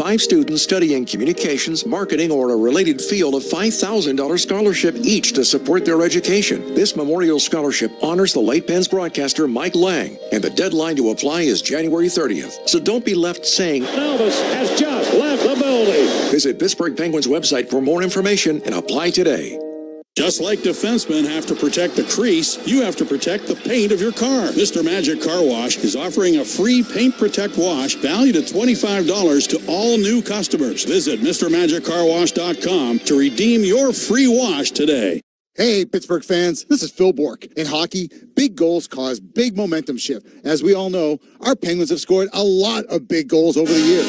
5 students studying communications, marketing, or a related field a $5,000 scholarship each to support their education. This memorial scholarship honors the late Penn's broadcaster Mike Lang, and the deadline to apply is January 30th. So don't be left saying, Elvis has just left the building. Visit Pittsburgh Penguins website for more information and apply today. Just like defensemen have to protect the crease, you have to protect the paint of your car. Mr. Magic Car Wash is offering a free Paint Protect wash valued at $25 to all new customers. Visit MrMagicCarWash.com to redeem your free wash today. Hey, Pittsburgh fans, this is Phil Bork. In hockey, big goals cause big momentum shift. As we all know, our Penguins have scored a lot of big goals over the years.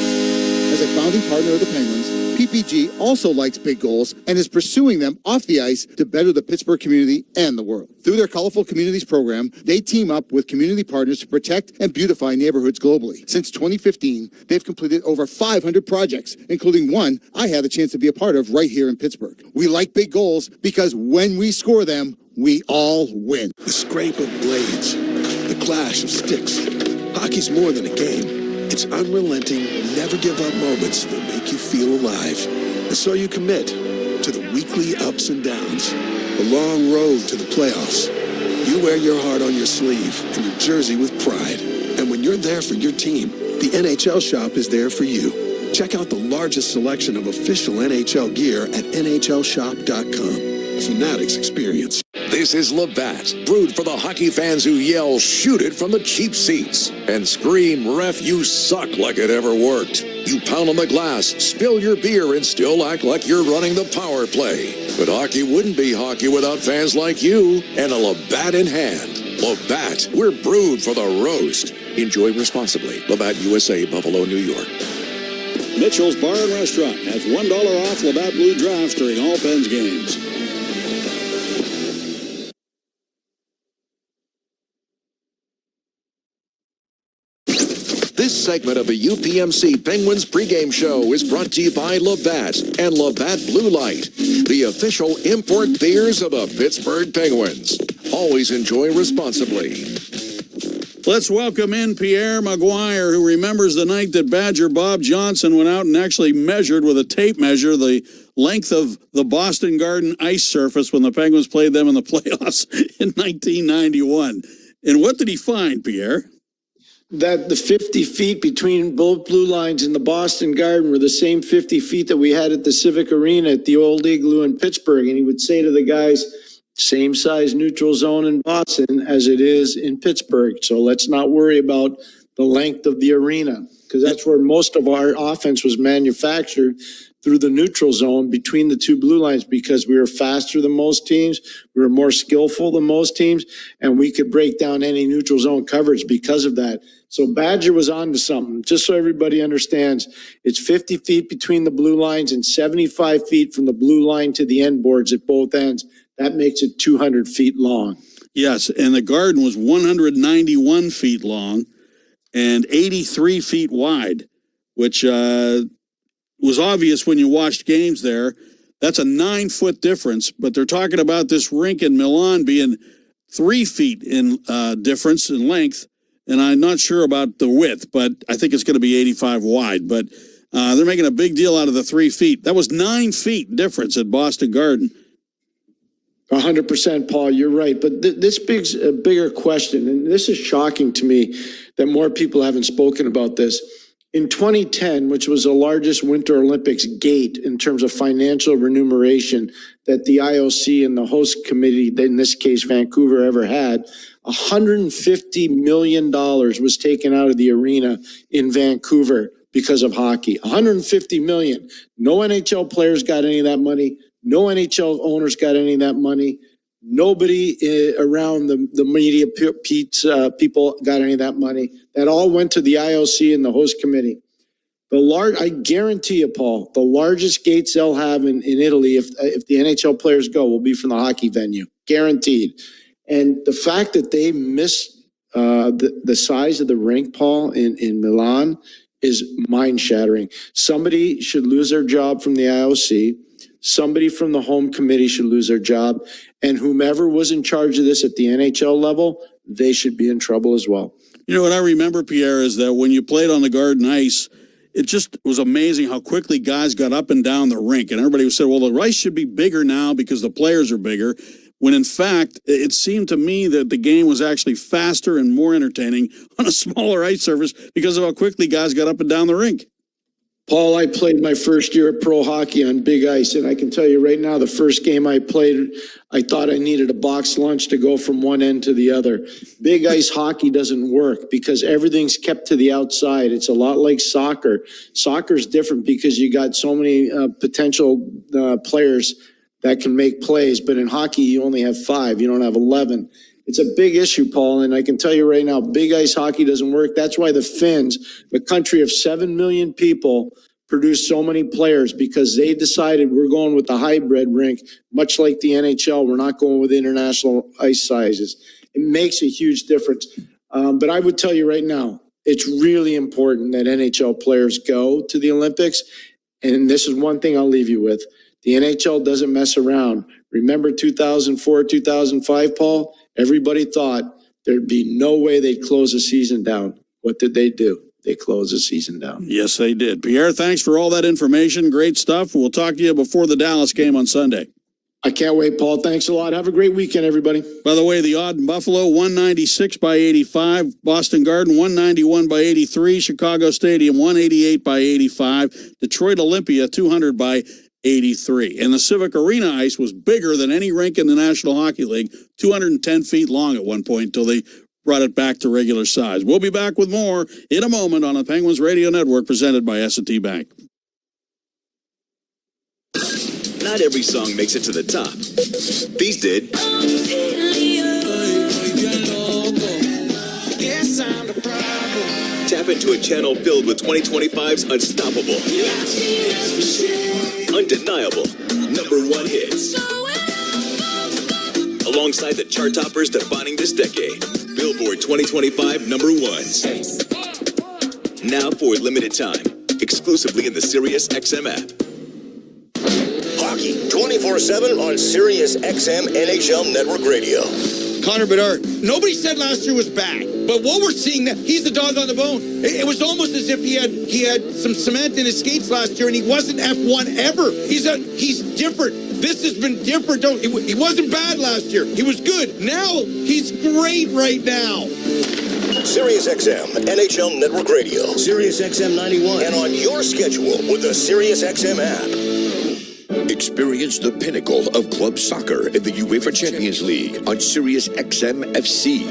As a founding partner of the Penguins, PPG also likes big goals and is pursuing them off the ice to better the Pittsburgh community and the world. Through their Colorful Communities program, they team up with community partners to protect and beautify neighborhoods globally. Since 2015, they've completed over 500 projects, including one I had the chance to be a part of right here in Pittsburgh. We like big goals because when we score them, we all win. The scrape of blades, the clash of sticks. Hockey's more than a game. It's unrelenting, never give up moments that make you feel alive. And so you commit to the weekly ups and downs, the long road to the playoffs. You wear your heart on your sleeve and your jersey with pride. And when you're there for your team, the NHL shop is there for you. Check out the largest selection of official NHL gear at NHLshop.com. Fanatics experience. This is Labatt, brewed for the hockey fans who yell, shoot it from the cheap seats, and scream, ref, you suck, like it ever worked. You pound on the glass, spill your beer, and still act like you're running the power play. But hockey wouldn't be hockey without fans like you and a Labatt in hand. Labatt, we're brewed for the roast. Enjoy responsibly. Labatt USA, Buffalo, New York. Mitchell's Bar and Restaurant has $1 off Labatt Blue Drafts during all Pens games. This segment of the UPMC Penguins pregame show is brought to you by Labatt and Labatt Blue Light, the official import beers of the Pittsburgh Penguins. Always enjoy responsibly. Let's welcome in Pierre Maguire, who remembers the night that Badger Bob Johnson went out and actually measured with a tape measure the length of the Boston Garden ice surface when the Penguins played them in the playoffs in 1991. And what did he find, Pierre? That the 50 feet between both blue lines in the Boston Garden were the same 50 feet that we had at the Civic Arena at the old Igloo in Pittsburgh. And he would say to the guys, same size neutral zone in Boston as it is in Pittsburgh. So let's not worry about the length of the arena, because that's where most of our offense was manufactured, through the neutral zone between the two blue lines, because we were faster than most teams, we were more skillful than most teams, and we could break down any neutral zone coverage because of that. So Badger was on to something. Just so everybody understands, it's 50 feet between the blue lines and 75 feet from the blue line to the end boards at both ends. That makes it 200 feet long. Yes, and the Garden was 191 feet long and 83 feet wide, which was obvious when you watched games there. That's a 9-foot difference, but they're talking about this rink in Milan being 3 feet in difference in length, and I'm not sure about the width, but I think it's going to be 85 wide. But they're making a big deal out of the 3 feet. That was 9 feet difference at Boston Garden. 100%, Paul, you're right. But this begs a bigger question, and this is shocking to me that more people haven't spoken about this. In 2010, which was the largest Winter Olympics gate in terms of financial remuneration that the IOC and the host committee, in this case Vancouver, ever had, $150 million was taken out of the arena in Vancouver because of hockey. $150 million. No NHL players got any of that money. No NHL owners got any of that money. Nobody around the media people got any of that money. That all went to the IOC and the host committee. I guarantee you, Paul, the largest gates they'll have in Italy, if the NHL players go, will be from the hockey venue. Guaranteed. And the fact that they missed the size of the rink, Paul, in Milan is mind-shattering. Somebody should lose their job from the IOC. Somebody from the home committee should lose their job. And whomever was in charge of this at the NHL level, they should be in trouble as well. You know what I remember, Pierre, is that when you played on the Garden ice, it just was amazing how quickly guys got up and down the rink. And everybody said, well, the ice should be bigger now because the players are bigger. When in fact, it seemed to me that the game was actually faster and more entertaining on a smaller ice surface because of how quickly guys got up and down the rink. Paul, I played my first year of pro hockey on big ice, and I can tell you right now, the first game I played, I thought I needed a box lunch to go from one end to the other. Big ice hockey doesn't work because everything's kept to the outside. It's a lot like soccer. Soccer's different because you got so many potential players that can make plays, but in hockey, you only have 5. You don't have 11. It's a big issue, Paul, and I can tell you right now, big ice hockey doesn't work. That's why the Finns, a country of 7 million people, produce so many players because they decided we're going with the hybrid rink, much like the NHL. We're not going with international ice sizes. It makes a huge difference. But I would tell you right now, it's really important that NHL players go to the Olympics. And this is one thing I'll leave you with. The NHL doesn't mess around. Remember 2004, 2005, Paul? Everybody thought there'd be no way they'd close the season down. What did they do? They closed the season down. Yes, they did. Pierre, thanks for all that information. Great stuff. We'll talk to you before the Dallas game on Sunday. I can't wait, Paul. Thanks a lot. Have a great weekend, everybody. By the way, the odd in Buffalo, 196 by 85. Boston Garden, 191 by 83. Chicago Stadium, 188 by 85. Detroit Olympia, 200 by 83. And the Civic Arena ice was bigger than any rink in the National Hockey League, 210 feet long at one point until they brought it back to regular size. We'll be back with more in a moment on the Penguins Radio Network presented by S&T Bank. Not every song makes it to the top. These did. Tap into a channel filled with 2025's unstoppable, undeniable #1 hits. Alongside the chart toppers defining this decade, Billboard 2025 #1s. Now for a limited time, exclusively in the Sirius XM app. Hockey 24/7 on Sirius XM NHL Network Radio. Connor Bedard. Nobody said last year was bad, but what we're seeing now, he's the dog on the bone. It was almost as if he had some cement in his skates last year, and he wasn't F1 ever. He's different. This has been different. He wasn't bad last year. He was good. Now he's great right now. Sirius XM NHL Network Radio. Sirius XM 91. And on your schedule with the Sirius XM app. Experience the pinnacle of club soccer in the UEFA Champions League on Sirius XM FC.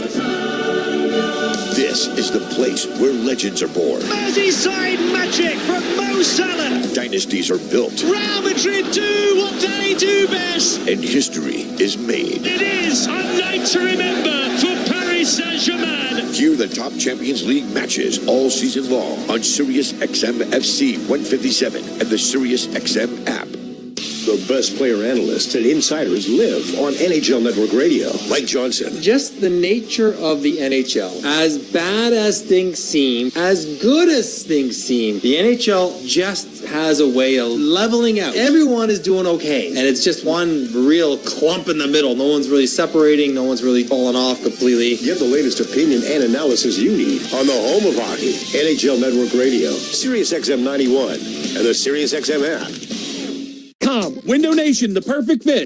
This is the place where legends are born. Merseyside magic from Mo Salah. Dynasties are built. Real Madrid do what they do best. And history is made. It is a night to remember for Paris Saint-Germain. Hear the top Champions League matches all season long on Sirius XM FC 157 and the Sirius XM app. The best player analysts and insiders live on NHL Network Radio. Mike Johnson. Just the nature of the NHL. As bad as things seem, as good as things seem, the NHL just has a way of leveling out. Everyone is doing okay. And it's just one real clump in the middle. No one's really separating. No one's really falling off completely. Get the latest opinion and analysis you need on the home of hockey, NHL Network Radio, Sirius XM 91, and the Sirius XM app. Window Nation, the perfect fit.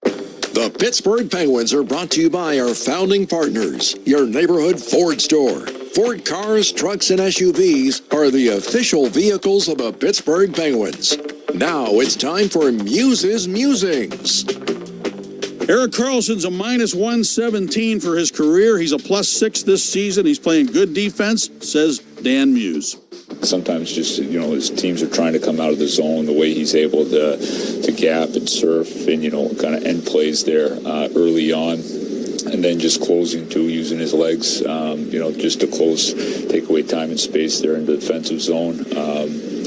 The Pittsburgh Penguins are brought to you by our founding partners, your neighborhood Ford store. Ford cars, trucks, and SUVs are the official vehicles of the Pittsburgh Penguins. Now it's time for Muse's Musings. Erik Karlsson's a -117 for his career. He's a +6 this season. He's playing good defense, says Dan Muse. Sometimes just, his teams are trying to come out of the zone, the way he's able to gap and surf and, kind of end plays there early on. And then just closing too, using his legs, just to take away time and space there in the defensive zone. I'm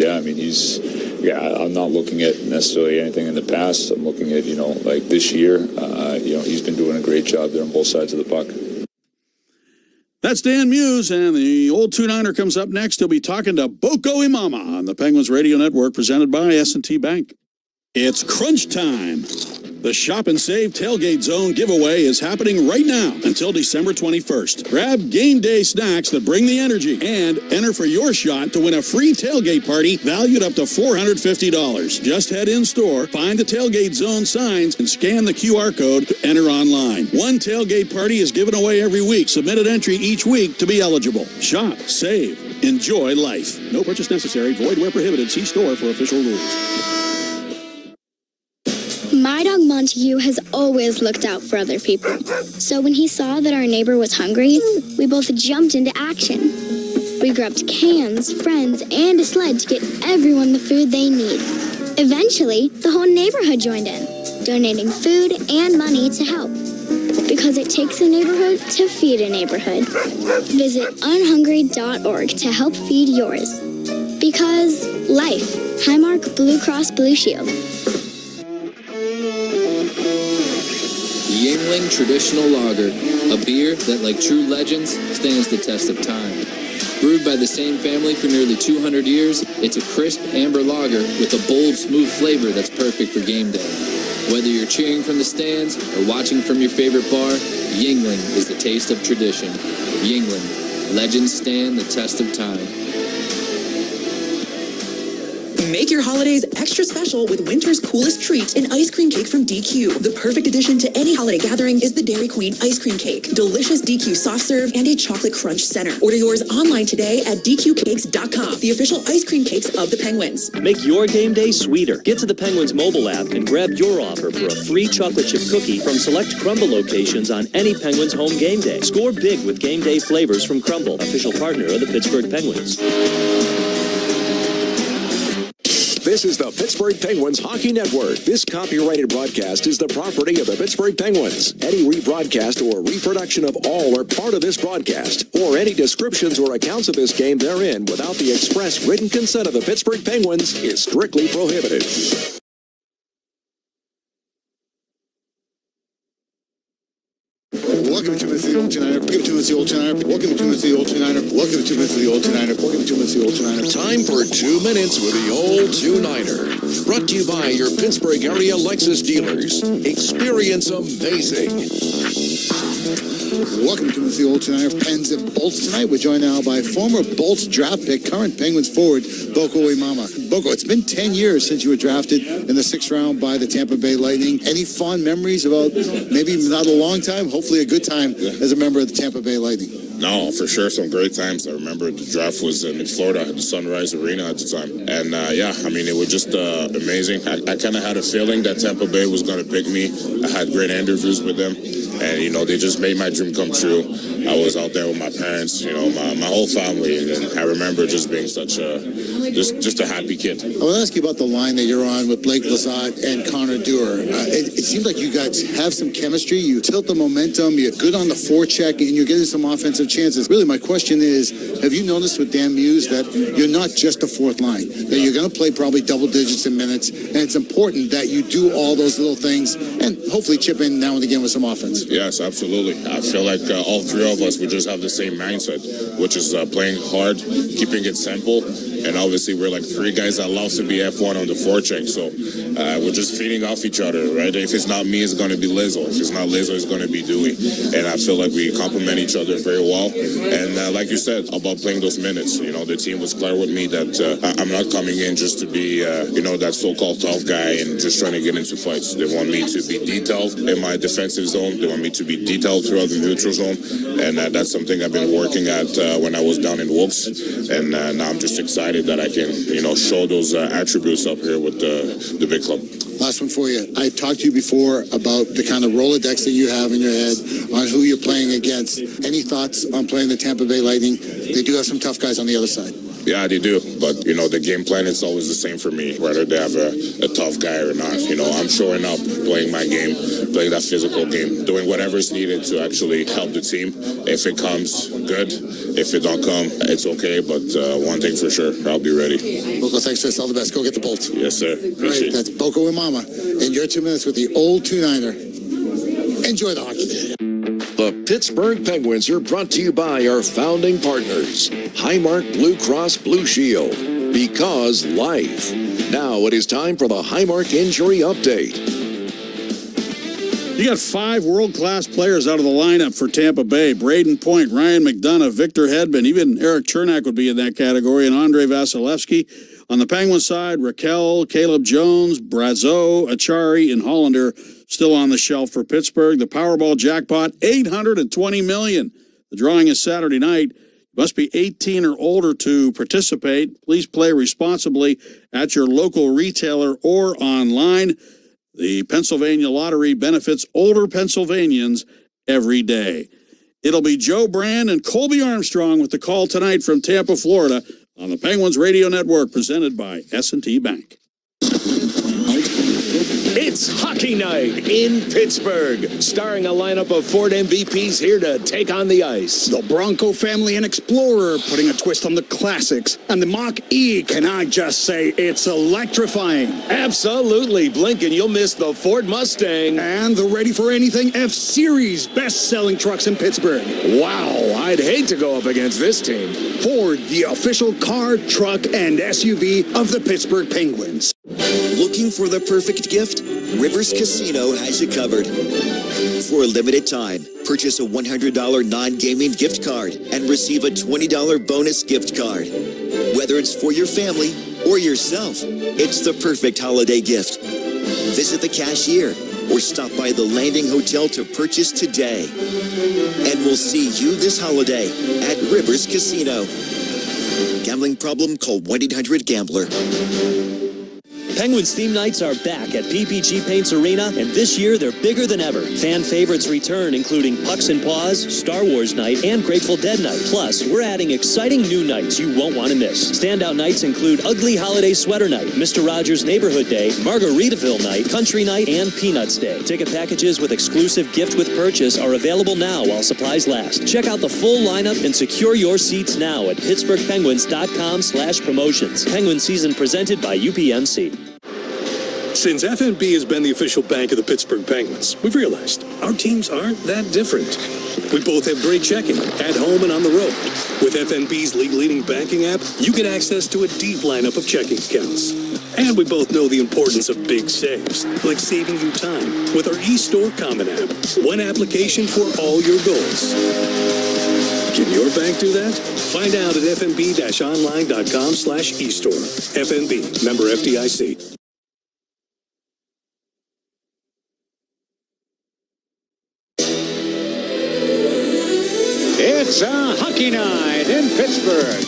not looking at necessarily anything in the past. I'm looking at, like this year, he's been doing a great job there on both sides of the puck. That's Dan Muse, and the old 2-9er comes up next. He'll be talking to Boko Imama on the Penguins Radio Network, presented by S&T Bank. It's crunch time. The Shop and Save Tailgate Zone giveaway is happening right now until December 21st. Grab game day snacks that bring the energy and enter for your shot to win a free tailgate party valued up to $450. Just head in store, find the Tailgate Zone signs, and scan the QR code to enter online. One tailgate party is given away every week. Submit an entry each week to be eligible. Shop, save, enjoy life. No purchase necessary. Void where prohibited. See store for official rules. My dog Montague has always looked out for other people. So when he saw that our neighbor was hungry, we both jumped into action. We grabbed cans, friends, and a sled to get everyone the food they need. Eventually, the whole neighborhood joined in, donating food and money to help. Because it takes a neighborhood to feed a neighborhood. Visit unhungry.org to help feed yours. Because life. Highmark Blue Cross Blue Shield. Yingling Traditional Lager, a beer that, like true legends, stands the test of time. Brewed by the same family for nearly 200 years, it's a crisp amber lager with a bold, smooth flavor that's perfect for game day. Whether you're cheering from the stands or watching from your favorite bar, Yingling is the taste of tradition. Yingling, legends stand the test of time. Make your holidays extra special with winter's coolest treat, an ice cream cake from DQ. The perfect addition to any holiday gathering is the Dairy Queen ice cream cake. Delicious DQ soft serve and a chocolate crunch center. Order yours online today at dqcakes.com, the official ice cream cakes of the Penguins. Make your game day sweeter. Get to the Penguins mobile app and grab your offer for a free chocolate chip cookie from select Crumble locations on any Penguins home game day. Score big with game day flavors from Crumble, official partner of the Pittsburgh Penguins. This is the Pittsburgh Penguins Hockey Network. This copyrighted broadcast is the property of the Pittsburgh Penguins. Any rebroadcast or reproduction of all or part of this broadcast, or any descriptions or accounts of this game therein without the express written consent of the Pittsburgh Penguins is strictly prohibited. Welcome to the Old 2-Niner. Welcome to the Old 2-Niner. Welcome to the Old 2-Niner. Welcome to the Old 2-Niner. Welcome to the Old 2-Niner. Time for 2 minutes with the Old 2-Niner. Brought to you by your Pittsburgh area Lexus dealers. Experience amazing. Welcome to the Old 2-Niner Pens and Bolts tonight. We're joined now by former Bolts draft pick, current Penguins forward, Boko Imama. Boko, it's been 10 years since you were drafted in the 6th round by the Tampa Bay Lightning. Any fond memories about maybe not a long time, hopefully a good time as a member of the Tampa Bay Lightning? No, for sure, some great times. I remember the draft was in Florida at the Sunrise Arena at the time. And it was just amazing. I kind of had a feeling that Tampa Bay was going to pick me. I had great interviews with them. And, they just made my dream come true. I was out there with my parents, my whole family. And I remember just being such just a happy kid. I want to ask you about the line that you're on with Blake Lizotte and Connor Dewar. It seems like you guys have some chemistry. You tilt the momentum. You're good on the forecheck, and you're getting some offensive chances. Really, my question is, have you noticed with Dan Muse that you're not just a fourth line, that you're going to play probably double digits in minutes, and it's important that you do all those little things and hopefully chip in now and again with some offense? Yes, absolutely. I feel like all three of us, we just have the same mindset, which is playing hard, keeping it simple, and obviously we're like three guys that love to be F1 on the forecheck, so we're just feeding off each other, right? If it's not me, it's going to be Lizzo. If it's not Lizzo, it's going to be Dewey, and I feel like we complement each other very well. And like you said, about playing those minutes, the team was clear with me that I'm not coming in just to be, that so-called tough guy and just trying to get into fights. They want me to be detailed in my defensive zone. They want me to be detailed throughout the neutral zone. And that's something I've been working at when I was down in Wilkes. And now I'm just excited that I can, show those attributes up here with the big club. Last one for you. I talked to you before about the kind of Rolodex that you have in your head on who you're playing against. Any thoughts on playing the Tampa Bay Lightning? They do have some tough guys on the other side. Yeah, they do. But, the game plan is always the same for me, whether they have a tough guy or not. I'm showing up, playing my game, playing that physical game, doing whatever is needed to actually help the team. If it comes, good. If it don't come, it's okay. But one thing for sure, I'll be ready. Boko, thanks for this. All the best. Go get the Bolts. Yes, sir. Appreciate it. That's Boko Imama. And your 2 minutes with the Old 2-Niner. Enjoy the hockey. The Pittsburgh Penguins are brought to you by our founding partners, Highmark Blue Cross Blue Shield, because life. Now it is time for the Highmark Injury Update. You got 5 world-class players out of the lineup for Tampa Bay. Braden Point, Ryan McDonough, Victor Hedman, even Eric Chernak would be in that category, and Andrei Vasilevsky. On the Penguins side, Raquel, Caleb Jones, Brazeau, Achari, and Hollander still on the shelf for Pittsburgh. The Powerball jackpot, $820 million. The drawing is Saturday night. You must be 18 or older to participate. Please play responsibly at your local retailer or online. The Pennsylvania Lottery benefits older Pennsylvanians every day. It'll be Joe Brand and Colby Armstrong with the call tonight from Tampa, Florida on the Penguins Radio Network, presented by S&T Bank. It's hockey night in Pittsburgh, starring a lineup of Ford MVPs here to take on the ice. The Bronco family and Explorer putting a twist on the classics. And the Mach-E, can I just say, it's electrifying. Absolutely, Blinken, you'll miss the Ford Mustang. And the Ready for Anything F-Series, best-selling trucks in Pittsburgh. Wow, I'd hate to go up against this team. Ford, the official car, truck, and SUV of the Pittsburgh Penguins. Looking for the perfect gift? Rivers Casino has you covered. For a limited time, purchase a $100 non-gaming gift card and receive a $20 bonus gift card. Whether it's for your family or yourself, it's the perfect holiday gift. Visit the cashier or stop by the Landing Hotel to purchase today. And we'll see you this holiday at Rivers Casino. Gambling problem? Call 1-800-GAMBLER. Penguins theme nights are back at PPG Paints Arena, and this year they're bigger than ever. Fan favorites return, including Pucks and Paws, Star Wars Night, and Grateful Dead Night. Plus, we're adding exciting new nights you won't want to miss. Standout nights include Ugly Holiday Sweater Night, Mr. Rogers Neighborhood Day, Margaritaville Night, Country Night, and Peanuts Day. Ticket packages with exclusive gift with purchase are available now while supplies last. Check out the full lineup and secure your seats now at PittsburghPenguins.com/promotions. Penguin season presented by UPMC. Since FNB has been the official bank of the Pittsburgh Penguins, we've realized our teams aren't that different. We both have great checking, at home and on the road. With FNB's league-leading banking app, you get access to a deep lineup of checking accounts. And we both know the importance of big saves, like saving you time with our eStore Common app. One application for all your goals. Can your bank do that? Find out at fnb-online.com/eStore. FNB, member FDIC. It's a hockey night in Pittsburgh.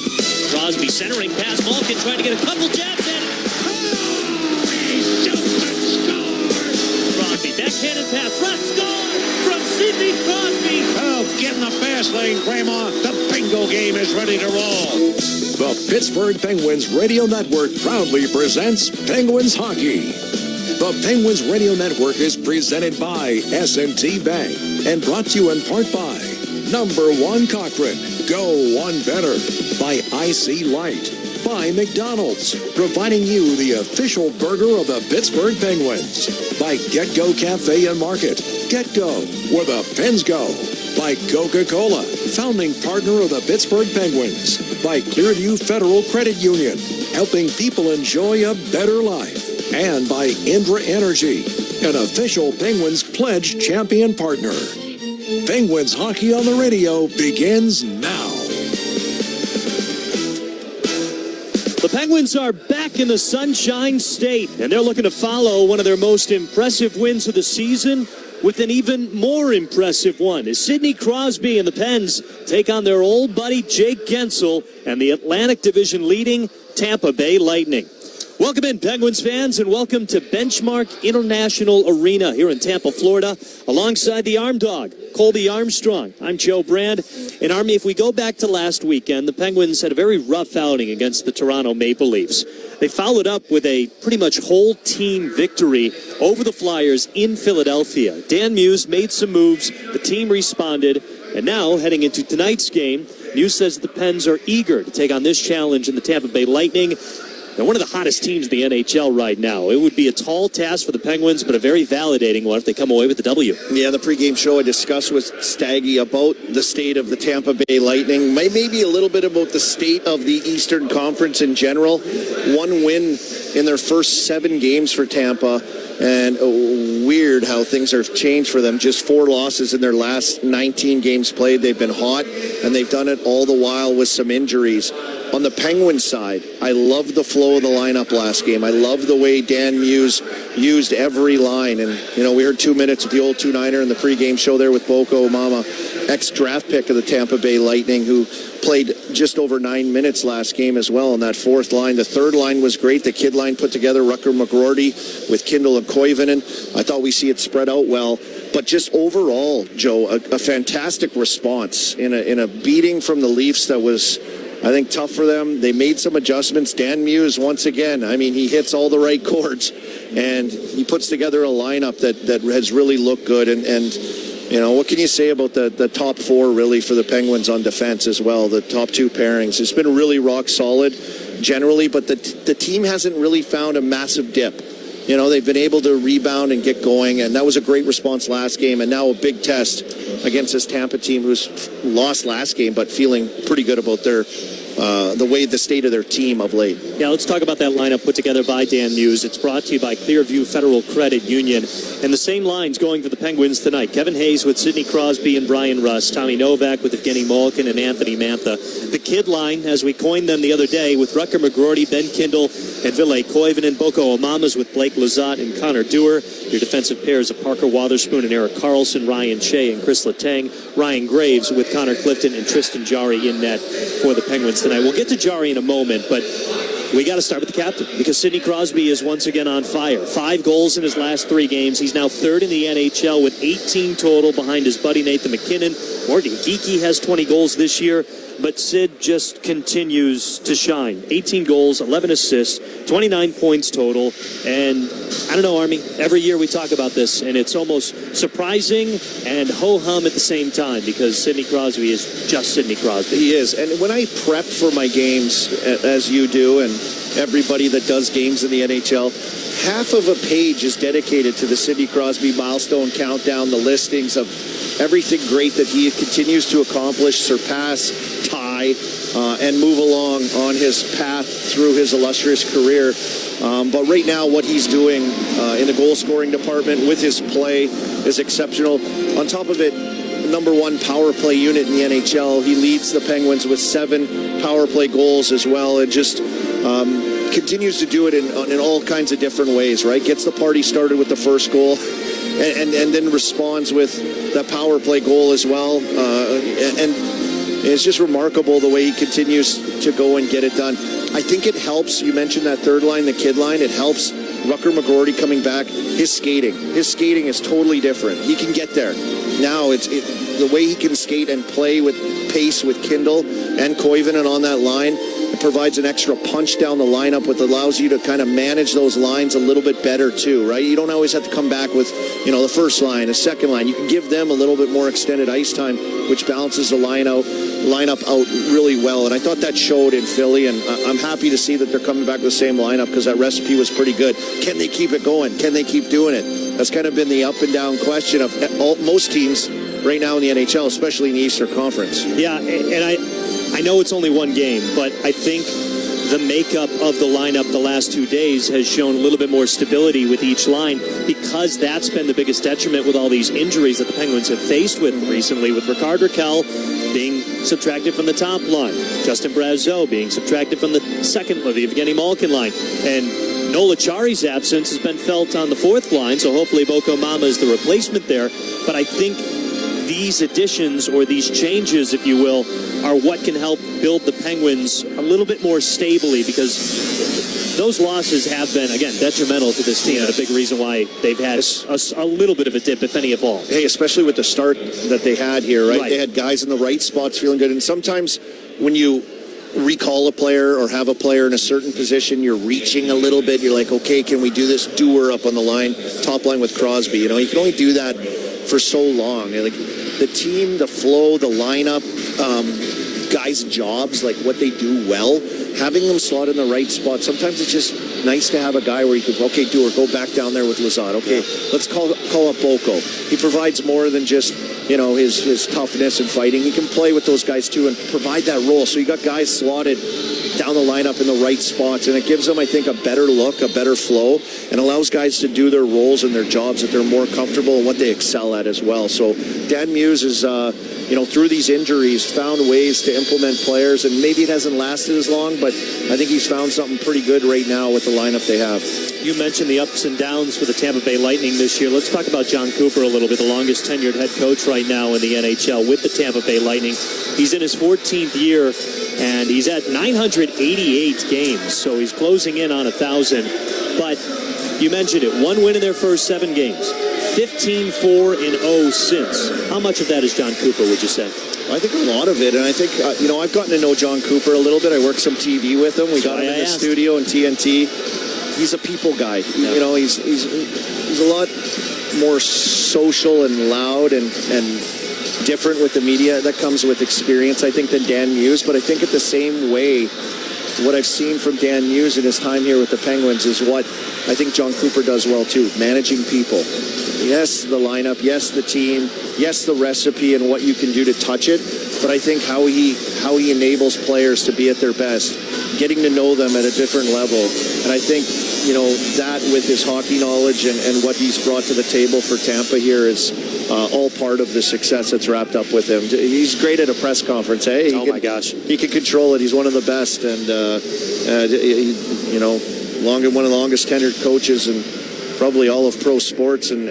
Crosby centering past Malkin, trying to get a couple jabs in. He shoots and scores. Crosby backhanded pass, front score from Sidney Crosby. Oh, get in the fast lane, Kramer. The bingo game is ready to roll. The Pittsburgh Penguins Radio Network proudly presents Penguins Hockey. The Penguins Radio Network is presented by S&T Bank and brought to you in part by Number 1 Cochrane, go one better. By IC Light. By McDonald's, providing you the official burger of the Pittsburgh Penguins. By Get Go Cafe and Market. Get Go, where the Pens go. By Coca-Cola, founding partner of the Pittsburgh Penguins. By Clearview Federal Credit Union, helping people enjoy a better life. And by Indra Energy, an official Penguins Pledge champion partner. Penguins Hockey on the Radio begins now. The Penguins are back in the Sunshine State, and they're looking to follow one of their most impressive wins of the season with an even more impressive one as Sidney Crosby and the Pens take on their old buddy Jake Gensel and the Atlantic Division leading Tampa Bay Lightning. Welcome in, Penguins fans, and welcome to Benchmark International Arena here in Tampa, Florida, alongside the Arm Dog, Colby Armstrong. I'm Joe Brand. And Army, if we go back to last weekend, the Penguins had a very rough outing against the Toronto Maple Leafs. They followed up with a pretty much whole team victory over the Flyers in Philadelphia. Dan Muse made some moves, the team responded, and now heading into tonight's game, Muse says the Pens are eager to take on this challenge in the Tampa Bay Lightning. They're one of the hottest teams in the NHL right now. It would be a tall task for the Penguins, but a very validating one if they come away with the W. Yeah, the pregame show I discussed with Staggy about the state of the Tampa Bay Lightning. Maybe a little bit about the state of the Eastern Conference in general. One win in their first 7 games for Tampa. And weird how things have changed for them. Just 4 losses in their last 19 games played. They've been hot, and they've done it all the while with some injuries. On the Penguins side, I love the flow of the lineup last game. I love the way Dan Muse used every line. And, we heard 2 minutes with the old 2-9er in the pregame show there with Boko Omama, ex-draft pick of the Tampa Bay Lightning, who played just over 9 minutes last game as well on that fourth line. The third line was great. The kid line put together Rucker McGroarty with Kindle and Koivunen. I thought we see it spread out well. But just overall, Joe, a fantastic response in a beating from the Leafs that was, I think, tough for them. They made some adjustments. Dan Muse, once again, he hits all the right chords, and he puts together a lineup that has really looked good. And what can you say about the top 4 really for the Penguins on defense as well? The top 2 pairings. It's been really rock solid generally, but the team hasn't really found a massive dip. They've been able to rebound and get going, and that was a great response last game, and now a big test against this Tampa team who's lost last game, but feeling pretty good about the state of their team of late. Yeah, let's talk about that lineup put together by Dan Muse. It's brought to you by Clearview Federal Credit Union. And the same lines going for the Penguins tonight. Kevin Hayes with Sidney Crosby and Brian Rust. Tommy Novak with Evgeny Malkin and Anthony Mantha. The kid line, as we coined them the other day, with Rucker McGroarty, Ben Kindle, and Ville Koivunen. Boko Omamas with Blake Lizotte and Connor Dewar. Your defensive pairs of Parker Wotherspoon and Eric Carlson, Ryan Shea and Chris Letang. Ryan Graves with Connor Clifton and Tristan Jarry in net for the Penguins tonight. We'll get to Jarry in a moment, but we got to start with the captain because Sidney Crosby is once again on fire. 5 goals in his last 3 games. He's now 3rd in the NHL with 18 total behind his buddy Nathan McKinnon. Morgan Geekie has 20 goals this year, but Sid just continues to shine. 18 goals, 11 assists, 29 points total, and I don't know, Army, every year we talk about this, and it's almost surprising and ho-hum at the same time because Sidney Crosby is just Sidney Crosby. He is, and when I prep for my games, as you do, and everybody that does games in the NHL, half of a page is dedicated to the Sidney Crosby milestone countdown, the listings of everything great that he continues to accomplish, surpass, tie, and move along on his path through his illustrious career. But right now, what he's doing in the goal-scoring department with his play is exceptional. On top of it, number 1 power play unit in the NHL. He leads the Penguins with 7 power play goals as well, and just continues to do it in all kinds of different ways, right? Gets the party started with the first goal and then responds with the power play goal as well. And it's just remarkable the way he continues to go and get it done. I think it helps. You mentioned that third line, the kid line. It helps Rucker McGroarty coming back. His skating is totally different. He can get there. Now the way he can skate and play with pace with Kindle and Koivunen on that line. It provides an extra punch down the lineup, which allows you to kind of manage those lines a little bit better too, right? You don't always have to come back with, the first line, a second line. You can give them a little bit more extended ice time, which balances the lineup out really well. And I thought that showed in Philly, and I'm happy to see that they're coming back with the same lineup because that recipe was pretty good. Can they keep it going? Can they keep doing it? That's kind of been the up and down question of most teams right now in the NHL, especially in the Eastern Conference. Yeah, and I know it's only 1 game, but I think the makeup of the lineup the last 2 days has shown a little bit more stability with each line because that's been the biggest detriment with all these injuries that the Penguins have faced with recently, with Rickard Rakell being subtracted from the top line, Justin Brazeau being subtracted from the second of the Evgeny Malkin line, and Nola Chari's absence has been felt on the 4th line, so hopefully Boko Mama is the replacement there. But I think these additions or these changes, if you will, are what can help build the Penguins a little bit more stably because those losses have been, again, detrimental to this team and a big reason why they've had a little bit of a dip, if any, at all. Hey, especially with the start that they had here, right? They had guys in the right spots feeling good, and sometimes when you recall a player or have a player in a certain position, you're reaching a little bit. You're like, okay, can we do this doer up on the line, top line with Crosby? You can only do that for so long. Like the team, the flow, the lineup, guys' jobs, like what they do well, having them slot in the right spot. Sometimes it's just nice to have a guy where you can, okay, Dewar, go back down there with Lizotte. Okay, let's call up Boko. He provides more than just, his toughness and fighting. He can play with those guys too and provide that role. So you got guys slotted down the lineup in the right spots, and it gives them, I think, a better look, a better flow, and allows guys to do their roles and their jobs that they're more comfortable and what they excel at as well. So Dan Muse is, through these injuries, found ways to implement players, and maybe it hasn't lasted as long, but I think he's found something pretty good right now with the lineup they have. You mentioned the ups and downs for the Tampa Bay Lightning this year. Let's talk about John Cooper a little bit, the longest tenured head coach right now in the NHL with the Tampa Bay Lightning. He's in his 14th year, and he's at 988 games, so he's closing in on 1,000. But you mentioned it, one win in their first 7 games, 15-4-0 since. How much of that is John Cooper, would you say? I think a lot of it, and I think, I've gotten to know John Cooper a little bit. I worked some TV with him. We got him in the studio in TNT. He's a people guy. Yeah. He's a lot more social and loud and different with the media. That comes with experience, I think, than Dan Muse. But I think at the same way, what I've seen from Dan Muse in his time here with the Penguins is what I think John Cooper does well too, managing people. Yes, the lineup, yes, the team, yes, the recipe and what you can do to touch it, but I think how he enables players to be at their best, getting to know them at a different level. And I think, that with his hockey knowledge and what he's brought to the table for Tampa here is all part of the success that's wrapped up with him. He's great at a press conference, hey? My gosh. He can control it. He's one of the best, and, one of the longest tenured coaches and probably all of pro sports, and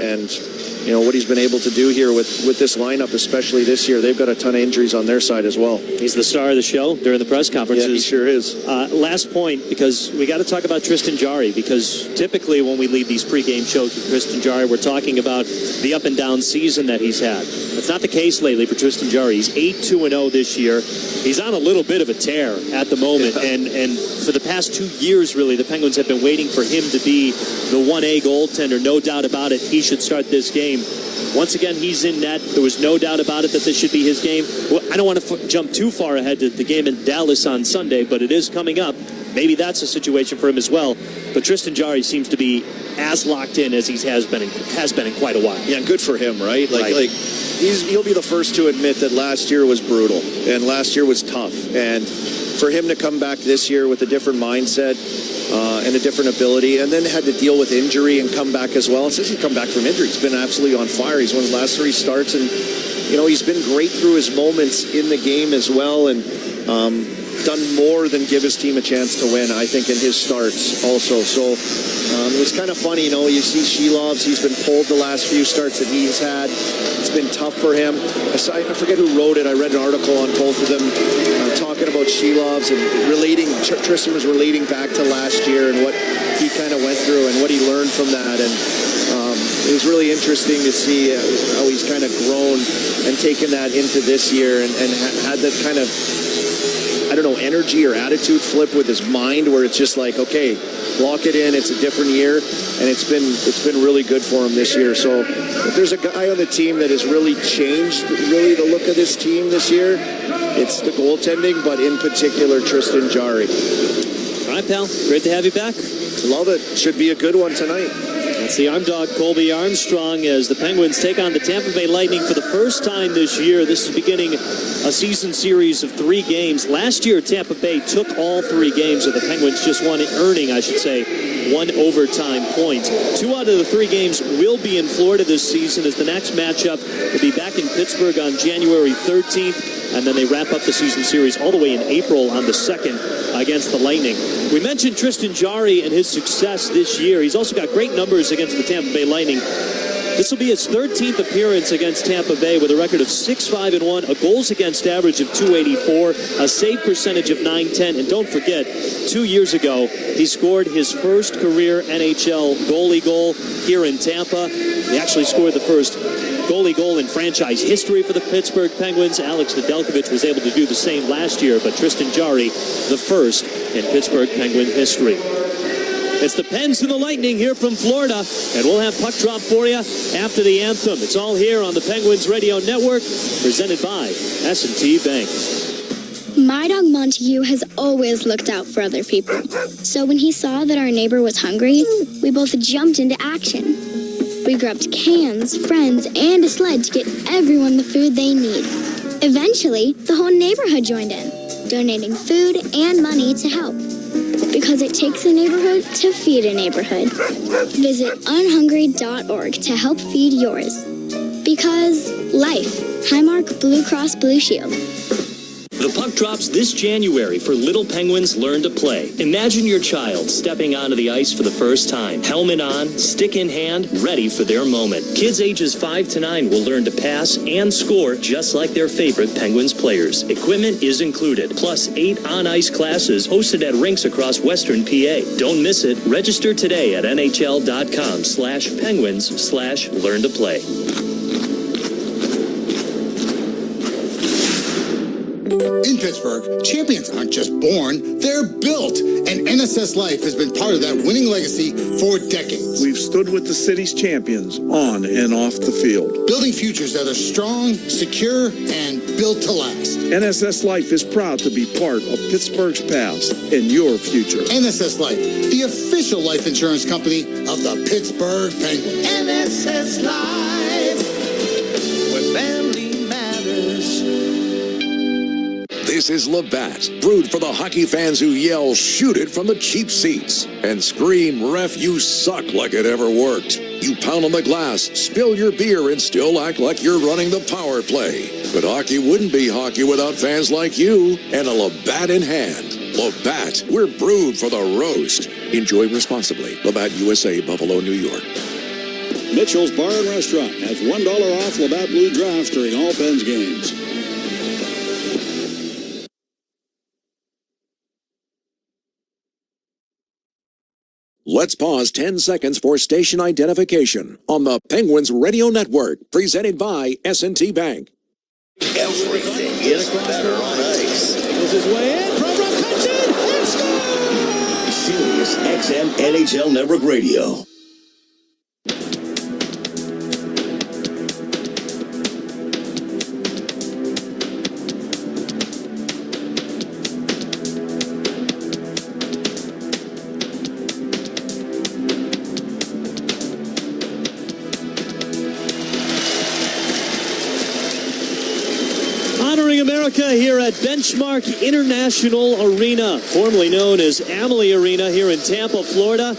what he's been able to do here with this lineup, especially this year. They've got a ton of injuries on their side as well. He's the star of the show during the press conferences. Yeah, he sure is. Last point, because we got to talk about Tristan Jarry, because typically when we lead these pregame shows with Tristan Jarry, we're talking about the up and down season that he's had. That's not the case lately for Tristan Jarry. He's 8-2-0 this year. He's on a little bit of a tear at the moment, and for the past 2 years, really, the Penguins have been waiting for him to be the 1A goaltender. No doubt about it. He should start this game. Once again, he's in net. There was no doubt about it that this should be his game. Well, I don't want to jump too far ahead to the game in Dallas on Sunday, but it is coming up. Maybe that's a situation for him as well. But Tristan Jarry seems to be as locked in as he has been in quite a while. Yeah, good for him, right? He'll be the first to admit that last year was brutal and last year was tough. And for him to come back this year with a different mindset and a different ability, and then had to deal with injury and come back as well. Since he's come back from injury, he's been absolutely on fire. He's won his last 3 starts, and he's been great through his moments in the game as well, and done more than give his team a chance to win, I think, in his starts also. So it was kind of funny, you see Shelov's, he's been pulled the last few starts that he's had. It's been tough for him. I forget who wrote it. I read an article on both of them talking about Shelov's and Tristan was relating back to last year and what he kind of went through and what he learned from that. And it was really interesting to see how he's kind of grown and taken that into this year and had that kind of, energy or attitude flip with his mind where it's just like, okay, lock it in. It's a different year, and it's been really good for him this year. So if there's a guy on the team that has really changed really the look of this team this year, it's the goaltending, but in particular Tristan Jarry. All right, pal. Great to have you back. Love it. Should be a good one tonight. That's the Arm Dog, Colby Armstrong, as the Penguins take on the Tampa Bay Lightning for the first time this year. This is beginning a season series of 3 games. Last year, Tampa Bay took all 3 games, or the Penguins just won, earning, I should say, 1 overtime point. 2 out of the 3 games will be in Florida this season, as the next matchup will be back in Pittsburgh on January 13th, and then they wrap up the season series all the way in April on the 2nd against the Lightning. We mentioned Tristan Jarry and his success this year. He's also got great numbers against the Tampa Bay Lightning. This will be his 13th appearance against Tampa Bay with a record of 6-5-1, a goals against average of .284, a save percentage of .910, and don't forget, 2 years ago, he scored his first career NHL goalie goal here in Tampa. He actually scored the first goalie goal in franchise history for the Pittsburgh Penguins. Alex Nedeljkovic was able to do the same last year, but Tristan Jarry, the first in Pittsburgh Penguin history. It's the Pens and the Lightning here from Florida, and we'll have puck drop for you after the anthem. It's all here on the Penguins Radio Network, presented by S&T Bank. My dog Montague has always looked out for other people. So when he saw that our neighbor was hungry, we both jumped into action. We grabbed cans, friends, and a sled to get everyone the food they need. Eventually, the whole neighborhood joined in. donating food and money to help. Because it takes a neighborhood to feed a neighborhood. Visit unhungry.org to help feed yours. Because life. Highmark Blue Cross Blue Shield. The puck drops this January for Little Penguins Learn to Play. Imagine your child stepping onto the ice for the first time. Helmet on, stick in hand, ready for their moment. Kids ages 5 to 9 will learn to pass and score just like their favorite Penguins players. Equipment is included, plus 8 on-ice classes hosted at rinks across Western PA. Don't miss it. Register today at nhl.com/penguins/learn to play. In Pittsburgh, champions aren't just born, they're built. And NSS Life has been part of that winning legacy for decades. We've stood with the city's champions on and off the field, building futures that are strong, secure, and built to last. NSS Life is proud to be part of Pittsburgh's past and your future. NSS Life, the official life insurance company of the Pittsburgh Penguins. NSS Life, where family matters. This is Labatt, brewed for the hockey fans who yell, shoot it from the cheap seats, and scream, ref, you suck, like it ever worked. You pound on the glass, spill your beer, and still act like you're running the power play. But hockey wouldn't be hockey without fans like you and a Labatt in hand. Labatt, we're brewed for the roast. Enjoy responsibly. Labatt USA, Buffalo, New York. Mitchell's Bar and Restaurant has $1 off Labatt Blue Drafts during all Pens games. Let's pause 10 seconds for station identification on the Penguins Radio Network, presented by S&T Bank. Everything is better on ice. Goes his way in. Provorov cuts in and scores! Sirius XM NHL Network Radio. America here at Benchmark International Arena, formerly known as Amalie Arena here in Tampa, Florida.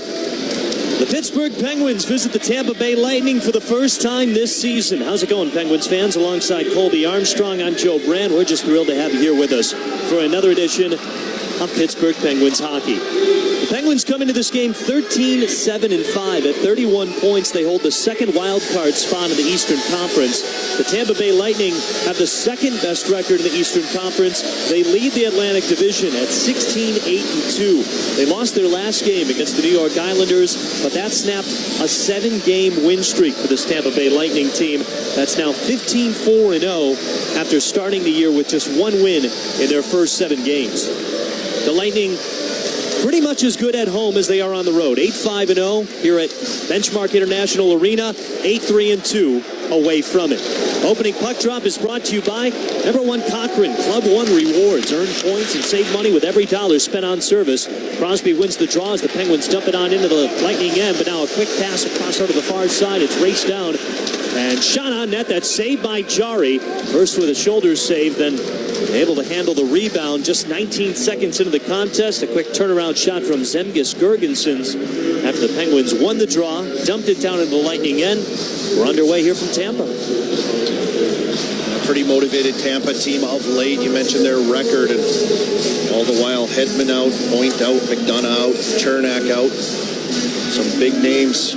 The Pittsburgh Penguins visit the Tampa Bay Lightning for the first time this season. How's it going, Penguins fans? Alongside Colby Armstrong, I'm Joe Brandt. We're just thrilled to have you here with us for another edition of Pittsburgh Penguins hockey. The Penguins come into this game 13-7-5 at 31 points. They hold the second wild card spot in the Eastern Conference. The Tampa Bay Lightning have the second best record in the Eastern Conference. They lead the Atlantic Division at 16-8-2. They lost their last game against the New York Islanders, but that snapped a 7-game win streak for this Tampa Bay Lightning team. That's now 15-4-0 after starting the year with just one win in their first 7 games. The Lightning pretty much as good at home as they are on the road. 8-5-0 here at Benchmark International Arena, 8-3-2 away from it. Opening puck drop is brought to you by number 1 Cochrane Club 1 Rewards. Earn points and save money with every dollar spent on service. Crosby wins the draw as the Penguins dump it on into the Lightning end, but now a quick pass across over the far side. It's raced down and shot on net. That's saved by Jari. First with a shoulder save, then able to handle the rebound just 19 seconds into the contest. A quick turnaround shot from Zemgus Girgensons after the Penguins won the draw, dumped it down into the Lightning end. We're underway here from Tampa. Pretty motivated Tampa team of late. You mentioned their record, and all the while Hedman out, Point out, McDonough out, Chernak out. Some big names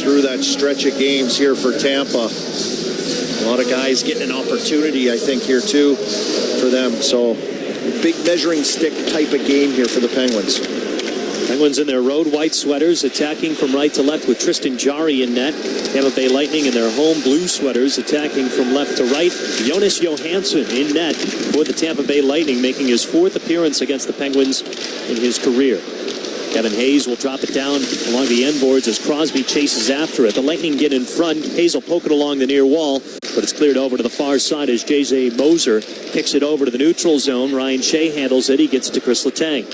through that stretch of games here for Tampa. A lot of guys getting an opportunity, I think, here too for them. So big measuring stick type of game here for the Penguins. Penguins in their road white sweaters, attacking from right to left with Tristan Jari in net. Tampa Bay Lightning in their home blue sweaters, attacking from left to right. Jonas Johansson in net for the Tampa Bay Lightning, making his 4th appearance against the Penguins in his career. Kevin Hayes will drop it down along the end boards as Crosby chases after it. The Lightning get in front. Hayes will poke it along the near wall, but it's cleared over to the far side as J.J. Moser kicks it over to the neutral zone. Ryan Shea handles it. He gets it to Chris Letang.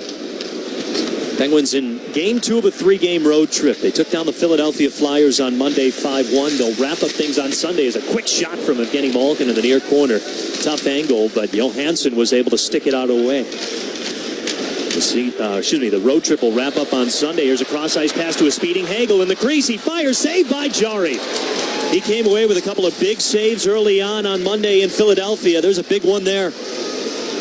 Penguins in game 2 of a 3-game road trip. They took down the Philadelphia Flyers on Monday 5-1. They'll wrap up things on Sunday as a quick shot from Evgeny Malkin in the near corner. Tough angle, but Johansson was able to stick it out of the way. The road trip will wrap up on Sunday. Here's a cross-ice pass to a speeding Hagel in the crease. He fires, saved by Jari. He came away with a couple of big saves early on Monday in Philadelphia. There's a big one there.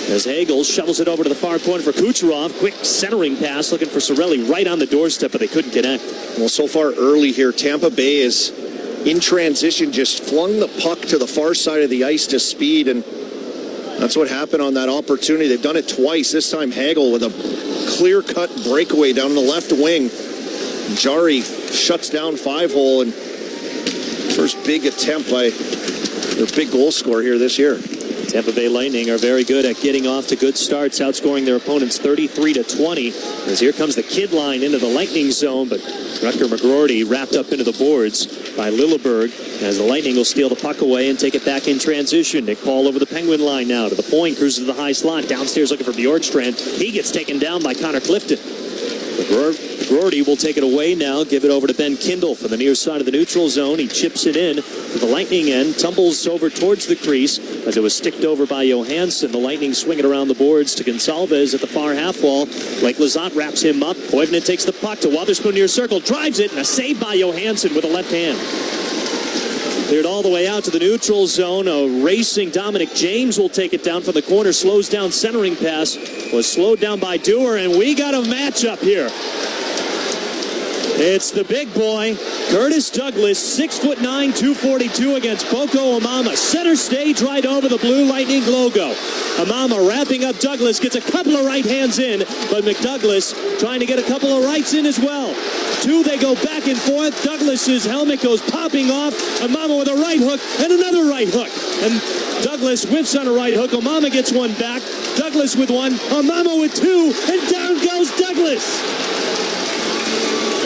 As Hagel shovels it over to the far corner for Kucherov. Quick centering pass looking for Cirelli right on the doorstep, but they couldn't connect. Well, so far early here, Tampa Bay is in transition, just flung the puck to the far side of the ice to speed, and that's what happened on that opportunity. They've done it twice. This time Hagel with a clear-cut breakaway down the left wing. Jari shuts down 5-hole, and first big attempt by their big goal scorer here this year. Tampa Bay Lightning are very good at getting off to good starts, outscoring their opponents 33-20. As here comes the kid line into the Lightning zone, but Rutger McGroarty wrapped up into the boards by Lilleberg as the Lightning will steal the puck away and take it back in transition. Nick Paul over the Penguin line now to the point, cruises to the high slot, downstairs looking for Bjorkstrand. He gets taken down by Connor Clifton. McGroarty will take it away now, give it over to Ben Kindle from the near side of the neutral zone. He chips it in to the Lightning end, tumbles over towards the crease as it was sticked over by Johansson. The Lightning swing it around the boards to Gonsalves at the far half wall. Blake Lizotte wraps him up. Koivunen takes the puck to Wotherspoon near circle, drives it, and a save by Johansson with a left hand. Cleared all the way out to the neutral zone. A racing Dominic James will take it down from the corner. Slows down centering pass. Was slowed down by Dewar, and we got a matchup here. It's the big boy, Curtis Douglas, 6'9", 242 against Boko Amama. Center stage right over the Blue Lightning logo. Amama wrapping up Douglas, gets a couple of right hands in, but McDouglas trying to get a couple of rights in as well. Two, they go back and forth. Douglas's helmet goes popping off. Amama with a right hook and another right hook. And Douglas whips on a right hook. Amama gets one back. Douglas with one. Amama with two. And down goes Douglas.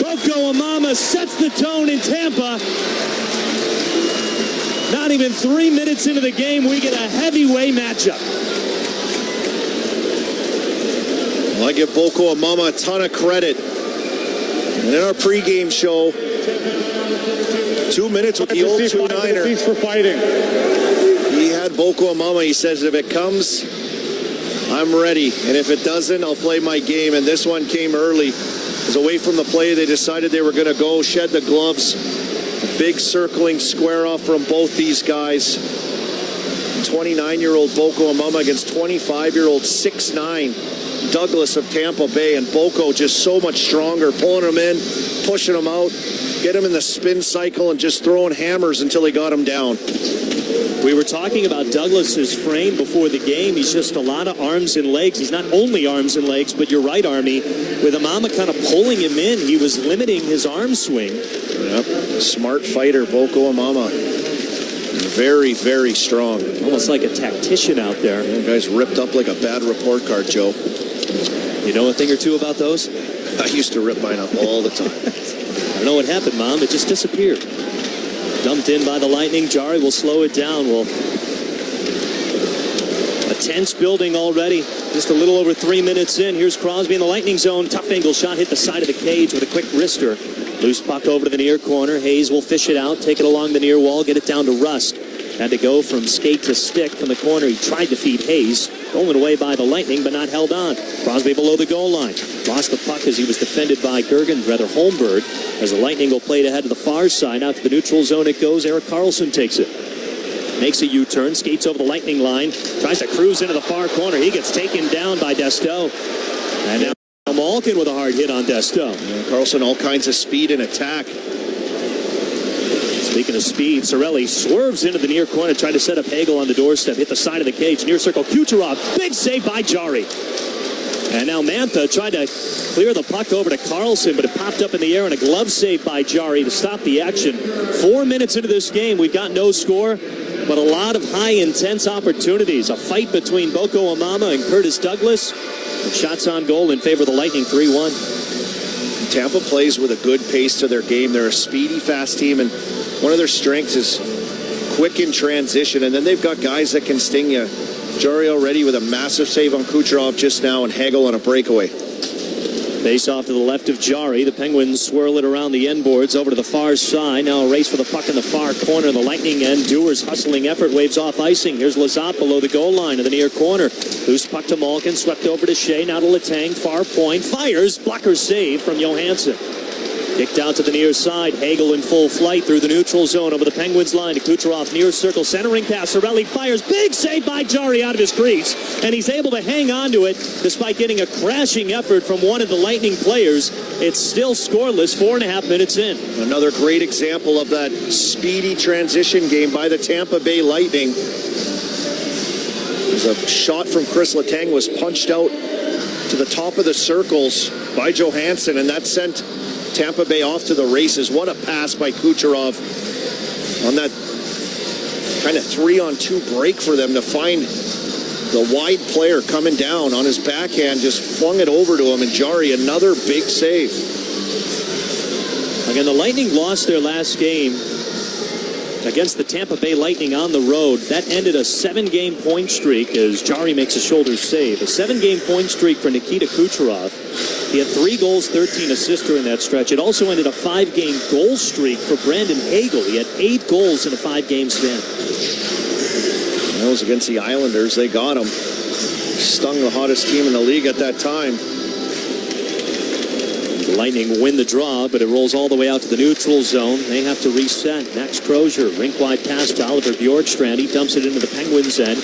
Boko Amama sets the tone in Tampa. Not even 3 minutes into the game, we get a heavyweight matchup. Well, I give Boko Amama a ton of credit. And in our pregame show, 2 minutes with the old 2-9er. Thanks for fighting. He had Boko Amama. He says, if it comes, I'm ready. And if it doesn't, I'll play my game. And this one came early. It was away from the play. They decided they were going to go, shed the gloves. A big circling square off from both these guys. 29-year-old Boko Amama against 25-year-old 6'9" Douglas of Tampa Bay, and Boko just so much stronger, pulling him in, pushing him out, get him in the spin cycle, and just throwing hammers until he got him down. We were talking about Douglas's frame before the game. He's just a lot of arms and legs. He's not only arms and legs, but you're right, Army. With Amama kind of pulling him in, he was limiting his arm swing. Yep, smart fighter, Boko Amama. Very, very strong. Almost like a tactician out there. Yeah, guy's ripped up like a bad report card, Joe. You know a thing or two about those? I used to rip mine up all the time. I don't know what happened, Mom. It just disappeared. Dumped in by the Lightning. Jari will slow it down. Well, a tense building already. Just a little over 3 minutes in. Here's Crosby in the Lightning zone. Tough angle shot hit the side of the cage with a quick wrister. Loose puck over to the near corner. Hayes will fish it out, take it along the near wall, get it down to Rust. Had to go from skate to stick from the corner. He tried to feed Hayes. Stolen away by the Lightning, but not held on. Crosby below the goal line. Lost the puck as he was defended by Holmberg. As the Lightning will play it ahead to the far side. Out to the neutral zone it goes. Erik Karlsson takes it. Makes a U-turn, skates over the Lightning line. Tries to cruise into the far corner. He gets taken down by Desto. And now Malkin with a hard hit on Desto. Karlsson, all kinds of speed and attack. Speaking of speed, Cirelli swerves into the near corner, tried to set up Hagel on the doorstep, hit the side of the cage, near circle, Kucherov, big save by Jari. And now Mantha tried to clear the puck over to Karlsson, but it popped up in the air and a glove save by Jari to stop the action. 4 minutes into this game, we've got no score, but a lot of high, intense opportunities. A fight between Boko Amama and Curtis Douglas. And shots on goal in favor of the Lightning, 3-1. Tampa plays with a good pace to their game. They're a speedy, fast team, and one of their strengths is quick in transition, and then they've got guys that can sting you. Jari already with a massive save on Kucherov just now, and Hagel on a breakaway. Face off to the left of Jari. The Penguins swirl it around the end boards over to the far side. Now a race for the puck in the far corner. The Lightning end. Dewars hustling effort. Waves off icing. Here's Lazat below the goal line in the near corner. Loose puck to Malkin. Swept over to Shea. Now to Letang. Far point. Fires. Blocker save from Johansson. Kicked out to the near side. Hagel in full flight through the neutral zone over the Penguins line to Kucherov. Near circle. Centering pass. Cirelli fires. Big save by Jari out of his crease. And he's able to hang on to it despite getting a crashing effort from one of the Lightning players. It's still scoreless 4.5 minutes in. Another great example of that speedy transition game by the Tampa Bay Lightning. As a shot from Chris Letang was punched out to the top of the circles by Johansson, and that sent Tampa Bay off to the races. What a pass by Kucherov on that kind of 3-on-2 break for them to find the wide player coming down on his backhand, just flung it over to him, and Jari, another big save. Again, the Lightning lost their last game against the Tampa Bay Lightning on the road. That ended a 7-game point streak as Jari makes a shoulder save. A 7-game point streak for Nikita Kucherov. He had 3 goals, 13 assists during that stretch. It also ended a 5-game goal streak for Brandon Hagel. He had 8 goals in a 5-game span. That was against the Islanders. They got him. Stung the hottest team in the league at that time. The Lightning win the draw, but it rolls all the way out to the neutral zone. They have to reset. Max Crozier, rink-wide pass to Oliver Bjorkstrand. He dumps it into the Penguins' end.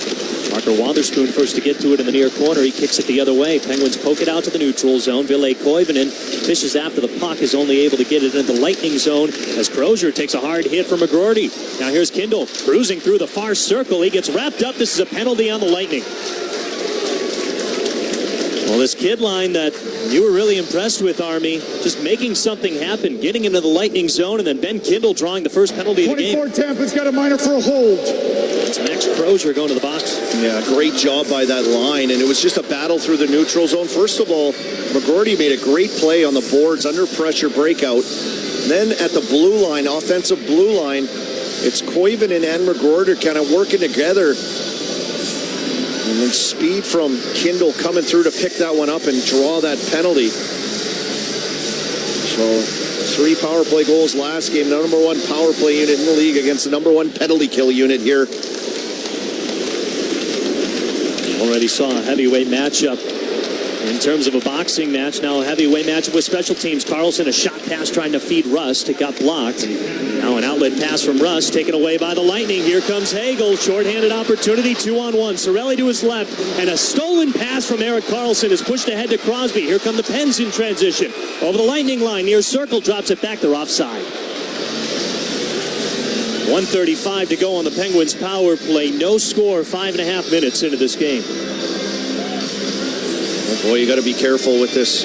Parker Wotherspoon first to get to it in the near corner. He kicks it the other way. Penguins poke it out to the neutral zone. Ville Koivunen fishes after the puck, is only able to get it into the Lightning zone as Crozier takes a hard hit from McGroarty. Now here's Kindle cruising through the far circle. He gets wrapped up. This is a penalty on the Lightning. Well, this kid line that you were really impressed with, Army, just making something happen, getting into the Lightning zone, and then Ben Kindle drawing the first penalty of the game. 24 Tampa's got a minor for a hold. It's Max Crozier going to the box. Yeah, great job by that line, and it was just a battle through the neutral zone. First of all, McGroarty made a great play on the boards, under pressure breakout. Then at the blue line, offensive blue line, it's Koivunen and McGroarty kind of working together. And then speed from Kindle coming through to pick that one up and draw that penalty. So 3 power play goals last game. The number 1 power play unit in the league against the number 1 penalty kill unit here. Already saw a heavyweight matchup in terms of a boxing match. Now a heavyweight matchup with special teams. Carlson, a shot pass trying to feed Rust. It got blocked. Now an outlet pass from Rust taken away by the Lightning. Here comes Hagel. Shorthanded opportunity, 2-on-1. Cirelli to his left. And a stolen pass from Erik Karlsson is pushed ahead to Crosby. Here come the Pens in transition. Over the Lightning line, near circle, drops it back. They're offside. 1:35 to go on the Penguins power play. No score, 5.5 minutes into this game. Oh boy, you got to be careful with this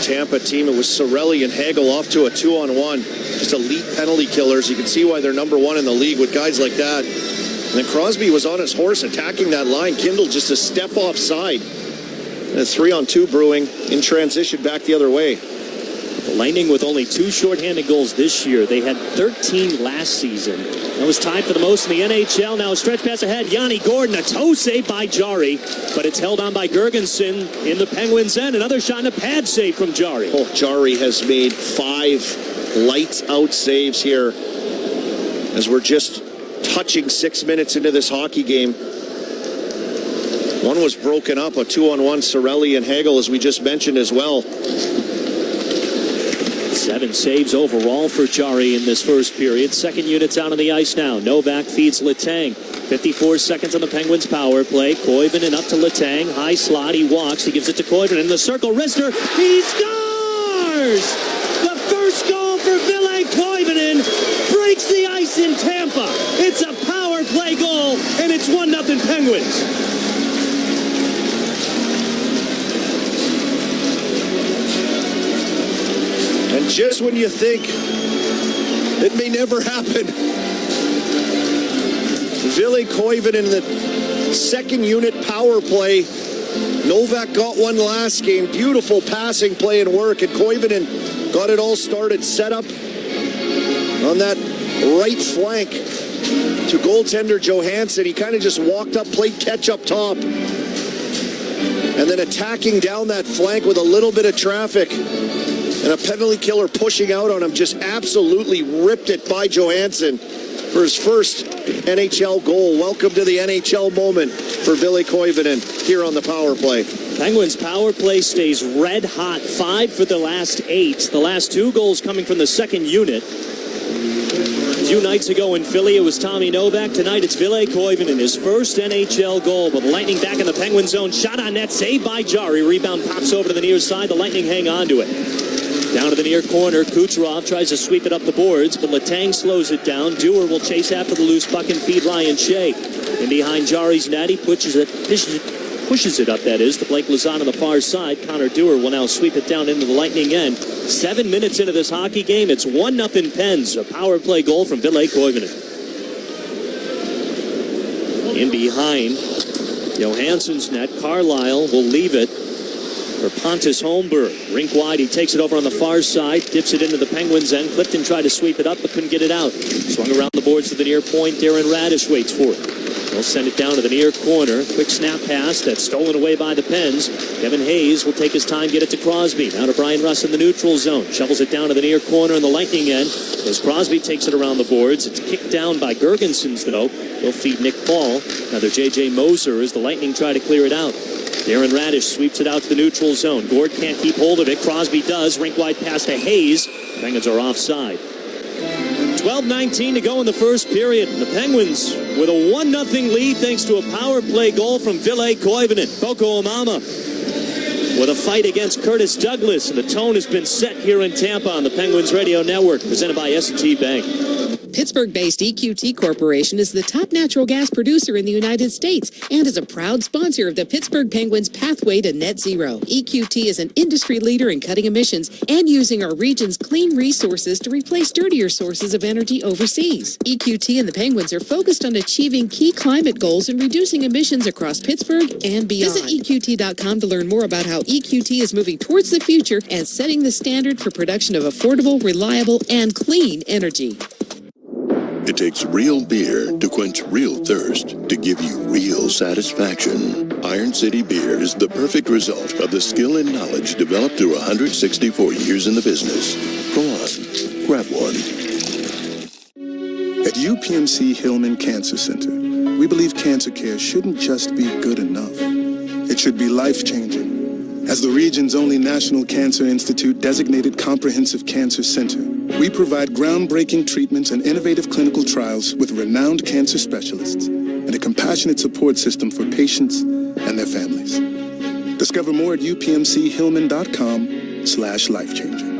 Tampa team. It was Cirelli and Hagel off to a 2-on-1. Just elite penalty killers. You can see why they're number 1 in the league with guys like that. And then Crosby was on his horse attacking that line. Kindle just a step offside. And a 3-on-2 brewing in transition back the other way. The Lightning with only 2 shorthanded goals this year. They had 13 last season. That was tied for the most in the NHL. Now a stretch pass ahead. Yanni Gordon, a toe save by Jari, but it's held on by Gergensen in the Penguins' end. Another shot and a pad save from Jari. Oh, Jari has made 5 lights-out saves here as we're just touching 6 minutes into this hockey game. One was broken up, a 2-on-1, Cirelli and Hagel, as we just mentioned as well. 7 saves overall for Jari in this first period. Second unit's out on the ice now. Novak feeds Letang. 54 seconds on the Penguins power play. Koivunen up to Letang. High slot. He walks. He gives it to Koivunen in the circle. Wrister. He scores! The first goal for Ville Koivunen breaks the ice in Tampa. It's a power play goal, and it's 1-0 Penguins. And just when you think it may never happen, Ville Koivunen in the second unit power play. Novak got one last game. Beautiful passing play and work, and Koivunen got it all started. Set up on that right flank to goaltender Johansson. He kind of just walked up, played catch up top. and then attacking down that flank with a little bit of traffic. And a penalty killer pushing out on him, just absolutely ripped it by Johansson for his first NHL goal. Welcome to the NHL moment for Ville Koivunen here on the power play. Penguins power play stays red hot, 5 for the last 8. The last 2 goals coming from the second unit. A few nights ago in Philly, it was Tommy Novak. Tonight, it's Ville Koivunen, his first NHL goal. But the Lightning back in the Penguin zone. Shot on net, saved by Jari. Rebound pops over to the near side. The Lightning hang on to it. Down to the near corner, Kucherov tries to sweep it up the boards, but Letang slows it down. Dewar will chase after the loose puck and feed Ryan Shea. And behind Jari's net, he pushes it up, that is, to Blake Lazan on the far side. Connor Dewar will now sweep it down into the Lightning end. 7 minutes into this hockey game, it's 1-0 Pens. A power play goal from Ville Koivunen. In behind Johansson's net, Carlisle will leave it for Pontus Holmberg. Rink wide, he takes it over on the far side, dips it into the Penguins end. Clifton tried to sweep it up, but couldn't get it out. Swung around the boards to the near point. Darren Radish waits for it. They'll send it down to the near corner. Quick snap pass that's stolen away by the Pens. Kevin Hayes will take his time, get it to Crosby. Now to Brian Russ in the neutral zone. Shovels it down to the near corner in the Lightning end. As Crosby takes it around the boards. It's kicked down by Gergensons, though. They'll feed Nick Paul. Another J.J. Moser as the Lightning try to clear it out. Darren Radish sweeps it out to the neutral zone. Gord can't keep hold of it. Crosby does. Rink wide pass to Hayes. Penguins are offside. 12:19 to go in the first period. The Penguins with a 1-0 lead thanks to a power play goal from Ville Koivunen. Boko Omama with a fight against Curtis Douglas. And the tone has been set here in Tampa on the Penguins Radio Network, presented by S&T Bank. Pittsburgh-based EQT Corporation is the top natural gas producer in the United States and is a proud sponsor of the Pittsburgh Penguins' pathway to net zero. EQT is an industry leader in cutting emissions and using our region's clean resources to replace dirtier sources of energy overseas. EQT and the Penguins are focused on achieving key climate goals and reducing emissions across Pittsburgh and beyond. Visit EQT.com to learn more about how EQT is moving towards the future and setting the standard for production of affordable, reliable, and clean energy. It takes real beer to quench real thirst, to give you real satisfaction. Iron City Beer is the perfect result of the skill and knowledge developed through 164 years in the business. Go on, grab one. At UPMC Hillman Cancer Center, we believe cancer care shouldn't just be good enough. It should be life-changing. As the region's only National Cancer Institute designated comprehensive cancer center, we provide groundbreaking treatments and innovative clinical trials with renowned cancer specialists and a compassionate support system for patients and their families. Discover more at upmchillman.com/lifechanger.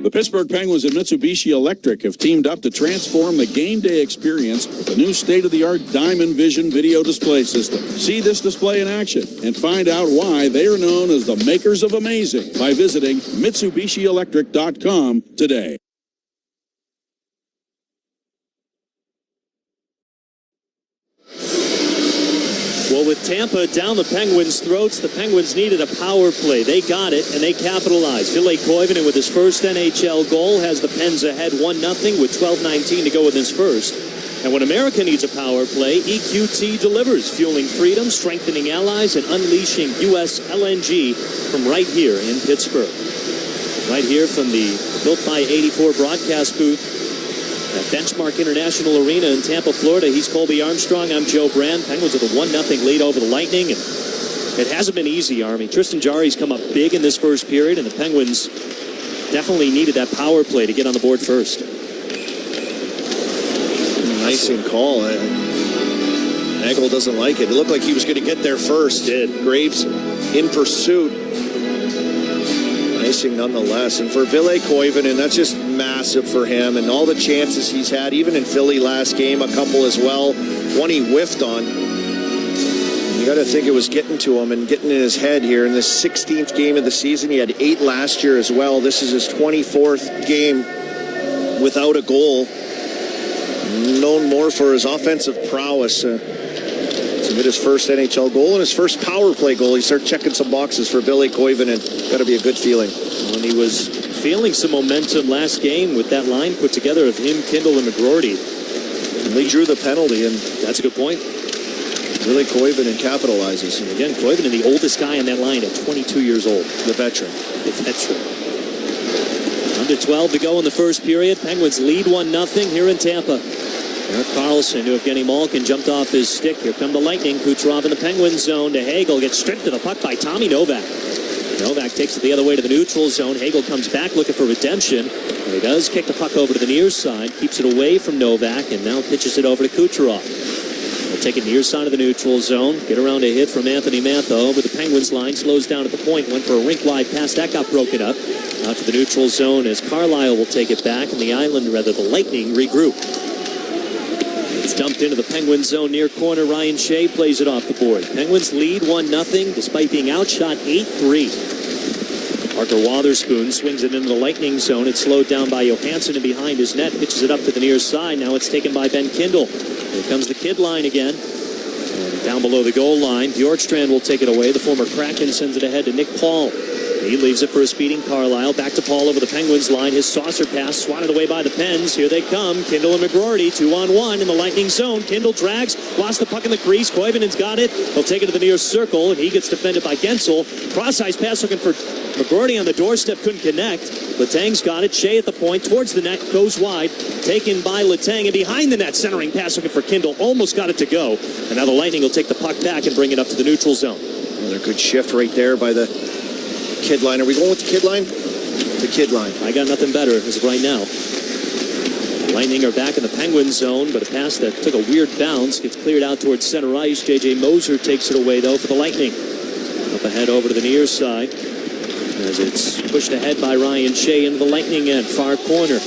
The Pittsburgh Penguins and Mitsubishi Electric have teamed up to transform the game day experience with the new state-of-the-art Diamond Vision video display system. See this display in action and find out why they are known as the makers of amazing by visiting MitsubishiElectric.com today. Well, with Tampa down the Penguins' throats, the Penguins needed a power play. They got it, and they capitalized. Ville Koivunen, with his first NHL goal, has the Pens ahead 1-0 with 12:19 to go in his first. And when America needs a power play, EQT delivers, fueling freedom, strengthening allies, and unleashing U.S. LNG from right here in Pittsburgh. Right here from the Built by 84 broadcast booth at Benchmark International Arena in Tampa, Florida. He's Colby Armstrong. I'm Joe Brand. Penguins with a 1-0 lead over the Lightning. And it hasn't been easy, Army. Tristan Jarry's come up big in this first period, and the Penguins definitely needed that power play to get on the board first. Icing call. Nagel doesn't like it. It looked like he was going to get there first. Graves in pursuit. Icing nonetheless. And for Ville Koivunen, that's just massive for him. And all the chances he's had, even in Philly last game, a couple as well. One he whiffed on. You got to think it was getting to him and getting in his head here in the 16th game of the season. He had 8 last year as well. This is his 24th game without a goal. Known more for his offensive prowess. To get his first NHL goal and his first power play goal. He started checking some boxes for Ville Koivunen. Got to be a good feeling. When he was feeling some momentum last game with that line put together of him, Kindle, and McGroarty. And they drew the penalty, and that's a good point. Really, Koivunen capitalizes. And again, Koivunen, the oldest guy on that line at 22 years old. The veteran. Under 12 to go in the first period. Penguins lead 1-0 here in Tampa. Erik Karlsson to Evgeny Malkin jumped off his stick. Here come the Lightning. Kucherov in the Penguin zone to Hagel. Gets stripped to the puck by Tommy Novak. Novak takes it the other way to the neutral zone. Hagel comes back looking for redemption. And he does kick the puck over to the near side. Keeps it away from Novak and now pitches it over to Kucherov. We'll take it near side of the neutral zone. Get around a hit from Anthony Mantha over the Penguins line. Slows down at the point. Went for a rink-wide pass. That got broken up. Out to the neutral zone as Carlisle will take it back. And the Lightning regroup. It's dumped into the Penguins zone near corner. Ryan Shea plays it off the board. Penguins lead 1-0 despite being outshot 8-3. Parker Wotherspoon swings it into the Lightning zone. It's slowed down by Johansson and behind his net. Pitches it up to the near side. Now it's taken by Ben Kindle. Here comes the kid line again. And down below the goal line, Bjorkstrand will take it away. The former Kraken sends it ahead to Nick Paul. He leaves it for a speeding Carlisle. Back to Paul over the Penguins line. His saucer pass swatted away by the Pens. Here they come. Kindle and McGroarty 2-on-1 in the Lightning zone. Kindle drags. Lost the puck in the crease. Koivunen's got it. He'll take it to the near circle, and he gets defended by Gensel. Cross-ice pass looking for McGroarty on the doorstep. Couldn't connect. Letang's got it. Shea at the point. Towards the net. Goes wide. Taken by Letang. And behind the net, centering pass looking for Kindle. Almost got it to go. And now the Lightning will take the puck back and bring it up to the neutral zone. Another good shift right there by the kid line. Are we going with the kid line? The kid line. I got nothing better as of right now. Lightning are back in the Penguin zone, but a pass that took a weird bounce gets cleared out towards center ice. J.J. Moser takes it away, though, for the Lightning. Up ahead over to the near side as it's pushed ahead by Ryan Shea into the Lightning end, far corner.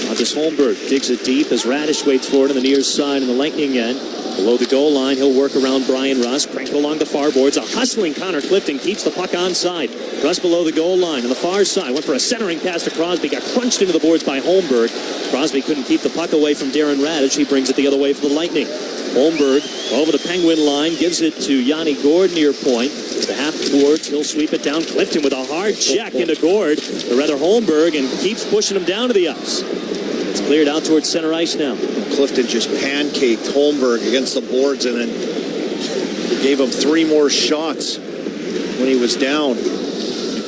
Pontus Holmberg digs it deep as Radish waits for it on the near side in the Lightning end. Below the goal line, he'll work around Brian Russ, crank it along the far boards. A hustling Connor Clifton keeps the puck onside. Russ below the goal line on the far side. Went for a centering pass to Crosby. Got crunched into the boards by Holmberg. Crosby couldn't keep the puck away from Darren Radish. He brings it the other way for the Lightning. Holmberg over the Penguin line. Gives it to Yanni Gourde near point. The half boards. He'll sweep it down. Clifton with a hard check into Gourde. Or rather Holmberg, and keeps pushing him down to the ice. It's cleared out towards center ice now. Clifton just pancaked Holmberg against the boards and then gave him 3 more shots when he was down.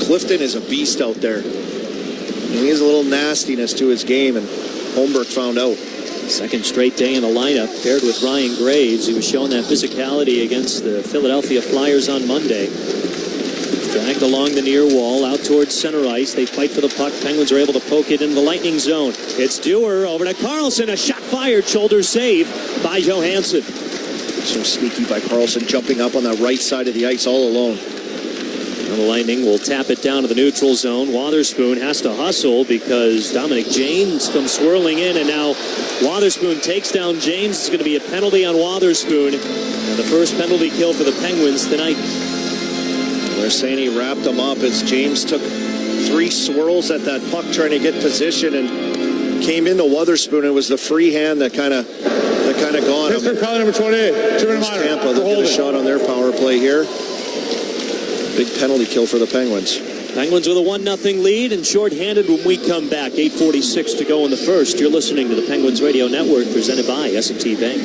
Clifton is a beast out there. And he has a little nastiness to his game, and Holmberg found out. Second straight day in the lineup, paired with Ryan Graves. He was showing that physicality against the Philadelphia Flyers on Monday. Dragged along the near wall, out towards center ice. They fight for the puck. Penguins are able to poke it in the Lightning zone. It's Dewar over to Karlsson. A shot fired, shoulder save by Johansson. So sneaky by Karlsson, jumping up on the right side of the ice all alone. Now the Lightning will tap it down to the neutral zone. Wotherspoon has to hustle because Dominic James comes swirling in, and now Wotherspoon takes down James. It's going to be a penalty on Wotherspoon. And the first penalty kill for the Penguins tonight. They're saying he wrapped him up as James took 3 swirls at that puck trying to get position and came into Wotherspoon. It was the free hand that kind of got him. Color number 28. Tampa, they'll get a shot on their power play here. Big penalty kill for the Penguins. Penguins with a 1-0 lead and shorthanded when we come back. 8:46 to go in the first. You're listening to the Penguins Radio Network presented by S&T Bank.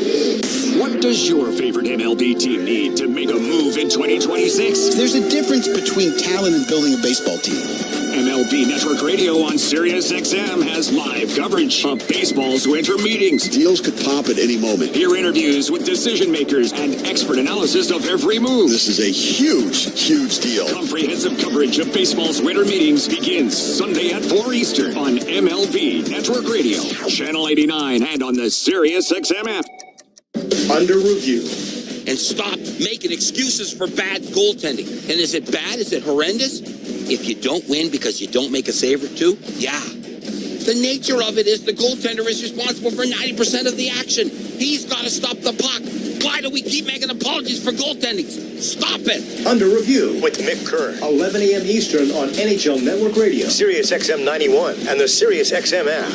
What does your favorite MLB team need to make a move in 2026? There's a difference between talent and building a baseball team. MLB Network Radio on Sirius XM has live coverage of baseball's winter meetings. Deals could pop at any moment. Hear interviews with decision makers and expert analysis of every move. This is a huge, huge deal. Comprehensive coverage of baseball's winter meetings begins Sunday at 4 Eastern on MLB Network Radio, Channel 89, and on the Sirius XM app. Under review. And stop making excuses for bad goaltending. And is it bad? Is it horrendous? If you don't win because you don't make a save or 2, yeah. The nature of it is the goaltender is responsible for 90% of the action. He's got to stop the puck. Why do we keep making apologies for goaltending? Stop it. Under review with Mick Kern. 11 a.m. Eastern on NHL Network Radio, Sirius XM 91, and the Sirius XM app.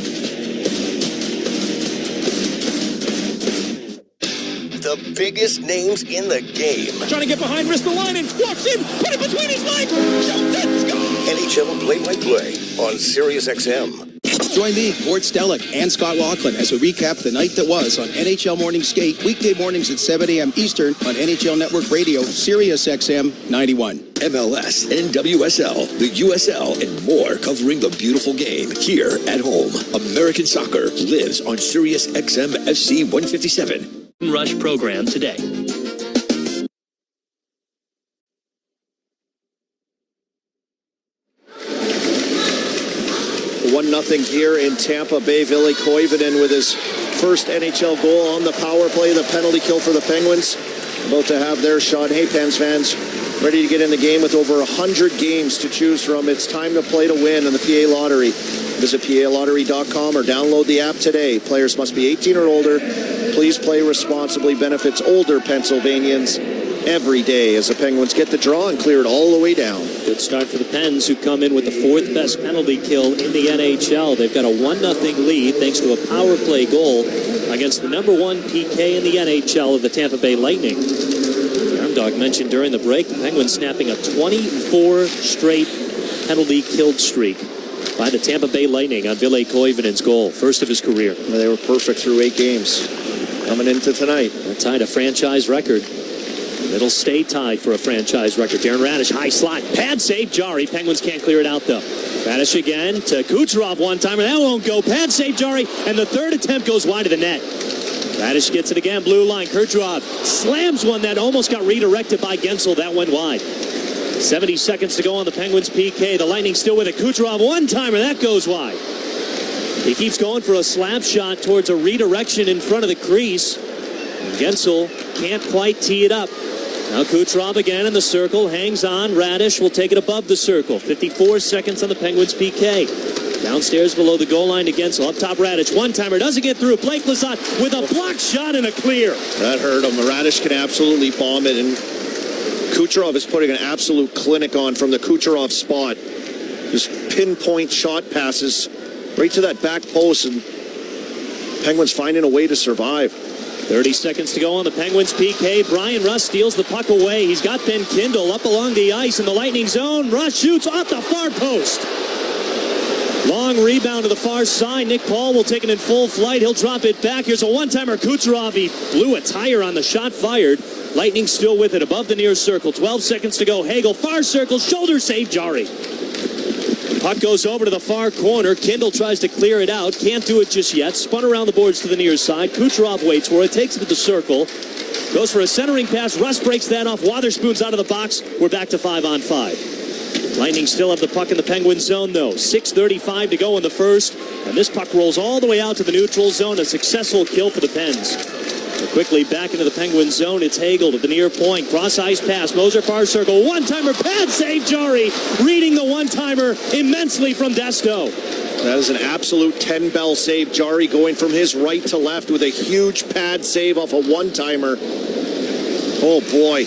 The biggest names in the game. Trying to get behind Ristolainen. Walks in. Put it between his legs. Shoots it. Score. NHL play-by-play on Sirius XM. Join me, Ward Stellick, and Scott Laughlin as we recap the night that was on NHL Morning Skate, weekday mornings at 7 a.m. Eastern on NHL Network Radio, Sirius XM 91. MLS, NWSL, the USL, and more covering the beautiful game here at home. American soccer lives on Sirius XM FC 157. Rush program today. 1-0 here in Tampa Bay. Ville Koivunen with his first NHL goal on the power play, the penalty kill for the Penguins. About to have their shot. Hey, Pens fans, ready to get in the game with over 100 games to choose from. It's time to play to win in the PA Lottery. Visit PALottery.com or download the app today. Players must be 18 or older. Please play responsibly. Benefits older Pennsylvanians every day as the Penguins get the draw and clear it all the way down. Good start for the Pens, who come in with the fourth best penalty kill in the NHL. They've got a 1-0 lead thanks to a power play goal against the number one PK in the NHL of the Tampa Bay Lightning. Dog mentioned during the break, the Penguins snapping a 24 straight penalty killed streak by the Tampa Bay Lightning on Ville Koivunen's goal, first of his career. Well, they were perfect through 8 games coming into tonight. That tied a franchise record. It'll stay tied for a franchise record. Darren Radish, high slot, pad save, Jari. Penguins can't clear it out though. Radish again to Kucherov, one-timer. That won't go. Pad save, Jari, and the third attempt goes wide of the net. Radish gets it again, blue line. Kucherov slams one that almost got redirected by Gensel. That went wide. 70 seconds to go on the Penguins PK. The Lightning still with it. Kucherov, one-timer. That goes wide. He keeps going for a slap shot towards a redirection in front of the crease. Gensel can't quite tee it up. Now Kucherov again in the circle. Hangs on. Radish will take it above the circle. 54 seconds on the Penguins PK. Downstairs below the goal line to Gensel. Up top, Radish. One-timer doesn't get through. Blake Lizotte with a block shot and a clear. That hurt him. Radish can absolutely bomb it, and Kucherov is putting an absolute clinic on from the Kucherov spot. Just pinpoint shot passes right to that back post, and Penguins finding a way to survive. 30 seconds to go on the Penguins PK. Brian Rust steals the puck away. He's got Ben Kindle up along the ice in the Lightning zone. Rust shoots off the far post. Long rebound to the far side. Nick Paul will take it in full flight. He'll drop it back. Here's a one-timer. Kucherov, he blew a tire on the shot fired. Lightning still with it above the near circle. 12 seconds to go. Hagel, far circle, shoulder save, Jari. Puck goes over to the far corner. Kindle tries to clear it out. Can't do it just yet. Spun around the boards to the near side. Kucherov waits for it. Takes it to the circle. Goes for a centering pass. Rust breaks that off. Wotherspoon's out of the box. We're back to 5-on-5. Lightning still have the puck in the Penguin zone, though. 6:35 to go in the first. And this puck rolls all the way out to the neutral zone. A successful kill for the Pens. But quickly back into the Penguin zone. It's Hagel to the near point. Cross-ice pass. Moser far circle. One-timer pad save, Jari. Reading the one-timer immensely from Desto. That is an absolute 10-bell save. Jari going from his right to left with a huge pad save off a one-timer. Oh, boy.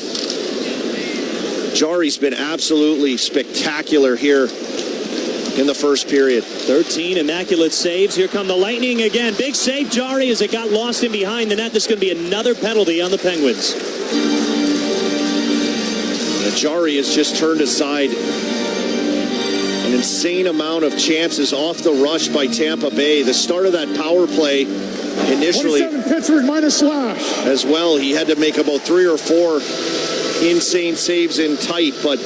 Jari's been absolutely spectacular here in the first period. 13 immaculate saves. Here come the Lightning again. Big save, Jari, as it got lost in behind the net. This is going to be another penalty on the Penguins. Jari has just turned aside an insane amount of chances off the rush by Tampa Bay. The start of that power play initially 27 Pittsburgh minus slash. as well. He had to make about 3 or 4 insane saves in tight, but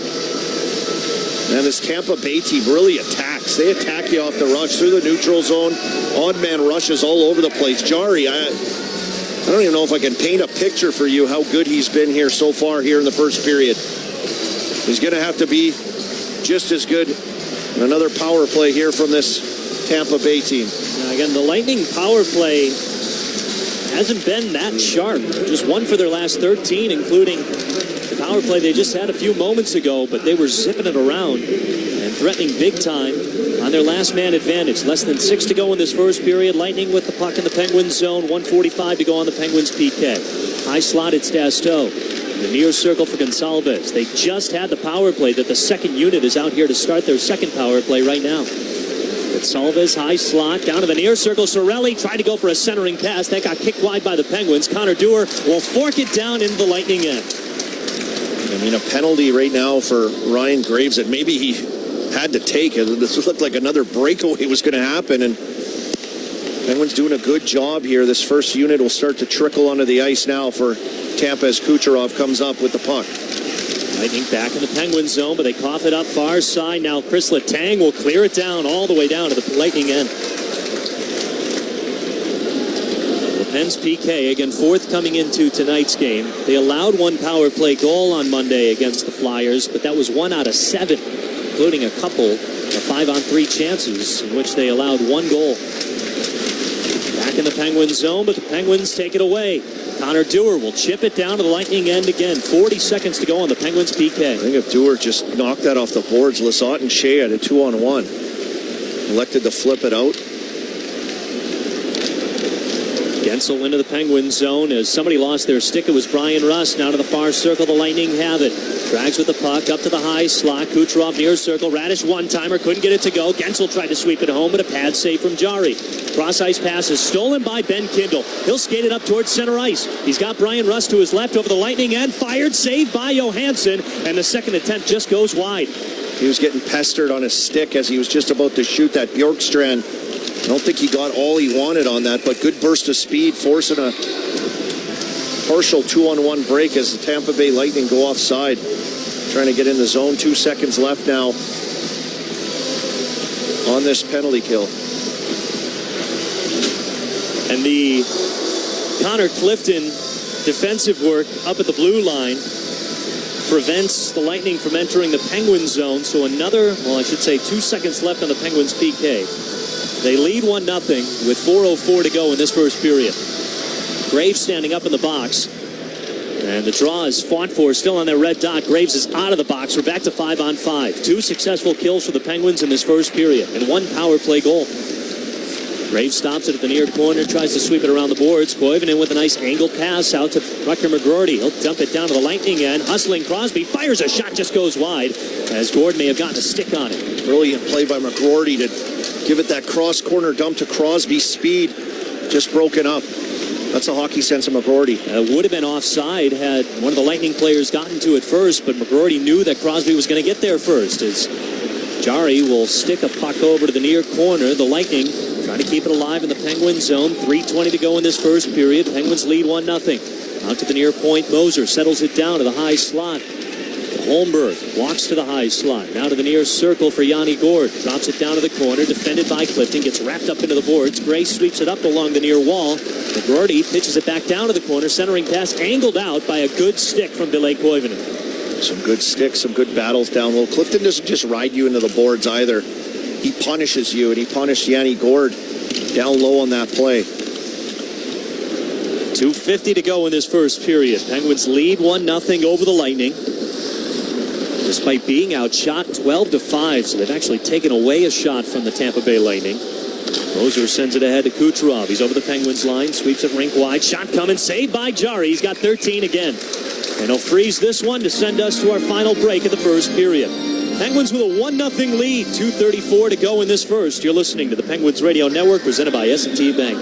man, this Tampa Bay team really attacks. They attack you off the rush through the neutral zone. Odd man rushes all over the place. Jari, I don't even know if I can paint a picture for you how good he's been here so far here in the first period. He's going to have to be just as good. Another power play here from this Tampa Bay team. Now again, the Lightning power play hasn't been that sharp. Just one for their last 13, including the power play they just had a few moments ago, but they were zipping it around and threatening big time on their last man advantage. Less than 6 to go in this first period. Lightning with the puck in the Penguins zone. 1:45 to go on the Penguins PK. High slot, it's Dasto. The near circle for Gonsalves. They just had the power play that the second unit is out here to start their second power play right now. Gonsalves, high slot, down to the near circle. Sorelli tried to go for a centering pass. That got kicked wide by the Penguins. Connor Dewar will fork it down into the Lightning end. I mean, a penalty right now for Ryan Graves that maybe he had to take it. This looked like another breakaway was going to happen, and Penguins doing a good job here. This first unit will start to trickle onto the ice now for Tampa as Kucherov comes up with the puck. Lightning back in the Penguin zone, but they cough it up far side. Now Chris Letang will clear it down all the way down to the Lightning end. Pens PK, again, fourth coming into tonight's game. They allowed one power play goal on Monday against the Flyers, but that was 1 out of 7, including a couple of 5-on-3 chances in which they allowed one goal. Back in the Penguin zone, but the Penguins take it away. Connor Dewar will chip it down to the Lightning end again. 40 seconds to go on the Penguins PK. I think if Dewar just knocked that off the boards, Lizotte and Shea had a 2-on-1. Elected to flip it out. Gensel into the Penguin zone as somebody lost their stick. It was Brian Rust. Now to the far circle. The Lightning have it. Drags with the puck up to the high slot. Kucherov near circle. Radish one-timer. Couldn't get it to go. Gensel tried to sweep it home, but a pad save from Jari. Cross-ice pass is stolen by Ben Kindle. He'll skate it up towards center ice. He's got Brian Rust to his left over the Lightning end. Fired. Saved by Johansson. And the second attempt just goes wide. He was getting pestered on his stick as he was just about to shoot that Bjorkstrand. I don't think he got all he wanted on that, but good burst of speed, forcing a partial 2-on-1 break as the Tampa Bay Lightning go offside. Trying to get in the zone. 2 seconds left now on this penalty kill. And the Connor Clifton defensive work up at the blue line prevents the Lightning from entering the Penguin zone. So another, 2 seconds left on the Penguins PK. They lead 1-0 with 4:04 to go in this first period. Graves standing up in the box. And the draw is fought for, still on their red dot. Graves is out of the box. We're back to 5-on-5. 2 successful kills for the Penguins in this first period, and 1 power play goal. Graves stops it at the near corner, tries to sweep it around the boards. Koivunen with a nice angle pass out to Rutger McGroarty. He'll dump it down to the Lightning end. Hustling Crosby, fires a shot, just goes wide, as Gord may have gotten a stick on it. Brilliant play by McGroarty to give it that cross-corner dump to Crosby. Speed just broken up. That's a hockey sense of McGroarty. Would have been offside had one of the Lightning players gotten to it first, but McGroarty knew that Crosby was going to get there first. As Jari will stick a puck over to the near corner. The Lightning trying to keep it alive in the Penguin zone. 3:20 to go in this first period. Penguins lead 1-0. Out to the near point. Moser settles it down to the high slot. Holmberg walks to the high slot. Now to the near circle for Yanni Gord. Drops it down to the corner. Defended by Clifton. Gets wrapped up into the boards. Gray sweeps it up along the near wall. McGroarty pitches it back down to the corner. Centering pass angled out by a good stick from Ville Koivunen. Some good sticks, some good battles down low. Clifton doesn't just ride you into the boards either. He punishes you, and he punished Yanni Gord down low on that play. 2:50 to go in this first period. Penguins lead 1-0 over the Lightning. Despite being outshot 12-5, so they've actually taken away a shot from the Tampa Bay Lightning. Moser sends it ahead to Kucherov. He's over the Penguins line, sweeps it rink wide. Shot coming, saved by Jari. He's got 13 again. And he'll freeze this one to send us to our final break of the first period. Penguins with a 1-0 lead. 2:34 to go in this first. You're listening to the Penguins Radio Network, presented by S&T Bank.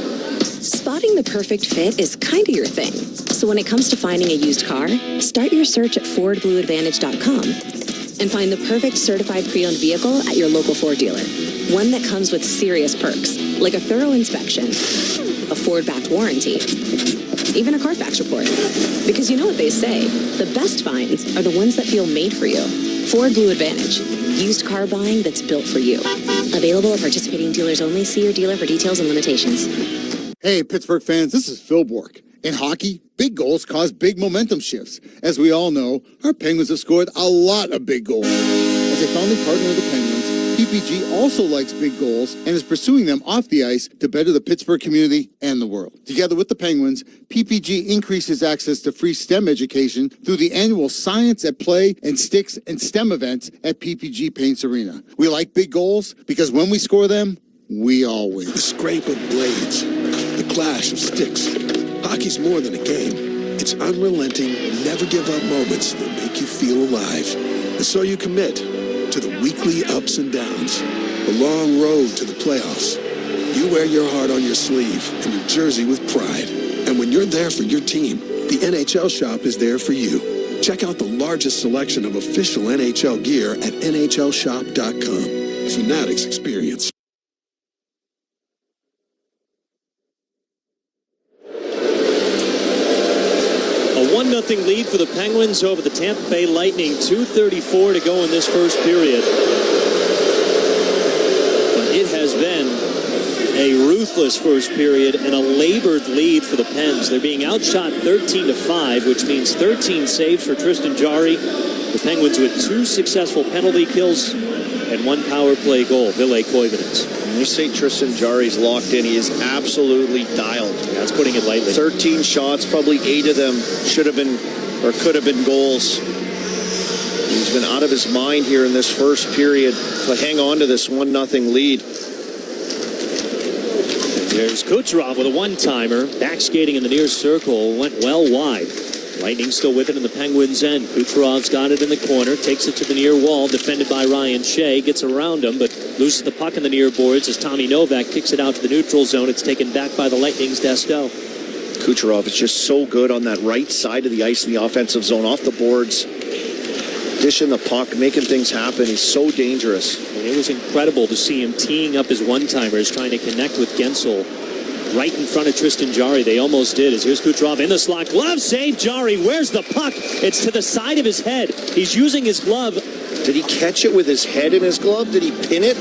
Spotting the perfect fit is kind of your thing. So when it comes to finding a used car, start your search at FordBlueAdvantage.com and find the perfect certified pre-owned vehicle at your local Ford dealer. One that comes with serious perks, like a thorough inspection, a Ford-backed warranty, even a Carfax report. Because you know what they say, the best finds are the ones that feel made for you. Ford Blue Advantage, used car buying that's built for you. Available at participating dealers only. See your dealer for details and limitations. Hey, Pittsburgh fans, this is Phil Bourque. In hockey, big goals cause big momentum shifts. As we all know, our Penguins have scored a lot of big goals. As a founding partner of the Penguins, PPG also likes big goals and is pursuing them off the ice to better the Pittsburgh community and the world. Together with the Penguins, PPG increases access to free STEM education through the annual Science at Play and Sticks and STEM events at PPG Paints Arena. We like big goals because when we score them, we all win. The scrape of blades, the clash of sticks. Hockey's more than a game. It's unrelenting, never give up moments that make you feel alive. And so you commit to the weekly ups and downs, the long road to the playoffs. You wear your heart on your sleeve and your jersey with pride. And when you're there for your team, the NHL shop is there for you. Check out the largest selection of official NHL gear at NHLshop.com. Fanatics experience. A 1-0 lead for the Penguins over the Tampa Bay Lightning. 2:34 to go in this first period. But it has been a ruthless first period and a labored lead for the Pens. They're being outshot 13-5, which means 13 saves for Tristan Jarry. The Penguins with 2 successful penalty kills and 1 power play goal. Ville Koivunen. When you say Tristan Jarry's locked in, he is absolutely dialed. Yeah, that's putting it lightly. 13 shots, probably 8 of them should have been or could have been goals. He's been out of his mind here in this first period to hang on to this 1-0 lead. There's Kucherov with a one-timer. Back skating in the near circle. Went well wide. Lightning still with it in the Penguins' end. Kucherov's got it in the corner. Takes it to the near wall. Defended by Ryan Shea. Gets around him, but loses the puck in the near boards as Tommy Novak kicks it out to the neutral zone. It's taken back by the Lightning's Destel. Kucherov is just so good on that right side of the ice in the offensive zone. Off the boards. Dishing the puck. Making things happen. He's so dangerous. It was incredible to see him teeing up his one-timers, trying to connect with Gensel right in front of Tristan Jarry. They almost did. As here's Kucherov in the slot. Glove save, Jarry. Where's the puck? It's to the side of his head. He's using his glove. Did he catch it with his head in his glove? Did he pin it?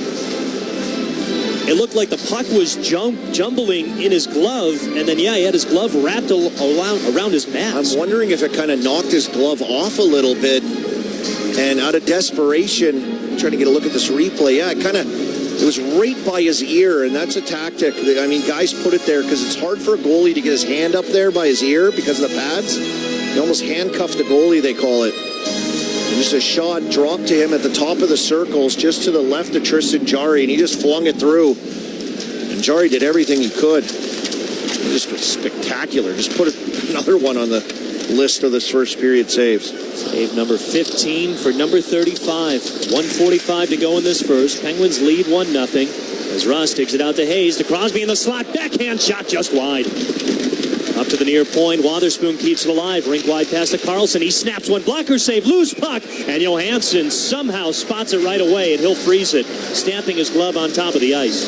It looked like the puck was jumbling in his glove, and then, he had his glove wrapped around his mask. I'm wondering if it kind of knocked his glove off a little bit, and out of desperation, trying to get a look at this replay. It was right by his ear, and that's a tactic. I mean, guys put it there because it's hard for a goalie to get his hand up there by his ear because of the pads. He almost handcuffed the goalie, they call it. And just a shot dropped to him at the top of the circles, just to the left of Tristan Jarry, and he just flung it through. And Jarry did everything he could. It just was spectacular. Just put another one on the list of this first period saves. Save number 15 for number 35. 1:45 to go in this first. Penguins lead 1-0. As Ross takes it out to Hayes. To Crosby in the slot. Backhand shot just wide. Up to the near point. Wotherspoon keeps it alive. Rink wide pass to Carlson. He snaps one. Blocker save. Loose puck. And Johansson somehow spots it right away, and he'll freeze it, stamping his glove on top of the ice.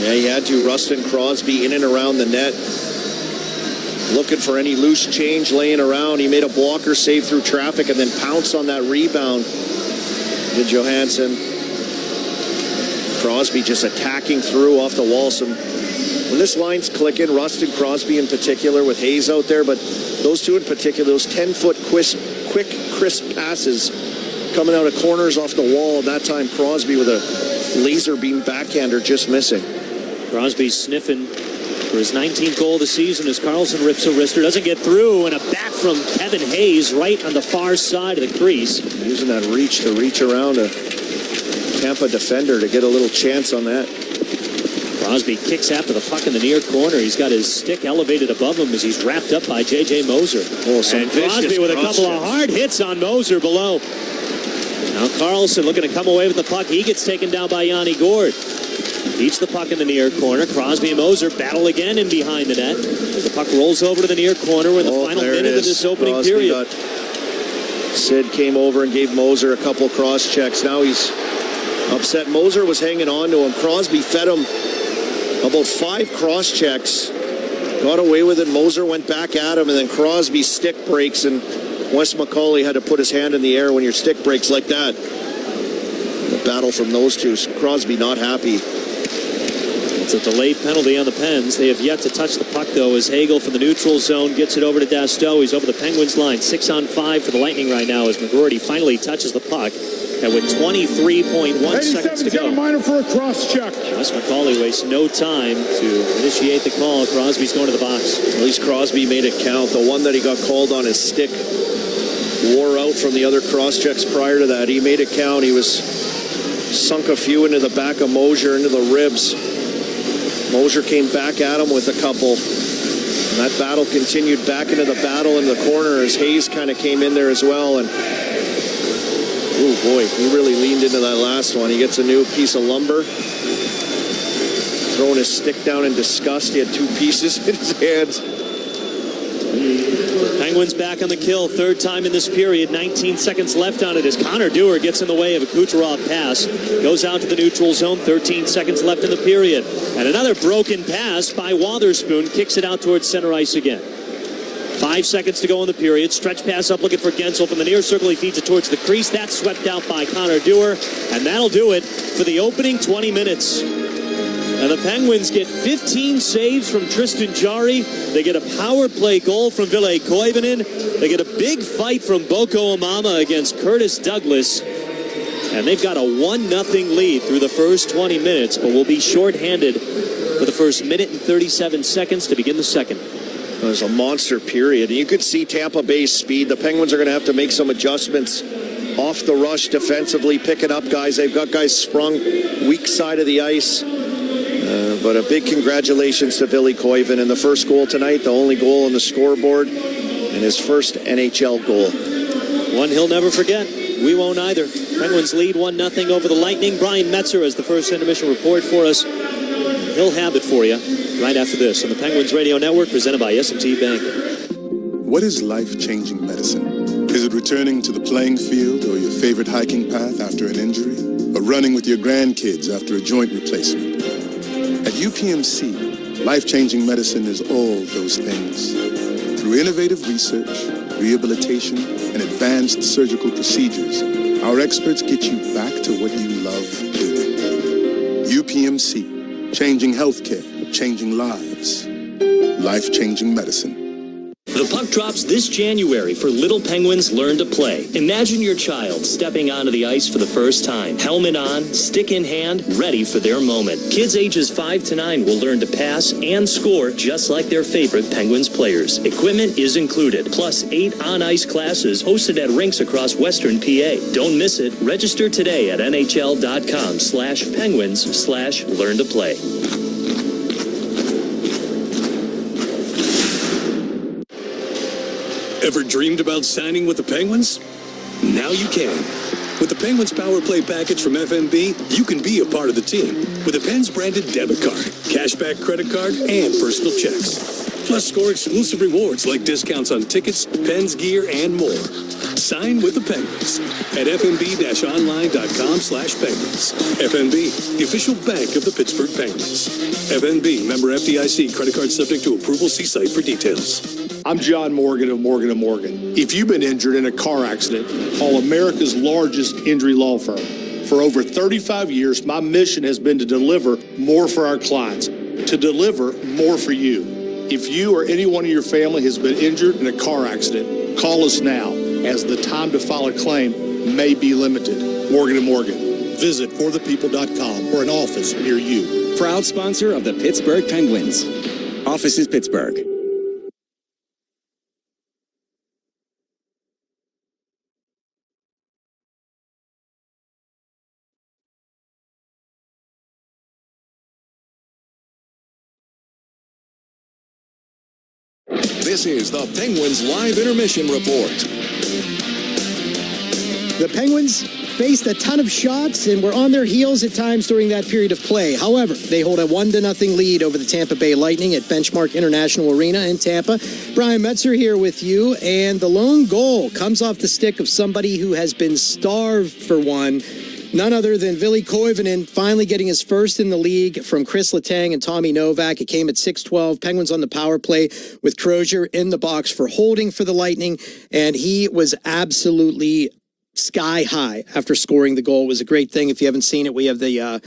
Yeah, he had to. Rustin Crosby in and around the net. Looking for any loose change laying around. He made a blocker save through traffic and then pounced on that rebound. Did Johansson. Crosby just attacking through off the wall. When this line's clicking, Rustin Crosby in particular with Hayes out there, but those two in particular, those 10-foot quick, crisp passes coming out of corners off the wall. And that time Crosby with a laser beam backhander just missing. Crosby sniffing for his 19th goal of the season as Carlson rips a wrister, doesn't get through, and a bat from Kevin Hayes right on the far side of the crease. Using that reach to reach around a Tampa defender to get a little chance on that. Crosby kicks after the puck in the near corner. He's got his stick elevated above him as he's wrapped up by J.J. Moser. And Crosby with a couple of hard hits on Moser below. Now Carlson looking to come away with the puck. He gets taken down by Yanni Gord. Beats the puck in the near corner. Crosby and Moser battle again in behind the net. The puck rolls over to the near corner in the final minute of this opening period. Sid came over and gave Moser a couple cross checks. Now he's upset. Moser was hanging on to him. Crosby fed him about 5 cross checks. Got away with it. Moser went back at him, and then Crosby's stick breaks, and Wes McCauley had to put his hand in the air when your stick breaks like that. The battle from those two. Crosby not happy. It's a delayed penalty on the Pens. They have yet to touch the puck, though, as Hagel from the neutral zone gets it over to Dastow. He's over the Penguins line. 6-on-5 for the Lightning right now as McGroarty finally touches the puck. And with 23.1 seconds to go. Minor for a cross check. Wes McCauley wastes no time to initiate the call. Crosby's going to the box. At least Crosby made it count. The one that he got called on his stick wore out from the other cross checks prior to that. He made it count. He was sunk a few into the back of Mosier, into the ribs. Mosier came back at him with a couple. And that battle continued back into the battle in the corner as Hayes kind of came in there as well. And oh boy, he really leaned into that last one. He gets a new piece of lumber. Throwing his stick down in disgust. He had 2 pieces in his hands. The Penguins back on the kill, third time in this period. 19 seconds left on it as Connor Dewar gets in the way of a Kucherov pass. Goes out to the neutral zone, 13 seconds left in the period. And another broken pass by Wotherspoon kicks it out towards center ice again. 5 seconds to go in the period. Stretch pass up looking for Gensel from the near circle. He feeds it towards the crease. That's swept out by Connor Dewar. And that'll do it for the opening 20 minutes. And the Penguins get 15 saves from Tristan Jarry. They get a power play goal from Ville Koivunen. They get a big fight from Boko Amama against Curtis Douglas. And they've got a 1-0 lead through the first 20 minutes, but will be shorthanded for the first minute and 37 seconds to begin the second. It was a monster period. You could see Tampa Bay's speed. The Penguins are going to have to make some adjustments off the rush defensively, picking up guys. They've got guys sprung weak side of the ice. But a big congratulations to Ville Koivunen. The first goal tonight, the only goal on the scoreboard, and his first NHL goal. One he'll never forget. We won't either. Penguins lead 1-0 over the Lightning. Brian Metzer has the first intermission report for us. He'll have it for you right after this on the Penguins Radio Network, presented by S&T Bank. What is life-changing medicine? Is it returning to the playing field or your favorite hiking path after an injury? Or running with your grandkids after a joint replacement? At UPMC, life-changing medicine is all those things. Through innovative research, rehabilitation, and advanced surgical procedures, our experts get you back to what you love doing. UPMC, changing healthcare, changing lives. Life-changing medicine. The puck drops this January for Little Penguins Learn to Play. Imagine your child stepping onto the ice for the first time. Helmet on, stick in hand, ready for their moment. Kids ages 5 to 9 will learn to pass and score just like their favorite Penguins players. Equipment is included, plus 8 on-ice classes hosted at rinks across Western PA. Don't miss it. Register today at nhl.com/penguins/learn to play. Ever dreamed about signing with the Penguins? Now you can. With the Penguins Power Play package from FMB, you can be a part of the team with a Pens branded debit card, cashback credit card, and personal checks. Plus, score exclusive rewards like discounts on tickets, Pens gear, and more. Sign with the Penguins at fmb-online.com/penguins. FMB, the official bank of the Pittsburgh Penguins. FMB, member FDIC, credit card subject to approval. See site for details. I'm John Morgan of Morgan & Morgan. If you've been injured in a car accident, call America's largest injury law firm. For over 35 years, my mission has been to deliver more for our clients, to deliver more for you. If you or anyone in your family has been injured in a car accident, call us now, as the time to file a claim may be limited. Morgan & Morgan. Visit forthepeople.com or an office near you. Proud sponsor of the Pittsburgh Penguins. Office is Pittsburgh. This is the Penguins Live Intermission Report. The Penguins faced a ton of shots and were on their heels at times during that period of play. However, they hold a 1-0 lead over the Tampa Bay Lightning at Benchmark International Arena in Tampa. Brian Metzer here with you, and the lone goal comes off the stick of somebody who has been starved for one. None other than Ville Koivunen finally getting his first in the league from Chris Letang and Tommy Novak. It came at 6:12. Penguins on the power play with Crozier in the box for holding for the Lightning, and he was absolutely sky high after scoring the goal. It was a great thing. If you haven't seen it, we have the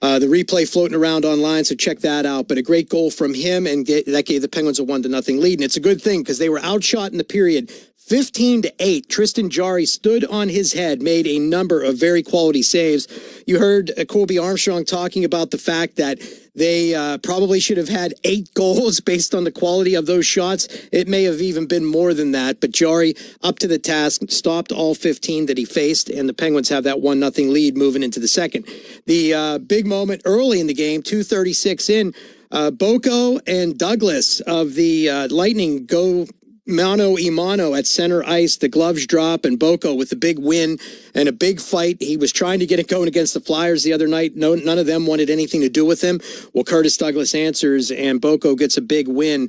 replay floating around online, so check that out. But a great goal from him, and that gave the Penguins a 1-0 lead. And it's a good thing because they were outshot in the period 15-8. Tristan Jarry stood on his head, made a number of very quality saves. You heard Colby Armstrong talking about the fact that they probably should have had 8 goals based on the quality of those shots. It may have even been more than that, but Jarry up to the task, stopped all 15 that he faced, and the Penguins have that 1-0 lead moving into the second. The big moment early in the game, 2:36 in, Boko and Douglas of the Lightning go mano-a-mano at center ice, the gloves drop, and Boko with the big win and a big fight. He was trying to get it going against the Flyers the other night. None of them wanted anything to do with him. Well, Curtis Douglas answers, and Boko gets a big win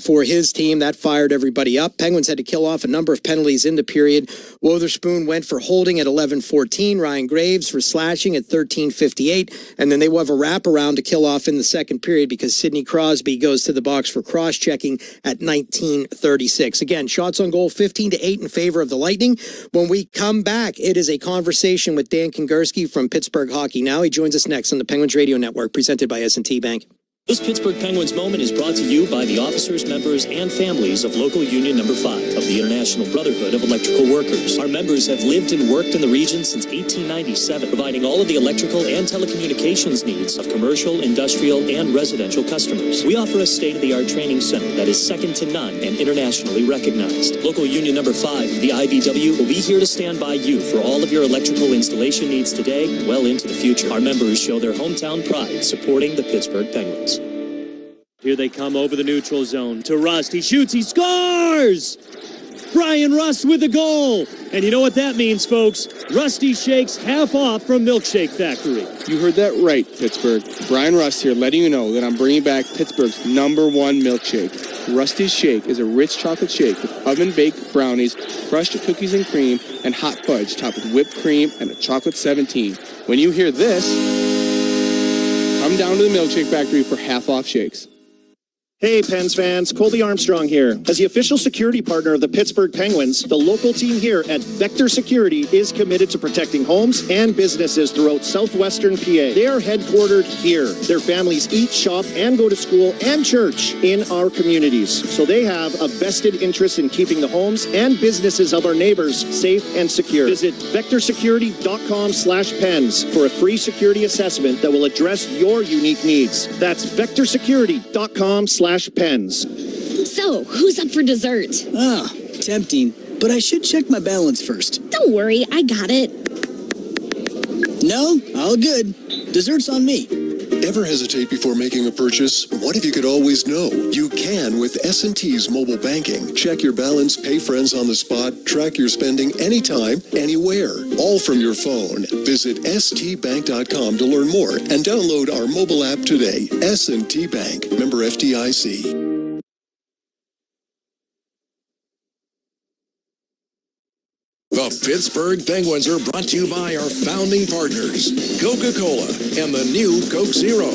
for his team. That fired everybody up. Penguins had to kill off a number of penalties in the period. Wotherspoon went for holding at 11:14. Ryan Graves for slashing at 13:58. And then they will have a wraparound to kill off in the second period because Sidney Crosby goes to the box for cross-checking at 19:36. Again, shots on goal 15-8 in favor of the Lightning. When we come back, it is a conversation with Dan Kingerski from Pittsburgh Hockey Now. He joins us next on the Penguins Radio Network, presented by S&T Bank. This Pittsburgh Penguins moment is brought to you by the officers, members, and families of Local Union Number 5 of the International Brotherhood of Electrical Workers. Our members have lived and worked in the region since 1897, providing all of the electrical and telecommunications needs of commercial, industrial, and residential customers. We offer a state-of-the-art training center that is second to none and internationally recognized. Local Union Number 5, the IBW, will be here to stand by you for all of your electrical installation needs today and well into the future. Our members show their hometown pride supporting the Pittsburgh Penguins. Here they come over the neutral zone to Rust. He shoots, he scores! Brian Rust with the goal. And you know what that means, folks? Rusty Shakes half off from Milkshake Factory. You heard that right, Pittsburgh. Brian Rust here letting you know that I'm bringing back Pittsburgh's #1 milkshake. Rusty's Shake is a rich chocolate shake with oven-baked brownies, crushed cookies and cream, and hot fudge topped with whipped cream and a chocolate 17. When you hear this, come down to the Milkshake Factory for half-off shakes. Hey, Pens fans, Colby Armstrong here. As the official security partner of the Pittsburgh Penguins, the local team here at Vector Security is committed to protecting homes and businesses throughout southwestern PA. They are headquartered here. Their families eat, shop, and go to school and church in our communities. So they have a vested interest in keeping the homes and businesses of our neighbors safe and secure. Visit vectorsecurity.com/pens for a free security assessment that will address your unique needs. That's vectorsecurity.com/pens. So, who's up for dessert? Ah, tempting, but I should check my balance first. Don't worry, I got it. No, all good. Dessert's on me. Ever hesitate before making a purchase? What if you could always know? You can with S&T's mobile banking. Check your balance, pay friends on the spot, track your spending anytime, anywhere, all from your phone. Visit stbank.com to learn more and download our mobile app today. S&T Bank, member FDIC. The Pittsburgh Penguins are brought to you by our founding partners, Coca-Cola and the new Coke Zero,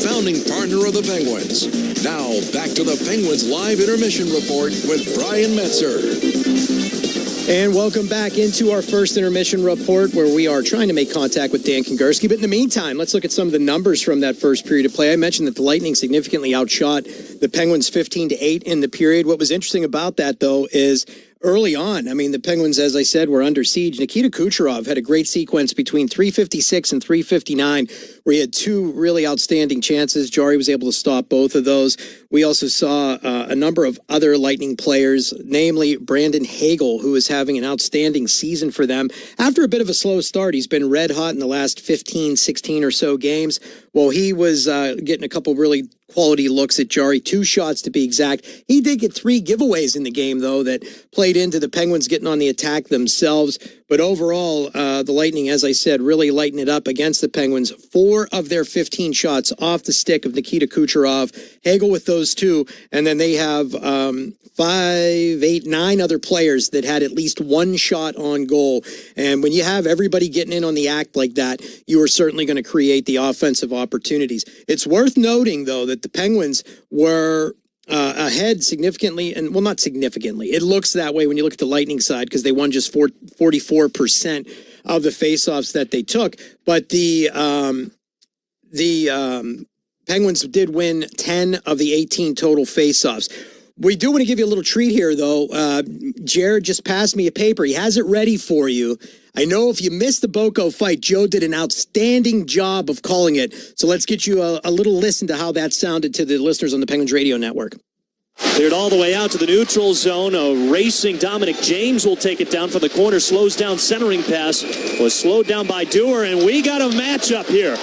founding partner of the Penguins. Now, back to the Penguins Live Intermission Report with Brian Metzer. And welcome back into our first intermission report where we are trying to make contact with Dan Kingerski. But in the meantime, let's look at some of the numbers from that first period of play. I mentioned that the Lightning significantly outshot the Penguins 15-8 in the period. What was interesting about that, though, is early on, I mean, the Penguins, as I said, were under siege. Nikita Kucherov had a great sequence between 3:56 and 3:59 where he had two really outstanding chances. Jari was able to stop both of those. We also saw a number of other Lightning players, namely Brandon Hagel, who is having an outstanding season for them. After a bit of a slow start, he's been red hot in the last 15, 16 or so games. Well, he was getting a couple really quality looks at Jari, 2 shots to be exact. He did get 3 giveaways in the game, though, that played into the Penguins getting on the attack themselves. But overall, the Lightning, as I said, really lighten it up against the Penguins. 4 of their 15 shots off the stick of Nikita Kucherov. Hagel with those 2. And then they have 5, 8, 9 other players that had at least 1 shot on goal. And when you have everybody getting in on the act like that, you are certainly going to create the offensive opportunities. It's worth noting, though, that the Penguins were ahead significantly, and well, not significantly. It looks that way when you look at the Lightning side because they won just 44% of the faceoffs that they took. But the Penguins did win 10 of the 18 total faceoffs. We do want to give you a little treat here, though. Jared just passed me a paper. He has it ready for you. I know if you missed the Boko fight, Joe did an outstanding job of calling it. So let's get you a little listen to how that sounded to the listeners on the Penguins Radio Network. Cleared all the way out to the neutral zone. A racing Dominic James will take it down for the corner. Slows down centering pass. Was slowed down by Dewar, and we got a matchup here.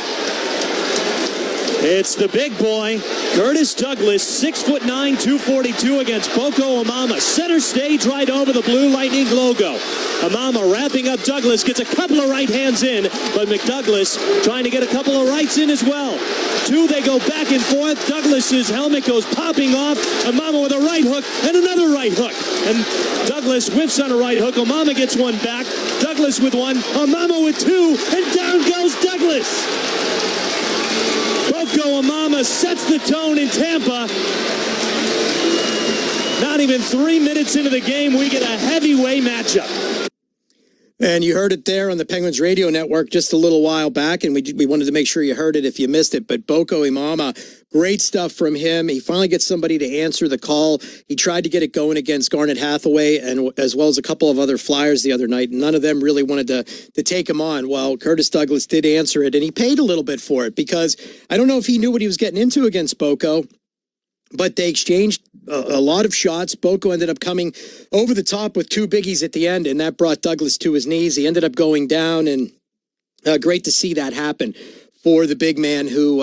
It's the big boy, Curtis Douglas, 6'9", 242 against Boko Amama. Center stage right over the Blue Lightning logo. Amama wrapping up Douglas, gets a couple of right hands in, but McDouglas trying to get a couple of rights in as well. Two, they go back and forth. Douglas's helmet goes popping off. Amama with a right hook and another right hook. And Douglas whiffs on a right hook. Amama gets one back. Douglas with one. Amama with two. And down goes Douglas. Boko Amama sets the tone in Tampa. Not even 3 minutes into the game, we get a heavyweight matchup. And you heard it there on the Penguins radio network just a little while back, and we wanted to make sure you heard it if you missed it. But Boko Imama, great stuff from him. He finally gets somebody to answer the call. He tried to get it going against Garnet Hathaway and as well as a couple of other Flyers the other night. None of them really wanted to take him on. Well, Curtis Douglas did answer it, and he paid a little bit for it because I don't know if he knew what he was getting into against Boko. But they exchanged a lot of shots. Boko ended up coming over the top with two biggies at the end, and that brought Douglas to his knees. He ended up going down, and great to see that happen for the big man who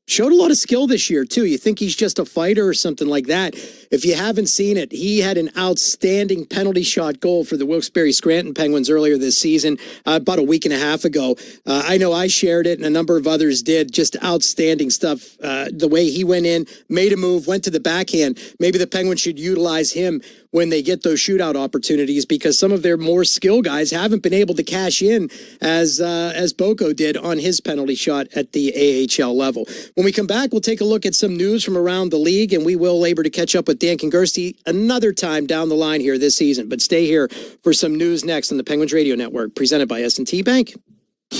showed a lot of skill this year, too. You think he's just a fighter or something like that. If you haven't seen it, he had an outstanding penalty shot goal for the Wilkes-Barre-Scranton Penguins earlier this season, about a week and a half ago. I know I shared it and a number of others did. Just outstanding stuff. The way he went in, made a move, went to the backhand. Maybe the Penguins should utilize him when they get those shootout opportunities because some of their more skill guys haven't been able to cash in as Boko did on his penalty shot at the AHL level. When we come back, we'll take a look at some news from around the league, and we will labor to catch up with Dan Kingerski another time down the line here this season. But stay here for some news next on the Penguins Radio Network, presented by S&T Bank.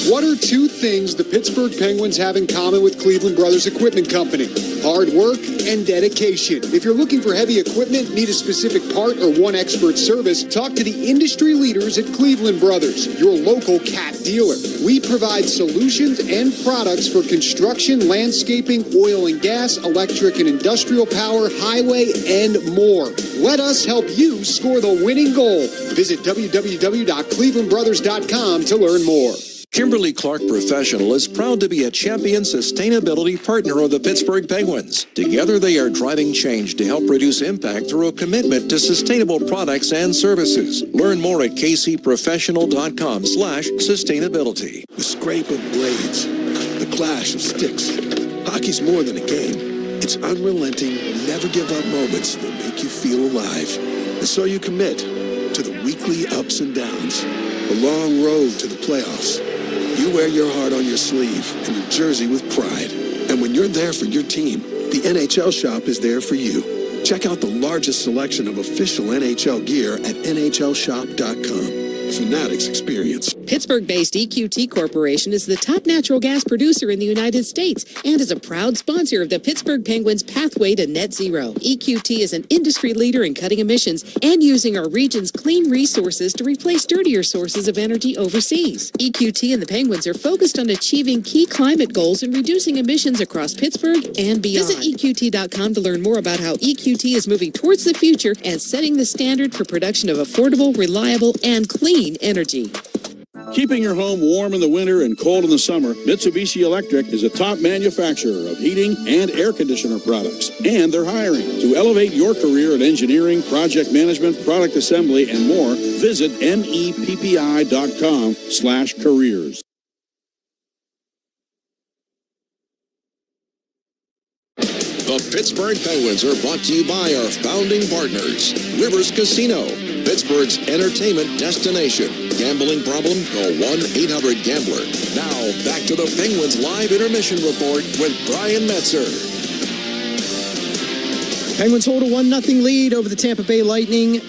What are two things the Pittsburgh Penguins have in common with Cleveland Brothers Equipment Company? Hard work and dedication. If you're looking for heavy equipment, need a specific part, or want expert service, talk to the industry leaders at Cleveland Brothers, your local CAT dealer. We provide solutions and products for construction, landscaping, oil and gas, electric and industrial power, highway, and more. Let us help you score the winning goal. Visit www.clevelandbrothers.com to learn more. Kimberly-Clark Professional is proud to be a champion sustainability partner of the Pittsburgh Penguins. Together, they are driving change to help reduce impact through a commitment to sustainable products and services. Learn more at kcprofessional.com/sustainability. The scrape of blades, the clash of sticks. Hockey's more than a game. It's unrelenting, never give up moments that make you feel alive. And so you commit to the weekly ups and downs, the long road to the playoffs. You wear your heart on your sleeve and your jersey with pride. And when you're there for your team, the NHL shop is there for you. Check out the largest selection of official NHL gear at NHLshop.com. Fanatics experience. Pittsburgh-based EQT Corporation is the top natural gas producer in the United States and is a proud sponsor of the Pittsburgh Penguins' pathway to net zero. EQT is an industry leader in cutting emissions and using our region's clean resources to replace dirtier sources of energy overseas. EQT and the Penguins are focused on achieving key climate goals and reducing emissions across Pittsburgh and beyond. Visit EQT.com to learn more about how EQT is moving towards the future and setting the standard for production of affordable, reliable, and clean energy. Keeping your home warm in the winter and cold in the summer, Mitsubishi Electric is a top manufacturer of heating and air conditioner products. And they're hiring. To elevate your career in engineering, project management, product assembly, and more, visit meppi.com/careers. The Pittsburgh Penguins are brought to you by our founding partners, Rivers Casino, Pittsburgh's entertainment destination. Gambling problem? Call 1-800-GAMBLER. Now, back to the Penguins Live Intermission Report with Brian Metzer. Penguins hold a 1-0 lead over the Tampa Bay Lightning,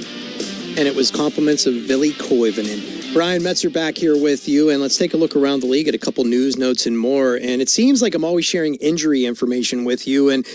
and it was compliments of Ville Koivunen. Brian Metzer back here with you, and let's take a look around the league at a couple news, notes, and more. And it seems like I'm always sharing injury information with you, and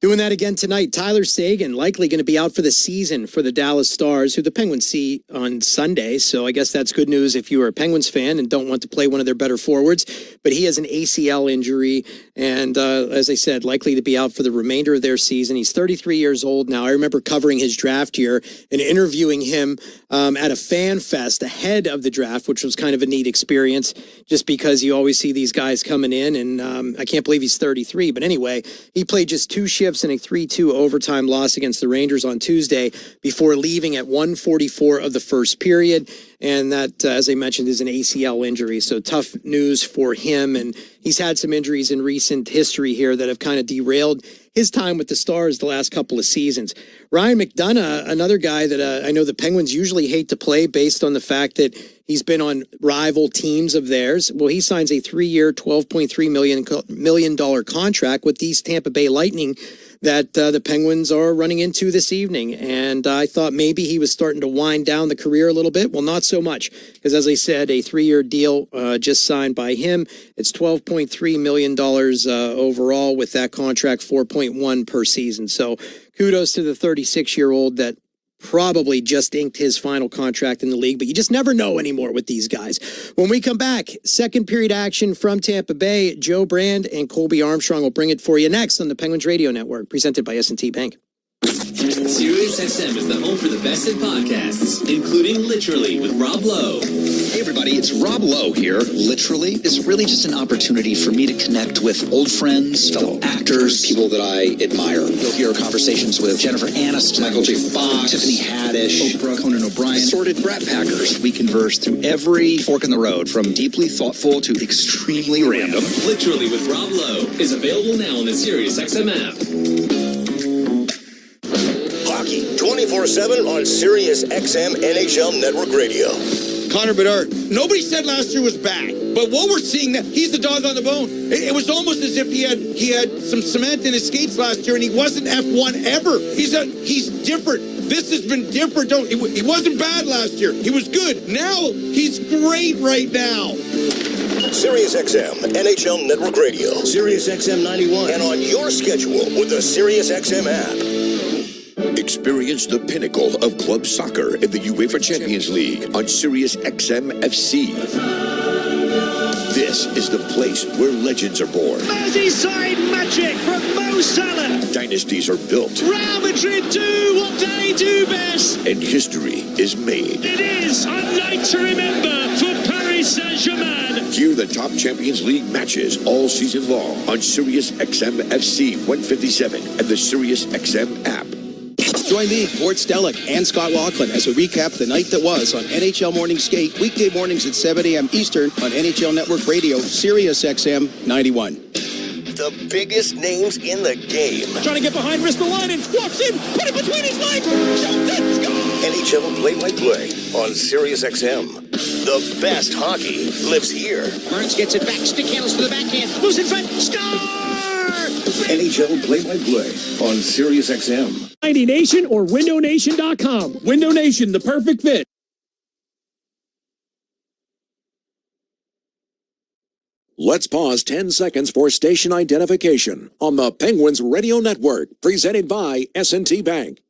doing that again tonight. Tyler Seguin likely going to be out for the season for the Dallas Stars, who the Penguins see on Sunday. So I guess that's good news if you are a Penguins fan and don't want to play one of their better forwards. But he has an ACL injury And as I said, likely to be out for the remainder of their season. He's 33 years old now. I remember covering his draft year and interviewing him at a fan fest ahead of the draft, which was kind of a neat experience just because you always see these guys coming in. And I can't believe he's 33. But anyway, he played just 2 shifts in a 3-2 overtime loss against the Rangers on Tuesday before leaving at 1:44 of the first period. And that, as I mentioned, is an ACL injury. So tough news for him. And he's had some injuries in recent history here that have kind of derailed his time with the Stars the last couple of seasons. Ryan McDonagh, another guy that I know the Penguins usually hate to play based on the fact that he's been on rival teams of theirs. Well, he signs a 3-year, $12.3 million contract with these Tampa Bay Lightning that the Penguins are running into this evening. And I thought maybe he was starting to wind down the career a little bit. Well, not so much, because as I said, a 3-year deal just signed by him. It's $12.3 million overall with that contract, 4.1 per season. So kudos to the 36-year-old that probably just inked his final contract in the league, but you just never know anymore with these guys. When we come back, second period action from Tampa Bay. Joe Brand and Colby Armstrong will bring it for you next on the Penguins Radio Network, presented by S&T Bank. SiriusXM is the home for the best in podcasts, including Literally with Rob Lowe. Hey everybody, it's Rob Lowe here. Literally is really just an opportunity for me to connect with old friends, fellow actors, people that I admire. You'll hear conversations with Jennifer Aniston, Michael J. Fox, Tiffany Haddish, Oprah, Conan O'Brien, assorted brat packers. We converse through every fork in the road, from deeply thoughtful to extremely random. Literally with Rob Lowe is available now on the SiriusXM app. 24/7 on Sirius XM NHL Network Radio. Connor Bedard. Nobody said last year was bad, but what we're seeing now, he's the dog on the bone. It was almost as if he had some cement in his skates last year, and he wasn't F1 ever. He's different. This has been different. He wasn't bad last year. He was good. Now he's great right now. Sirius XM NHL Network Radio, Sirius XM 91, and on your schedule with the Sirius XM app. Experience the pinnacle of club soccer in the UEFA Champions League on Sirius XM FC. This is the place where legends are born. Merseyside magic from Mo Salah. Dynasties are built. Real Madrid do what they do best. And history is made. It is a night to remember for Paris Saint-Germain. Hear the top Champions League matches all season long on Sirius XM FC 157 and the Sirius XM app. Join me, Gord Stellick, and Scott Laughlin as we recap the night that was on NHL Morning Skate, weekday mornings at 7 a.m. Eastern on NHL Network Radio, Sirius XM 91. The biggest names in the game. Trying to get behind Ristolainen, walks in, put it between his legs, shoots it, scores! NHL play-by-play on Sirius XM. The best hockey lives here. Burns gets it back, stick handles to the backhand, moves in front, score! NHL play-by-play on Sirius XM. 90 Nation or WindowNation.com. Window Nation, the perfect fit. Let's pause 10 seconds for station identification on the Penguins Radio Network, presented by S&T Bank.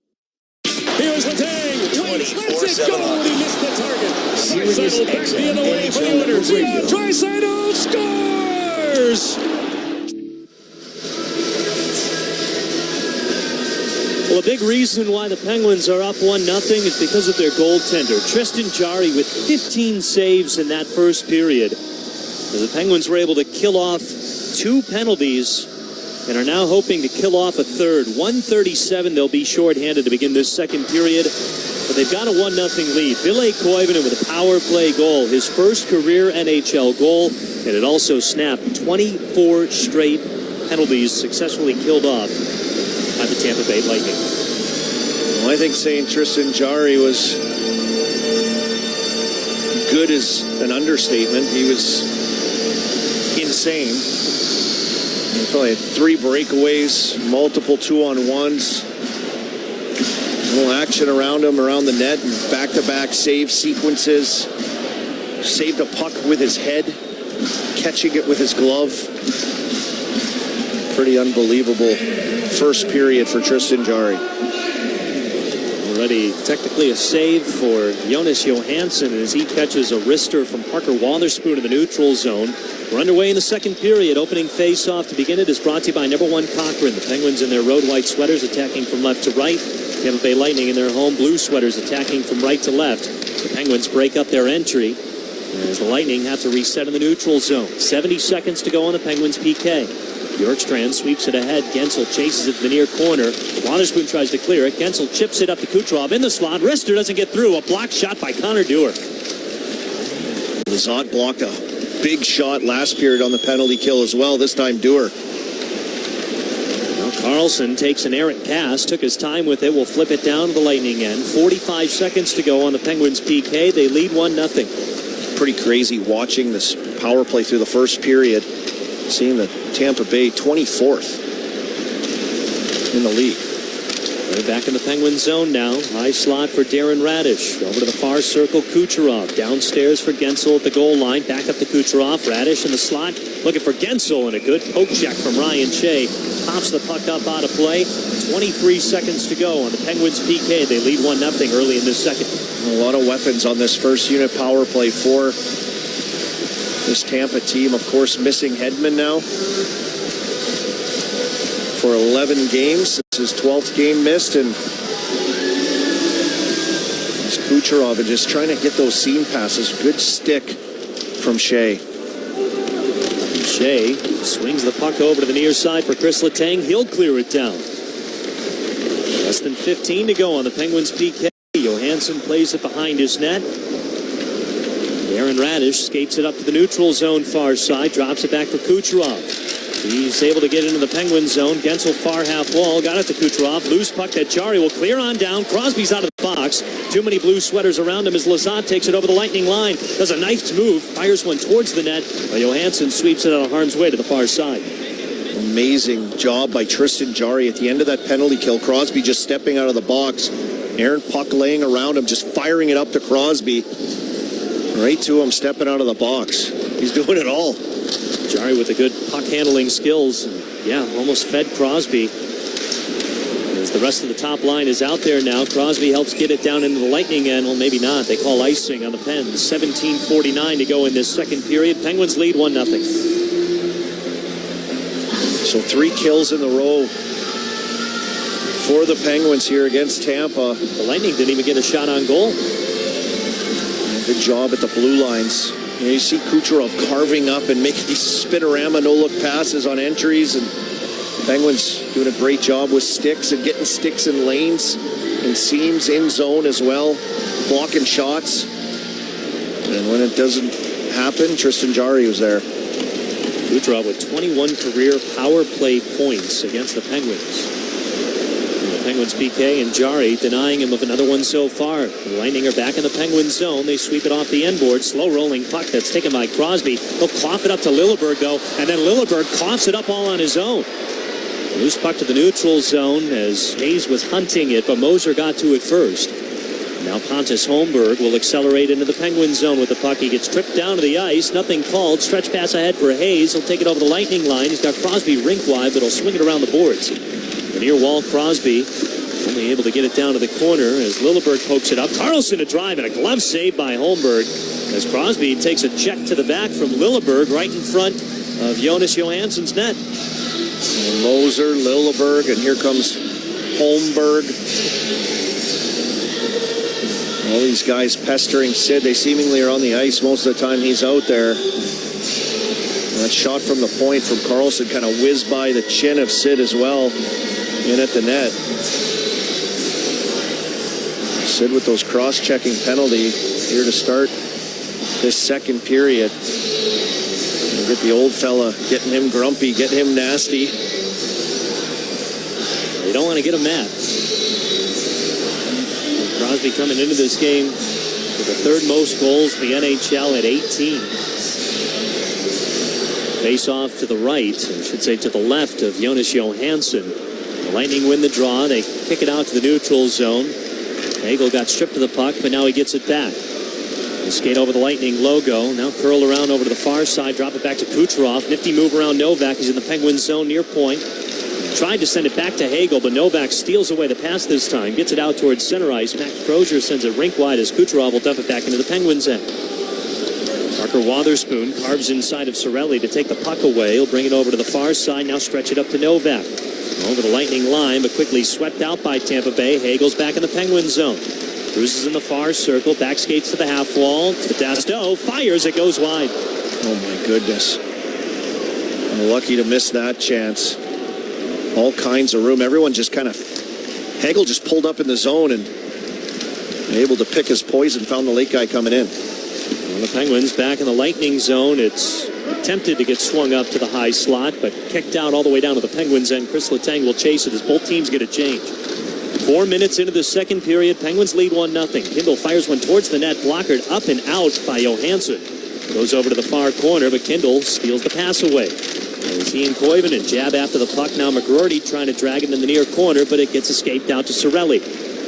Here's the tang. 24/7 goal. He missed the target. Sirius Draisaitl back the other way for the winners. Draisaitl scores! Well, a big reason why the Penguins are up 1-0 is because of their goaltender, Tristan Jarry, with 15 saves in that first period. As the Penguins were able to kill off 2 penalties and are now hoping to kill off a third. 1:37, they'll be shorthanded to begin this second period, but they've got a 1-0 lead. Ville Koivunen with a power play goal, his first career NHL goal, and it also snapped 24 straight penalties successfully killed off by the Tampa Bay Lightning. Well, I think saying Tristan Jarry was good is an understatement. He was insane. He probably had 3 breakaways, multiple 2-on-1s. A little action around him, around the net, and back-to-back save sequences. Saved a puck with his head, catching it with his glove. Pretty unbelievable first period for Tristan Jarry. Already technically a save for Jonas Johansson as he catches a wrister from Parker Wotherspoon in the neutral zone. We're underway in the second period. Opening face-off to begin it is brought to you by number 1 Cochrane. The Penguins in their road white sweaters attacking from left to right. Tampa Bay Lightning in their home blue sweaters attacking from right to left. The Penguins break up their entry as the Lightning have to reset in the neutral zone. 70 seconds to go on the Penguins PK. Bjorkstrand sweeps it ahead. Gensel chases it to the near corner. Wotherspoon tries to clear it. Gensel chips it up to Kucherov in the slot. Wrister doesn't get through. A block shot by Connor Dewar. Lizotte blocked a big shot last period on the penalty kill as well. This time Dewar. Now Carlson takes an errant pass. Took his time with it. Will flip it down to the Lightning end. 45 seconds to go on the Penguins PK. They lead 1-0. Pretty crazy watching this power play through the first period. Seeing the Tampa Bay 24th in the league. They're back in the Penguin zone now. High slot for Darren Radish. Over to the far circle, Kucherov. Downstairs for Gensel at the goal line. Back up to Kucherov. Radish in the slot. Looking for Gensel, and a good poke check from Ryan Shea. Pops the puck up out of play. 23 seconds to go on the Penguins PK. They lead 1-0 early in this second. A lot of weapons on this first unit power play for this Tampa team. Of course, missing Hedman now for 11 games. This is 12th game missed, and it's Kucherov and just trying to get those seam passes. Good stick from Shea. Shea swings the puck over to the near side for Chris Letang. He'll clear it down. Less than 15 to go on the Penguins PK. Johansson plays it behind his net. Darren Radish skates it up to the neutral zone far side, drops it back for Kucherov. He's able to get into the Penguin zone. Gensel far half wall, got it to Kucherov. Loose puck that Jari will clear on down. Crosby's out of the box. Too many blue sweaters around him as Lizotte takes it over the Lightning line. Does a knifed move, fires one towards the net. Johansson sweeps it out of harm's way to the far side. Amazing job by Tristan Jari at the end of that penalty kill. Crosby just stepping out of the box. Aaron puck laying around him, just firing it up to Crosby. Right to him, stepping out of the box. He's doing it all. Jari with the good puck handling skills. Yeah, almost fed Crosby. As the rest of the top line is out there now, Crosby helps get it down into the Lightning end. Well, maybe not. They call icing on the Pens. 17:49 to go in this second period. Penguins lead 1-0. So 3 kills in a row for the Penguins here against Tampa. The Lightning didn't even get a shot on goal. Good job at the blue lines. You see Kucherov carving up and making these spinorama no-look passes on entries, and Penguins doing a great job with sticks and getting sticks in lanes and seams in zone as well, blocking shots. And when it doesn't happen, Tristan Jari was there. Kucherov with 21 career power play points against the Penguins. Penguins PK and Jari denying him of another one so far. The Lightning are back in the Penguins zone. They sweep it off the end board. Slow rolling puck that's taken by Crosby. He'll cough it up to Lilleberg though, and then Lilleberg coughs it up all on his own. Loose puck to the neutral zone as Hayes was hunting it, but Moser got to it first. Now Pontus Holmberg will accelerate into the Penguins zone with the puck. He gets tripped down to the ice. Nothing called. Stretch pass ahead for Hayes. He'll take it over the Lightning line. He's got Crosby rink wide, but he'll swing it around the boards. The near wall Crosby only able to get it down to the corner as Lilleberg pokes it up. Carlson a drive and a glove save by Holmberg as Crosby takes a check to the back from Lilleberg right in front of Jonas Johansson's net. And Moser, Lilleberg, and here comes Holmberg. All these guys pestering Sid. They seemingly are on the ice most of the time he's out there. And that shot from the point from Carlson kind of whizzed by the chin of Sid as well. In at the net. Sid with those cross-checking penalties here to start this second period. And get the old fella, getting him grumpy, getting him nasty. They don't want to get him mad. Crosby coming into this game with the third most goals in the NHL at 18. Face off to the right, I should say to the left of Jonas Johansson. The Lightning win the draw. They kick it out to the neutral zone. Hagel got stripped of the puck, but now he gets it back. They skate over the Lightning logo. Now curl around over to the far side. Drop it back to Kucherov. Nifty move around Novak. He's in the Penguins zone near point. Tried to send it back to Hagel, but Novak steals away the pass this time. Gets it out towards center ice. Max Crozier sends it rink wide as Kucherov will dump it back into the Penguins' end. Parker Wotherspoon carves inside of Cirelli to take the puck away. He'll bring it over to the far side. Now stretch it up to Novak. Over the Lightning line, but quickly swept out by Tampa Bay. Hagel's back in the Penguins' zone. Cruises in the far circle. Back skates to the half wall. To Dasto. Fires. It goes wide. Oh, my goodness. I'm lucky to miss that chance. All kinds of room. Everyone just kind of... Hagel just pulled up in the zone and able to pick his poison. Found the late guy coming in. Well, the Penguins back in the Lightning zone. It's attempted to get swung up to the high slot, but kicked out all the way down to the Penguins end. Chris Letang will chase it as both teams get a change. 4 minutes into the second period, Penguins lead 1-0. Kindle fires one towards the net, blockered up and out by Johansson. Goes over to the far corner, but Kindle steals the pass away. There's Ian Koivunen jab after the puck. Now McGroarty trying to drag it in the near corner, but it gets escaped out to Cirelli.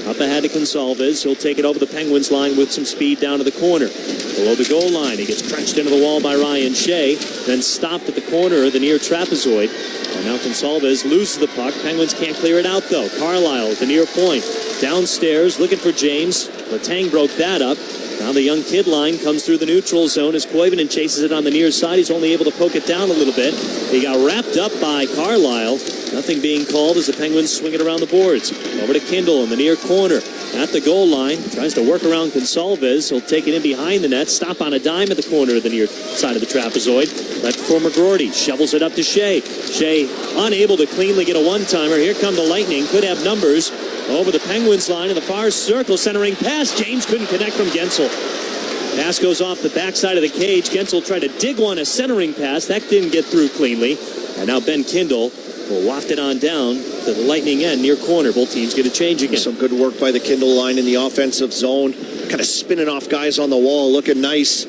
Up ahead to Gonsalves. He'll take it over the Penguins line with some speed down to the corner. Below the goal line, he gets crunched into the wall by Ryan Shea, then stopped at the corner of the near trapezoid. And now Gonsalves loses the puck. Penguins can't clear it out, though. Carlisle at the near point. Downstairs, looking for James. Letang broke that up. Now the young kid line comes through the neutral zone as Koivunen chases it on the near side. He's only able to poke it down a little bit. He got wrapped up by Carlisle. Nothing being called as the Penguins swing it around the boards. Over to Kindle in the near corner. At the goal line. Tries to work around Gonsalves. He'll take it in behind the net. Stop on a dime at the corner of the near side of the trapezoid. Left for McGroarty. Shovels it up to Shea. Shea unable to cleanly get a one-timer. Here come the Lightning. Could have numbers. Over the Penguins line in the far circle. Centering pass. James couldn't connect from Gensel. Pass goes off the backside of the cage. Gensel tried to dig one, a centering pass. That didn't get through cleanly. And now Ben Kindle will waft it on down to the Lightning end near corner. Both teams get a change again. Some good work by the Kindle line in the offensive zone. Kind of spinning off guys on the wall. Looking nice.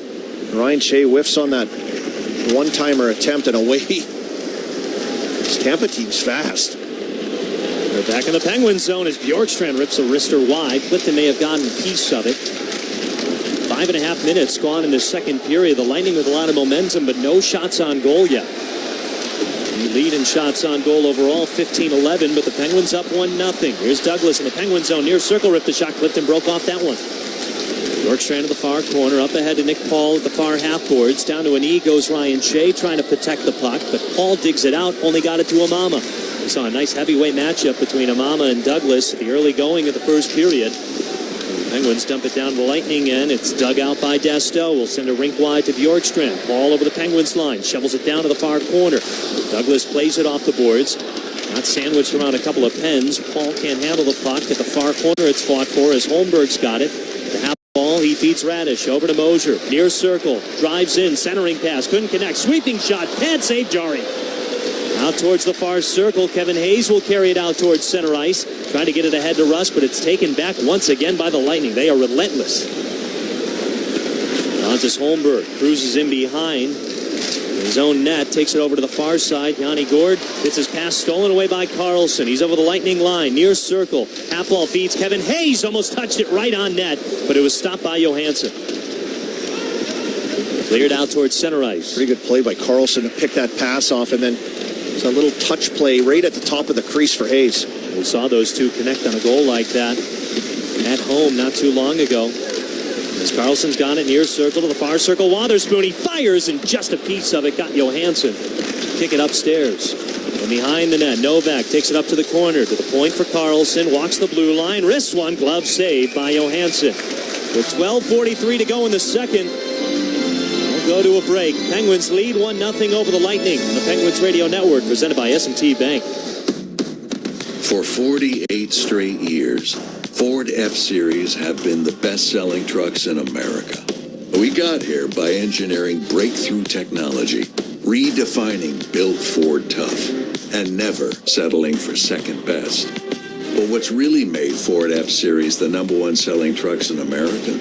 Ryan Shea whiffs on that one-timer attempt and away. This Tampa team's fast. They're back in the Penguins zone as Bjorkstrand rips a wrister wide. Clifton may have gotten a piece of it. 5.5 minutes gone in the second period. The Lightning with a lot of momentum, but no shots on goal yet. The lead in shots on goal overall, 15-11, but the Penguins up 1-0. Here's Douglas in the Penguins zone. Near circle, ripped the shot. Clifton broke off that one. Bjorkstrand to the far corner. Up ahead to Nick Paul at the far half boards. Down to a knee goes Ryan Shea trying to protect the puck, but Paul digs it out. Only got it to Amama. We saw a nice heavyweight matchup between Amama and Douglas at the early going of the first period. The Penguins dump it down to the Lightning end. It's dug out by Dasto. Will send a rink wide to Bjorkstrand. Ball over the Penguins line. Shovels it down to the far corner. Douglas plays it off the boards. Not sandwiched around a couple of pens. Paul can't handle the puck. At the far corner it's fought for as Holmberg's got it. The half ball, he feeds Radish. Over to Mosier. Near circle. Drives in. Centering pass. Couldn't connect. Sweeping shot. Pad save Jari. Out towards the far circle. Kevin Hayes will carry it out towards center ice. Trying to get it ahead to Russ, but it's taken back once again by the Lightning. They are relentless. Pontus Holmberg cruises in behind his own net. Takes it over to the far side. Yanni Gord gets his pass stolen away by Carlson. He's over the Lightning line. Near circle. Half ball feeds Kevin Hayes. Almost touched it right on net, but it was stopped by Johansson. Cleared out towards center ice. Pretty good play by Carlson to pick that pass off, and then it's a little touch play right at the top of the crease for Hayes. We saw those two connect on a goal like that at home not too long ago. As Carlson's got it near circle to the far circle. Wotherspoon, he fires, and just a piece of it got Johansson. Kick it upstairs. From behind the net, Novak takes it up to the corner, to the point for Carlson. Walks the blue line, wrists one, glove saved by Johansson. With 12:43 to go in the second, go to a break. Penguins lead 1-0 over the Lightning on the Penguins Radio Network, presented by S&T Bank. For 48 straight years, Ford F-Series have been the best-selling trucks in America. We got here by engineering breakthrough technology, redefining Built Ford Tough, and never settling for second best. But what's really made Ford F-Series the #1 selling trucks in America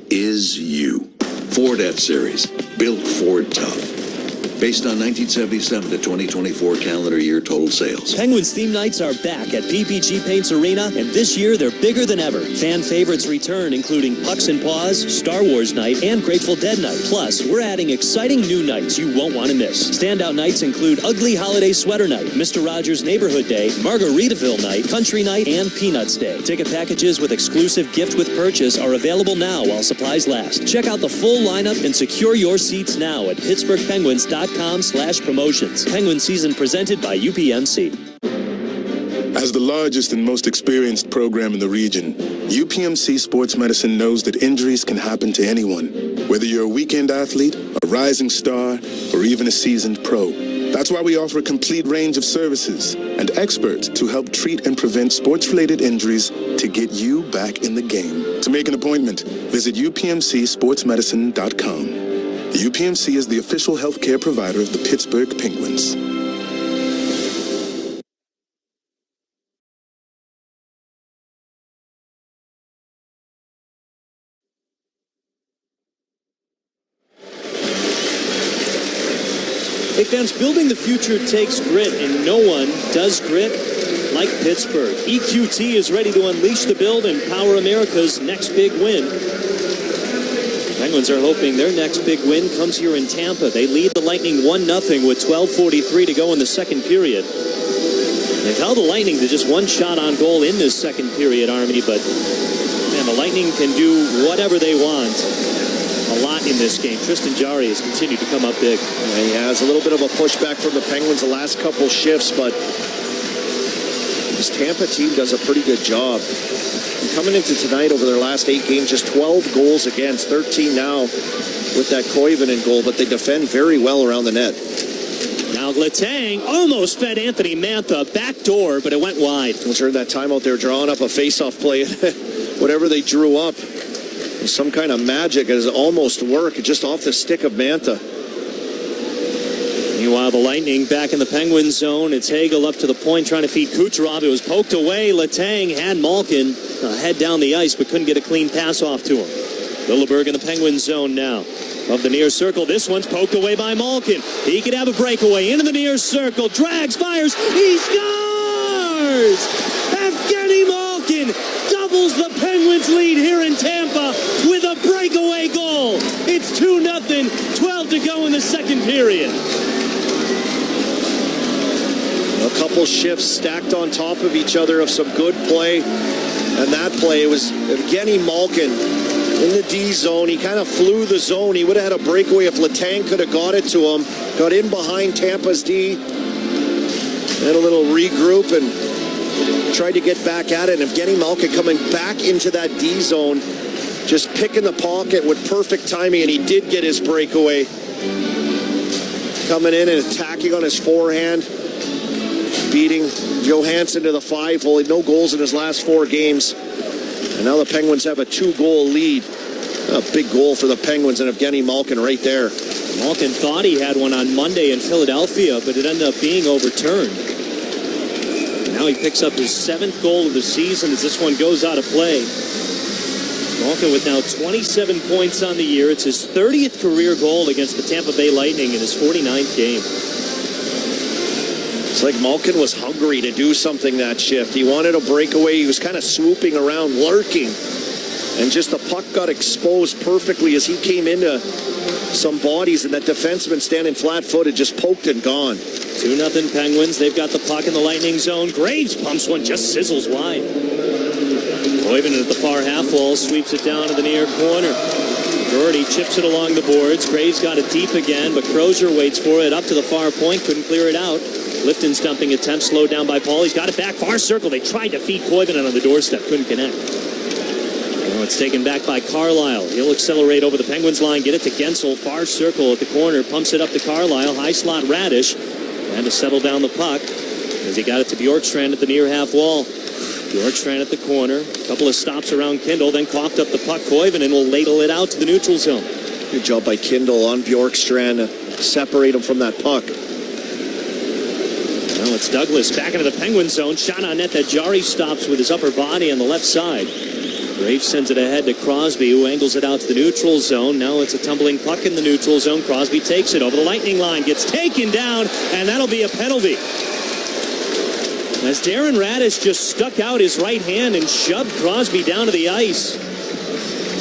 is you. Ford F-Series, built Ford tough. based on 1977 to 2024 calendar year total sales. Penguins theme nights are back at PPG Paints Arena, and this year they're bigger than ever. Fan favorites return, including Pucks and Paws, Star Wars Night, and Grateful Dead Night. Plus, we're adding exciting new nights you won't want to miss. Standout nights include Ugly Holiday Sweater Night, Mr. Rogers Neighborhood Day, Margaritaville Night, Country Night, and Peanuts Day. Ticket packages with exclusive gift with purchase are available now while supplies last. Check out the full lineup and secure your seats now at PittsburghPenguins.com/promotions. Penguin season presented by UPMC. As the largest and most experienced program in the region, UPMC Sports Medicine knows that injuries can happen to anyone, whether you're a weekend athlete, a rising star, or even a seasoned pro. That's why we offer a complete range of services and experts to help treat and prevent sports-related injuries to get you back in the game. To make an appointment, visit UPMCSportsMedicine.com. UPMC is the official healthcare provider of the Pittsburgh Penguins. Hey fans, building the future takes grit, and no one does grit like Pittsburgh. EQT is ready to unleash the build and power America's next big win. Penguins are hoping their next big win comes here in Tampa. They lead the Lightning 1-0 with 12:43 to go in the second period. They've held the Lightning to just one shot on goal in this second period, Army, but man, the Lightning can do whatever they want. A lot in this game. Tristan Jarry has continued to come up big. Yeah, he has a little bit of a pushback from the Penguins the last couple shifts, but this Tampa team does a pretty good job. And coming into tonight over their last 8 games, just 12 goals against, 13 now with that Koivunen goal, but they defend very well around the net. Now Letang almost fed Anthony Mantha back door, but it went wide. During that timeout, they were drawing up a face-off play. Whatever they drew up, some kind of magic has almost worked just off the stick of Mantha. Meanwhile, the Lightning back in the Penguin zone. It's Hagel up to the point trying to feed Kucherov. It was poked away. Letang had Malkin head down the ice, but couldn't get a clean pass off to him. Lilleberg in the Penguin zone now. Of the near circle, this one's poked away by Malkin. He could have a breakaway into the near circle. Drags, fires, he scores! Evgeny Malkin doubles the Penguins' lead here in Tampa with a breakaway goal. It's 2-0, 12 to go in the second period. A couple shifts stacked on top of each other of some good play. And that play, it was Evgeny Malkin in the D zone. He kind of flew the zone. He would have had a breakaway if Letang could have got it to him. Got in behind Tampa's D. Had a little regroup and tried to get back at it. And Evgeny Malkin coming back into that D zone, just picking the pocket with perfect timing, and he did get his breakaway. Coming in and attacking on his forehand, beating Johansson to the 5-hole. No goals in his last 4 games. And now the Penguins have a 2-goal lead. A big goal for the Penguins and Evgeny Malkin right there. Malkin thought he had one on Monday in Philadelphia, but it ended up being overturned. Now he picks up his 7th goal of the season as this one goes out of play. Malkin with now 27 points on the year. It's his 30th career goal against the Tampa Bay Lightning in his 49th game. It's like Malkin was hungry to do something that shift. He wanted a breakaway. He was kind of swooping around, lurking. And just the puck got exposed perfectly as he came into some bodies, and that defenseman standing flat-footed just poked and gone. 2-0 Penguins. They've got the puck in the Lightning zone. Graves pumps one, just sizzles wide. Koivunen at the far half wall, sweeps it down to the near corner. Doherty chips it along the boards. Graves got it deep again, but Crozier waits for it up to the far point. Couldn't clear it out. Lifton's dumping attempt slowed down by Paul. He's got it back, far circle. They tried to feed Koivunen on the doorstep, couldn't connect. Now it's taken back by Carlisle. He'll accelerate over the Penguins line, get it to Gensel, far circle at the corner, pumps it up to Carlisle, high slot Radish, and to settle down the puck as he got it to Bjorkstrand at the near half wall. Bjorkstrand at the corner, a couple of stops around Kindle, then coughed up the puck. Koivunen will ladle it out to the neutral zone. Good job by Kindle on Bjorkstrand to separate him from that puck. Now it's Douglas back into the Penguin zone. Shot on net that Jarry stops with his upper body on the left side. Graves sends it ahead to Crosby, who angles it out to the neutral zone. Now it's a tumbling puck in the neutral zone. Crosby takes it over the Lightning line, gets taken down, and that'll be a penalty. As Darren Radish just stuck out his right hand and shoved Crosby down to the ice.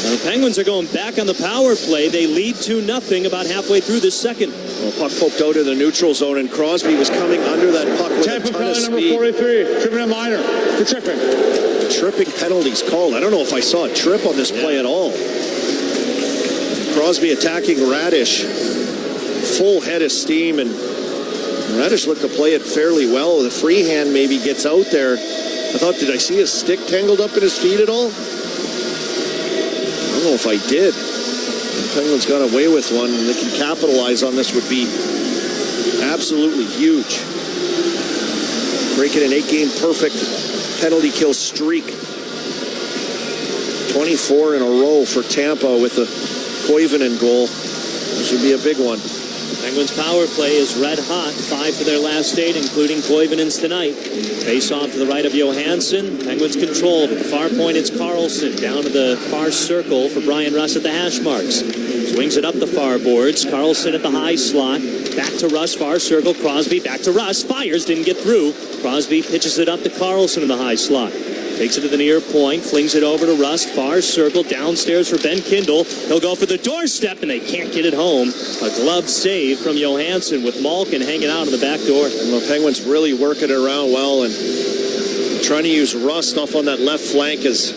Now the Penguins are going back on the power play. They lead 2-0 about halfway through this second. Well, puck poked out in the neutral zone, and Crosby was coming under that puck with a ton of speed. Number 43, tripping and liner for tripping. Tripping penalties called. I don't know if I saw a trip on this play at all. Crosby attacking Radish. Full head of steam, and Radish looked to play it fairly well. The free hand maybe gets out there. I thought, did I see his stick tangled up in his feet at all? I don't know if I did. The Penguins got away with one, and they can capitalize on this would be absolutely huge. Breaking an 8-game perfect penalty kill streak. 24 in a row for Tampa with the Koivunen goal. This would be a big one. Penguins power play is red hot. 5 for their last 8, including Koivunen's tonight. Face off to the right of Johansson. Penguins controlled. At the far point, it's Carlson. Down to the far circle for Brian Russ at the hash marks. Swings it up the far boards. Carlson at the high slot. Back to Russ, far circle. Crosby back to Russ. Fires, didn't get through. Crosby pitches it up to Carlson in the high slot. Takes it to the near point, flings it over to Rust, far circle, downstairs for Ben Kindle. He'll go for the doorstep, and they can't get it home. A glove save from Johansson with Malkin hanging out on the back door. And the Penguins really working it around well and trying to use Rust off on that left flank as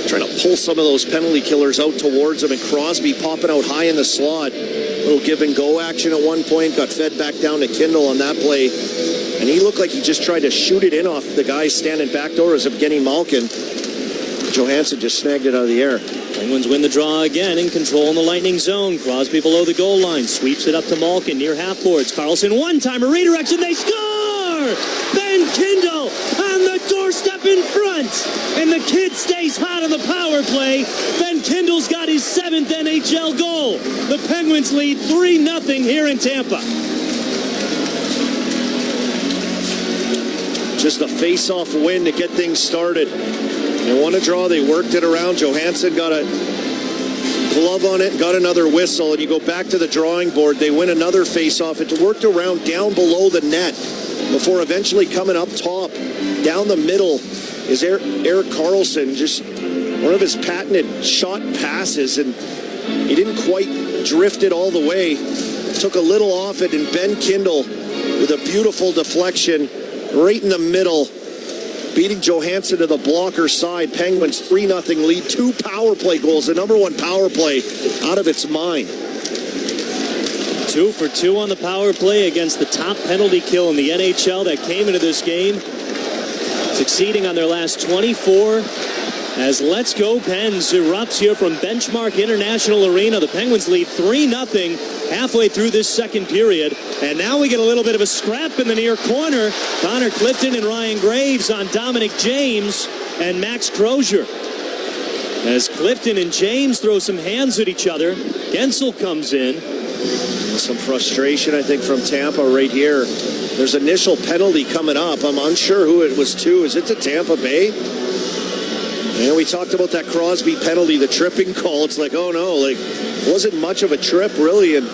trying to pull some of those penalty killers out towards him, and Crosby popping out high in the slot. Little give and go action at one point, got fed back down to Kindle on that play. And he looked like he just tried to shoot it in off the guy standing back door as Evgeny Malkin. Johansson just snagged it out of the air. Penguins win the draw again, in control in the Lightning zone. Crosby below the goal line, sweeps it up to Malkin near half boards. Carlson one-timer, redirection, they score! Ben Kindle on the doorstep in front, and the kid stays hot on the power play. Ben Kindle's got his 7th NHL goal. The Penguins lead 3-0 here in Tampa. Just a face-off win to get things started. They won a draw. They worked it around. Johansson got a glove on it, got another whistle, and you go back to the drawing board. They win another face-off. It worked around down below the net before eventually coming up top. Down the middle is Erik Karlsson, just one of his patented shot passes, and he didn't quite drift it all the way. Took a little off it, and Ben Kindle with a beautiful deflection right in the middle, beating Johansson to the blocker side. Penguins 3-0 lead. 2 power play goals. The number 1 power play out of its mind. 2 for 2 on the power play against the top penalty kill in the NHL that came into this game. Succeeding on their last 24. As Let's Go Pens erupts here from Benchmark International Arena. The Penguins lead 3-0 halfway through this second period. And now we get a little bit of a scrap in the near corner. Connor Clifton and Ryan Graves on Dominic James and Max Crozier. As Clifton and James throw some hands at each other, Gensel comes in. Some frustration, I think, from Tampa right here. There's initial penalty coming up. I'm unsure who it was to. Is it to Tampa Bay? And we talked about that Crosby penalty, the tripping call. It's like, oh no, like, wasn't much of a trip, really, and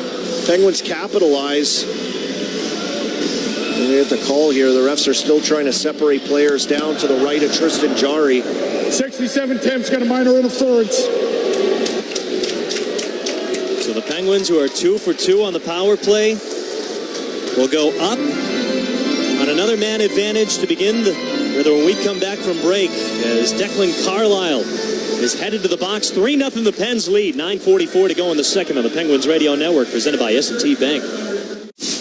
Penguins capitalize. And we have the call here. The refs are still trying to separate players down to the right of Tristan Jarry. 67 Temps got a minor interference. So the Penguins, who are 2 for 2 on the power play, will go up on another man advantage to begin when we come back from break, as Declan Carlisle is headed to the box. 3-0 the Pens lead. 9:44 to go in the second on the Penguins Radio Network, presented by S&T Bank.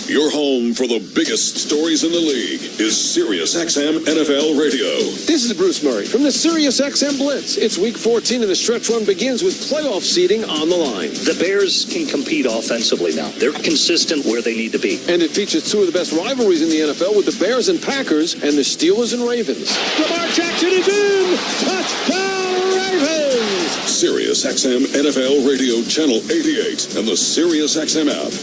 Your home for the biggest stories in the league is SiriusXM NFL Radio. This is Bruce Murray from the SiriusXM Blitz. It's Week 14 and the stretch run begins with playoff seeding on the line. The Bears can compete offensively now. They're consistent where they need to be. And it features 2 of the best rivalries in the NFL with the Bears and Packers and the Steelers and Ravens. Lamar Jackson is in! Touchdown Ravens! SiriusXM NFL Radio Channel 88 and the SiriusXM app.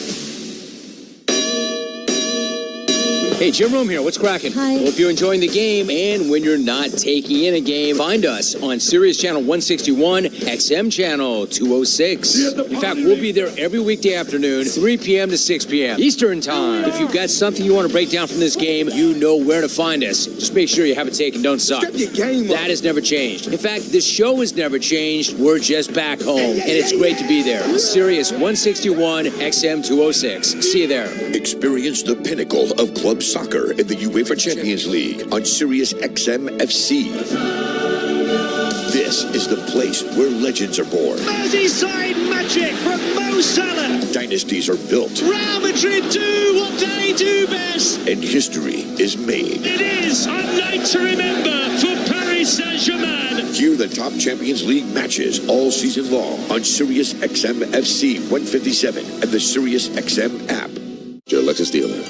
Hey, Jim Rome here. What's cracking? Hi. Hope you're enjoying the game. And when you're not taking in a game, find us on Sirius Channel 161, XM Channel 206. In fact, we'll be there every weekday afternoon, 3 p.m. to 6 p.m. Eastern Time. If you've got something you want to break down from this game, you know where to find us. Just make sure you have it taken. Don't suck. Step your game up. That has never changed. In fact, this show has never changed. We're just back home. And it's great to be there. Sirius 161, XM 206. See you there. Experience the pinnacle of club soccer in the UEFA Champions League on Sirius XM FC. This is the place where legends are born. Merseyside magic from Mo Salah. Dynasties are built. Real Madrid do what they do best. And history is made. It is a night to remember for Paris Saint-Germain. Hear the top Champions League matches all season long on Sirius XM FC 157 and the Sirius XM app. Your Lexus dealer.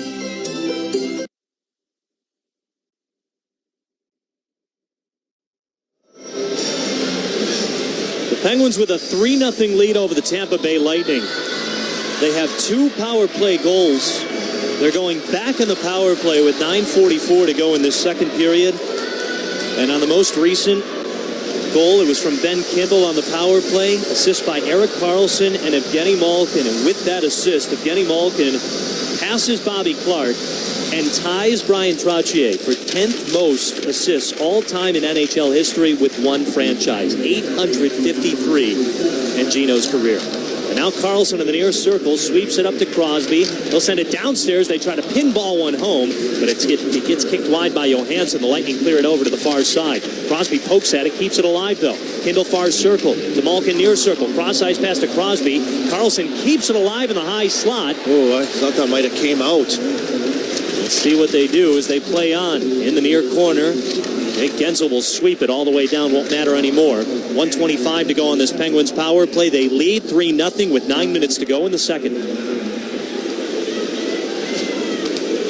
The Penguins with a 3-0 lead over the Tampa Bay Lightning. They have 2 power play goals. They're going back in the power play with 9:44 to go in this second period. And on the most recent goal, it was from Ben Kimball on the power play. Assist by Erik Karlsson and Evgeny Malkin. And with that assist, Evgeny Malkin passes Bobby Clark and ties Brian Trottier for 10th most assists all time in NHL history with one franchise. 853 in Gino's career. And now Karlsson in the near circle sweeps it up to Crosby. He'll send it downstairs. They try to pinball one home, but it gets kicked wide by Johansson. The Lightning clear it over to the far side. Crosby pokes at it, keeps it alive though. Kindle far circle to Malkin near circle. Cross-ice pass to Crosby. Karlsson keeps it alive in the high slot. Oh, I thought that might have came out. Let's see what they do as they play on in the near corner. Nick Gensel will sweep it all the way down. Won't matter anymore. 1:25 to go on this Penguins power play. They lead 3-0 with 9 minutes to go in the second.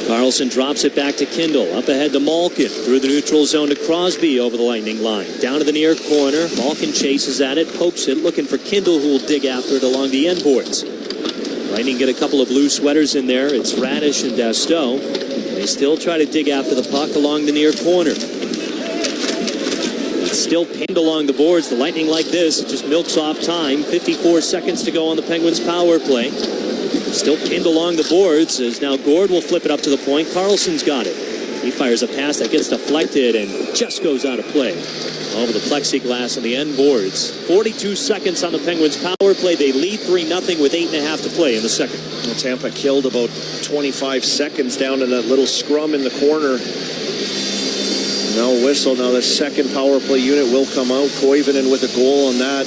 Karlsson drops it back to Kindle. Up ahead to Malkin. Through the neutral zone to Crosby over the Lightning line. Down to the near corner. Malkin chases at it, pokes it, looking for Kindle who will dig after it along the end boards. Lightning get a couple of blue sweaters in there. It's Radish and Dastow. They still try to dig after the puck along the near corner. It's still pinned along the boards. The Lightning like this, it just milks off time. 54 seconds to go on the Penguins power play. Still pinned along the boards as now Gord will flip it up to the point. Karlsson's got it. He fires a pass that gets deflected and just goes out of play. Over the plexiglass and the end boards. 42 seconds on the Penguins power play. They lead 3-0 with 8.5 to play in the second. Well, Tampa killed about 25 seconds down in that little scrum in the corner. No whistle. Now the second power play unit will come out. Koivunen with a goal on that.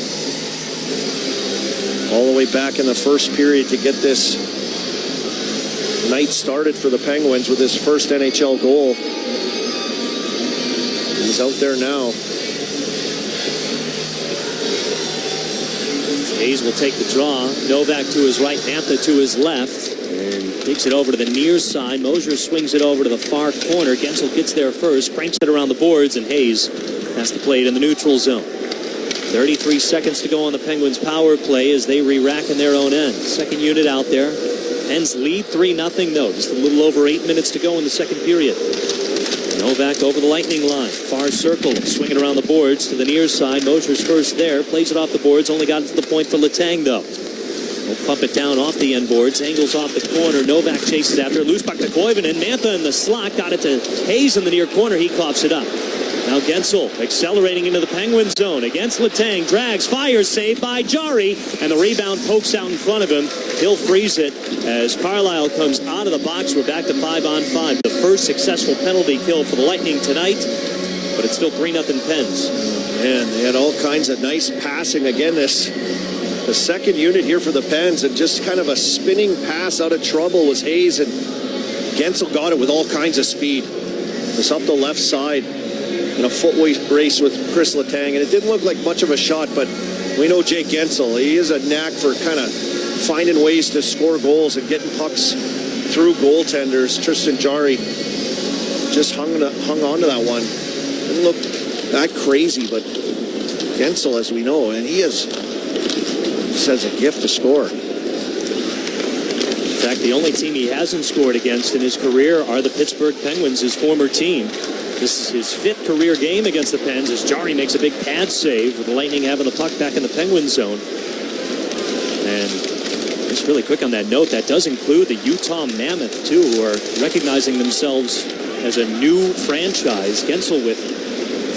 All the way back in the first period to get this night started for the Penguins with his first NHL goal. He's out there now. Hayes will take the draw. Novak to his right, Mantha to his left. And takes it over to the near side. Mosier swings it over to the far corner. Gensel gets there first, cranks it around the boards, and Hayes has to play it in the neutral zone. 33 seconds to go on the Penguins power play as they re-rack in their own end. Second unit out there. Pens lead 3-0 though. Just a little over 8 minutes to go in the second period. Novak over the Lightning line. Far circle. Swinging around the boards to the near side. Mosier's first there. Plays it off the boards. Only got it to the point for Letang though. We'll pump it down off the end boards. Angles off the corner. Novak chases after. Loose puck to Koivunen. Mantha in the slot. Got it to Hayes in the near corner. He coughs it up. Now Gensel accelerating into the Penguin zone against Letang. Drags, fires, saved by Jari. And the rebound pokes out in front of him. He'll freeze it as Carlisle comes out of the box. We're back to 5-on-5. The first successful penalty kill for the Lightning tonight. But it's still 3-0 Pens. Man, they had all kinds of nice passing. Again, the second unit here for the Pens, and just kind of a spinning pass out of trouble was Hayes, and Gensel got it with all kinds of speed. It's up the left side in a footway race with Chris Letang, and it didn't look like much of a shot, but we know Jake Gensel. He has a knack for kind of finding ways to score goals and getting pucks through goaltenders. Tristan Jari just hung on to that one. Didn't look that crazy, but Gensel, as we know, and he has a gift to score. In fact, the only team he hasn't scored against in his career are the Pittsburgh Penguins, his former team. This is his 5th career game against the Pens as Jarry makes a big pad save with the Lightning having the puck back in the Penguin zone. And just really quick on that note, that does include the Utah Mammoth, too, who are recognizing themselves as a new franchise. Gensel with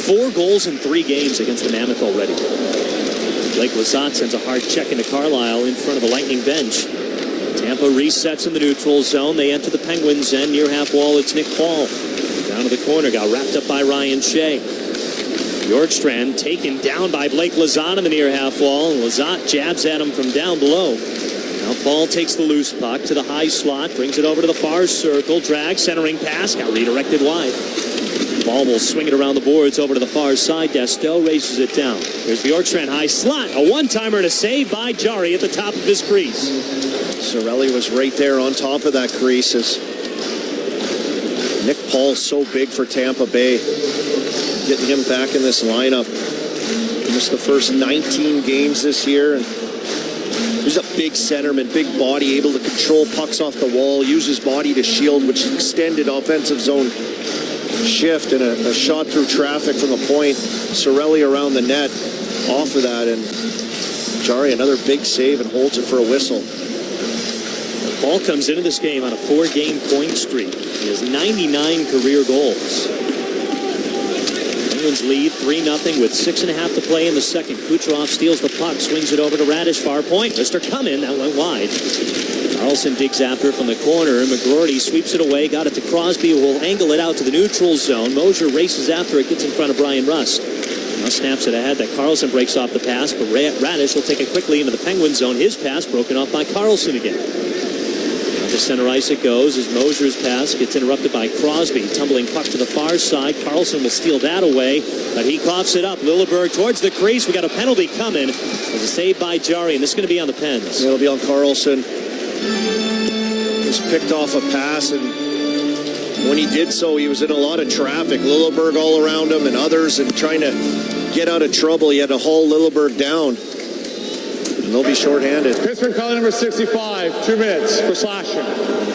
4 goals in 3 games against the Mammoth already. Blake Lizotte sends a hard check into Carlisle in front of the Lightning bench. Tampa resets in the neutral zone. They enter the Penguins end near half wall. It's Nick Paul. Down to the corner, got wrapped up by Ryan Shea. Bjorkstrand taken down by Blake Lizotte in the near half wall. Lizotte jabs at him from down below. Now Paul takes the loose puck to the high slot, brings it over to the far circle, drag, centering pass, got redirected wide. Ball will swing it around the boards over to the far side. Destel races it down. Here's Bjorkstrand, high slot, a one-timer and a save by Jarry at the top of his crease. Cirelli was right there on top of that crease as Nick Paul's so big for Tampa Bay. Getting him back in this lineup. Missed the first 19 games this year. And he's a big centerman, big body, able to control pucks off the wall, use his body to shield, which extended offensive zone shift and a shot through traffic from the point. Cirelli around the net off of that, and Jarry another big save and holds it for a whistle. Paul comes into this game on a 4-game point streak. He has 99 career goals. Penguins lead 3-0 with 6.5 to play in the second. Kucherov steals the puck, swings it over to Radish, far point. Mr. Cummins, that went wide. Carlson digs after it from the corner. McGroarty sweeps it away, got it to Crosby, who will angle it out to the neutral zone. Mosier races after it, gets in front of Brian Rust. Now snaps it ahead. That Carlson breaks off the pass, but Radish will take it quickly into the Penguin zone. His pass broken off by Carlson again. Now to center ice it goes as Mosier's pass gets interrupted by Crosby. Tumbling puck to the far side. Carlson will steal that away, but he coughs it up. Lilleberg towards the crease. We got a penalty coming. There's a save by Jarry, and this is going to be on the Pens. It'll be on Carlson. Just picked off a pass, and when he did so, he was in a lot of traffic. Lilleberg all around him and others, and trying to get out of trouble. He had to haul Lilleberg down. And they'll be shorthanded. Pittsburgh calling number 65, 2 minutes for slashing.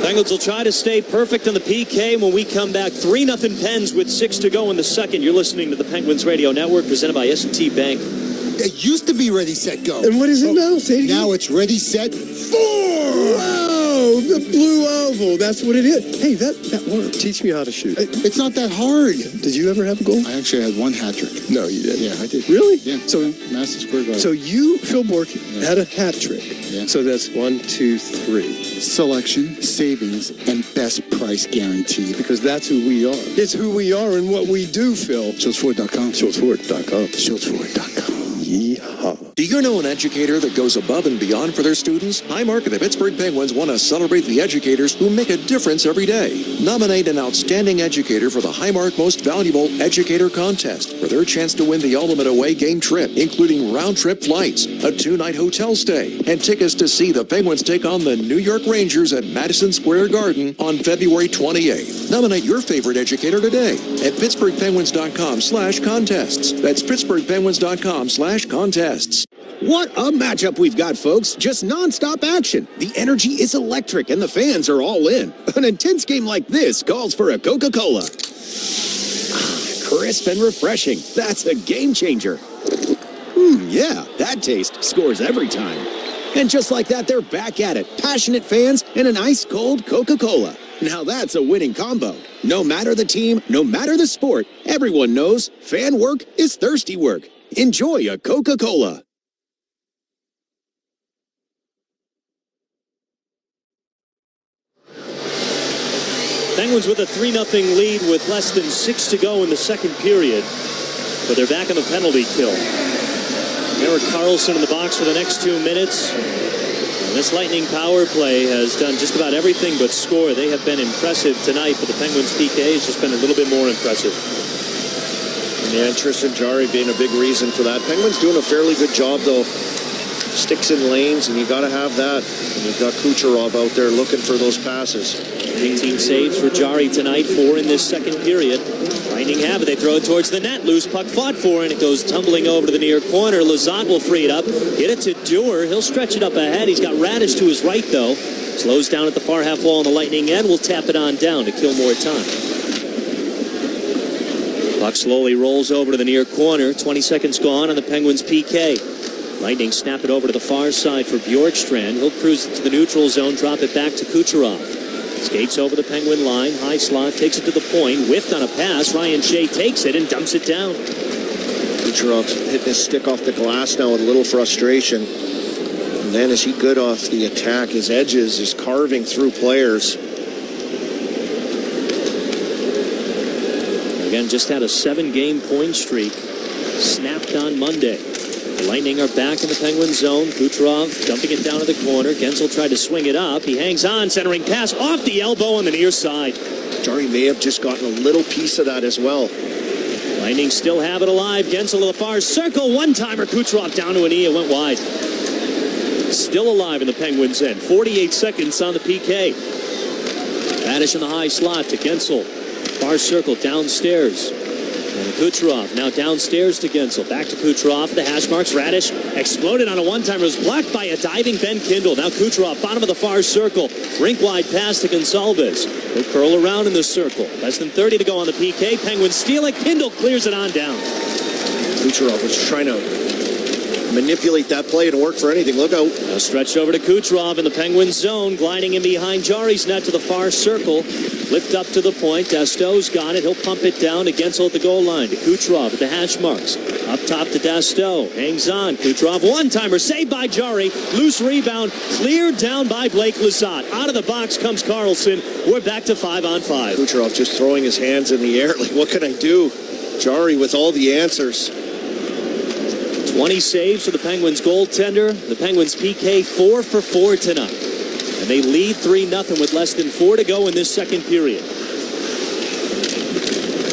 Bengals will try to stay perfect on the PK when we come back. 3-0 Pens with 6 to go in the second. You're listening to the Penguins Radio Network, presented by S&T Bank. It used to be Ready, Set, Go. And what is it now? Say it again. Now it's Ready, Set, 4! Wow, the blue oval. That's what it is. Hey, that worked. Teach me how to shoot. It's not that hard. Did you ever have a goal? I actually had 1 hat trick. No, you didn't. Yeah, I did. Really? Yeah. So Madison Square Garden. So you, Phil Bork, had a hat trick. Yeah. So that's 1, 2, 3. Selection, savings, and best price guarantee. Because that's who we are. It's who we are and what we do, Phil. SchultzFord.com. SchultzFord.com. SchultzFord.com. Yeehaw. Do you know an educator that goes above and beyond for their students? Highmark and the Pittsburgh Penguins want to celebrate the educators who make a difference every day. Nominate an outstanding educator for the Highmark Most Valuable Educator Contest for their chance to win the ultimate away game trip, including round-trip flights, a 2-night hotel stay, and tickets to see the Penguins take on the New York Rangers at Madison Square Garden on February 28th. Nominate your favorite educator today at PittsburghPenguins.com/contests. That's PittsburghPenguins.com/contests. What a matchup we've got, folks. Just nonstop action. The energy is electric and the fans are all in. An intense game like this calls for a Coca-Cola. Crisp and refreshing. That's a game changer. Yeah, that taste scores every time. And just like that, they're back at it. Passionate fans and an ice-cold Coca-Cola. Now that's a winning combo. No matter the team, no matter the sport, everyone knows fan work is thirsty work. Enjoy a Coca-Cola. Penguins with a 3-0 lead with less than 6 to go in the second period. But they're back on the penalty kill. Erik Karlsson in the box for the next 2 minutes. And this Lightning power play has done just about everything but score. They have been impressive tonight, but the Penguins PK has just been a little bit more impressive. Yeah, Tristan Jarry being a big reason for that. Penguins doing a fairly good job, though. Sticks in lanes, and you got to have that. And you've got Kucherov out there looking for those passes. 18 saves for Jarry tonight, 4 in this second period. Lightning have it. They throw it towards the net. Loose puck fought for, and it goes tumbling over to the near corner. Lizotte will free it up. Get it to Dewar. He'll stretch it up ahead. He's got Radish to his right, though. Slows down at the far half wall on the Lightning end. Will tap it on down to kill more time. Puck slowly rolls over to the near corner. 20 seconds gone on the Penguins' PK. Lightning snap it over to the far side for Bjorkstrand. He'll cruise it to the neutral zone, drop it back to Kucherov. Skates over the Penguin line, high slot, takes it to the point, whiffed on a pass. Ryan Shea takes it and dumps it down. Kucherov's hitting his stick off the glass now with a little frustration. And then as he good off the attack, his edges is carving through players. Again, just had a 7-game point streak, snapped on Monday. The Lightning are back in the Penguin zone. Kucherov dumping it down to the corner. Gensel tried to swing it up. He hangs on, centering pass off the elbow on the near side. Jarry may have just gotten a little piece of that as well. Lightning still have it alive. Gensel to the far circle. One-timer. Kucherov down to a knee. It went wide. Still alive in the Penguins end. 48 seconds on the PK. Radish in the high slot to Gensel. Far circle downstairs. And Kucherov now downstairs to Gensel. Back to Kucherov. The hash marks. Radish exploded on a one-timer. Was blocked by a diving Ben Kindle. Now Kucherov, bottom of the far circle. Rink-wide pass to Gonsalves. He'll curl around in the circle. Less than 30 to go on the PK. Penguins steal it. Kindle clears it on down. Kucherov was trying to manipulate that play and work for anything. Look out. Now stretched over to Kucherov in the Penguins zone. Gliding in behind Jarry's net to the far circle. Lift up to the point. Dasto's got it. He'll pump it down to Gensel at the goal line. To Kucherov at the hash marks. Up top to Dasto. Hangs on. Kucherov one-timer. Saved by Jarry. Loose rebound. Cleared down by Blake Lizotte. Out of the box comes Carlson. We're back to 5-on-5. Kucherov just throwing his hands in the air. Like, what can I do? Jarry with all the answers. 20 saves for the Penguins goaltender. The Penguins PK 4 for 4 tonight. And they lead 3-0 with less than 4 to go in this second period.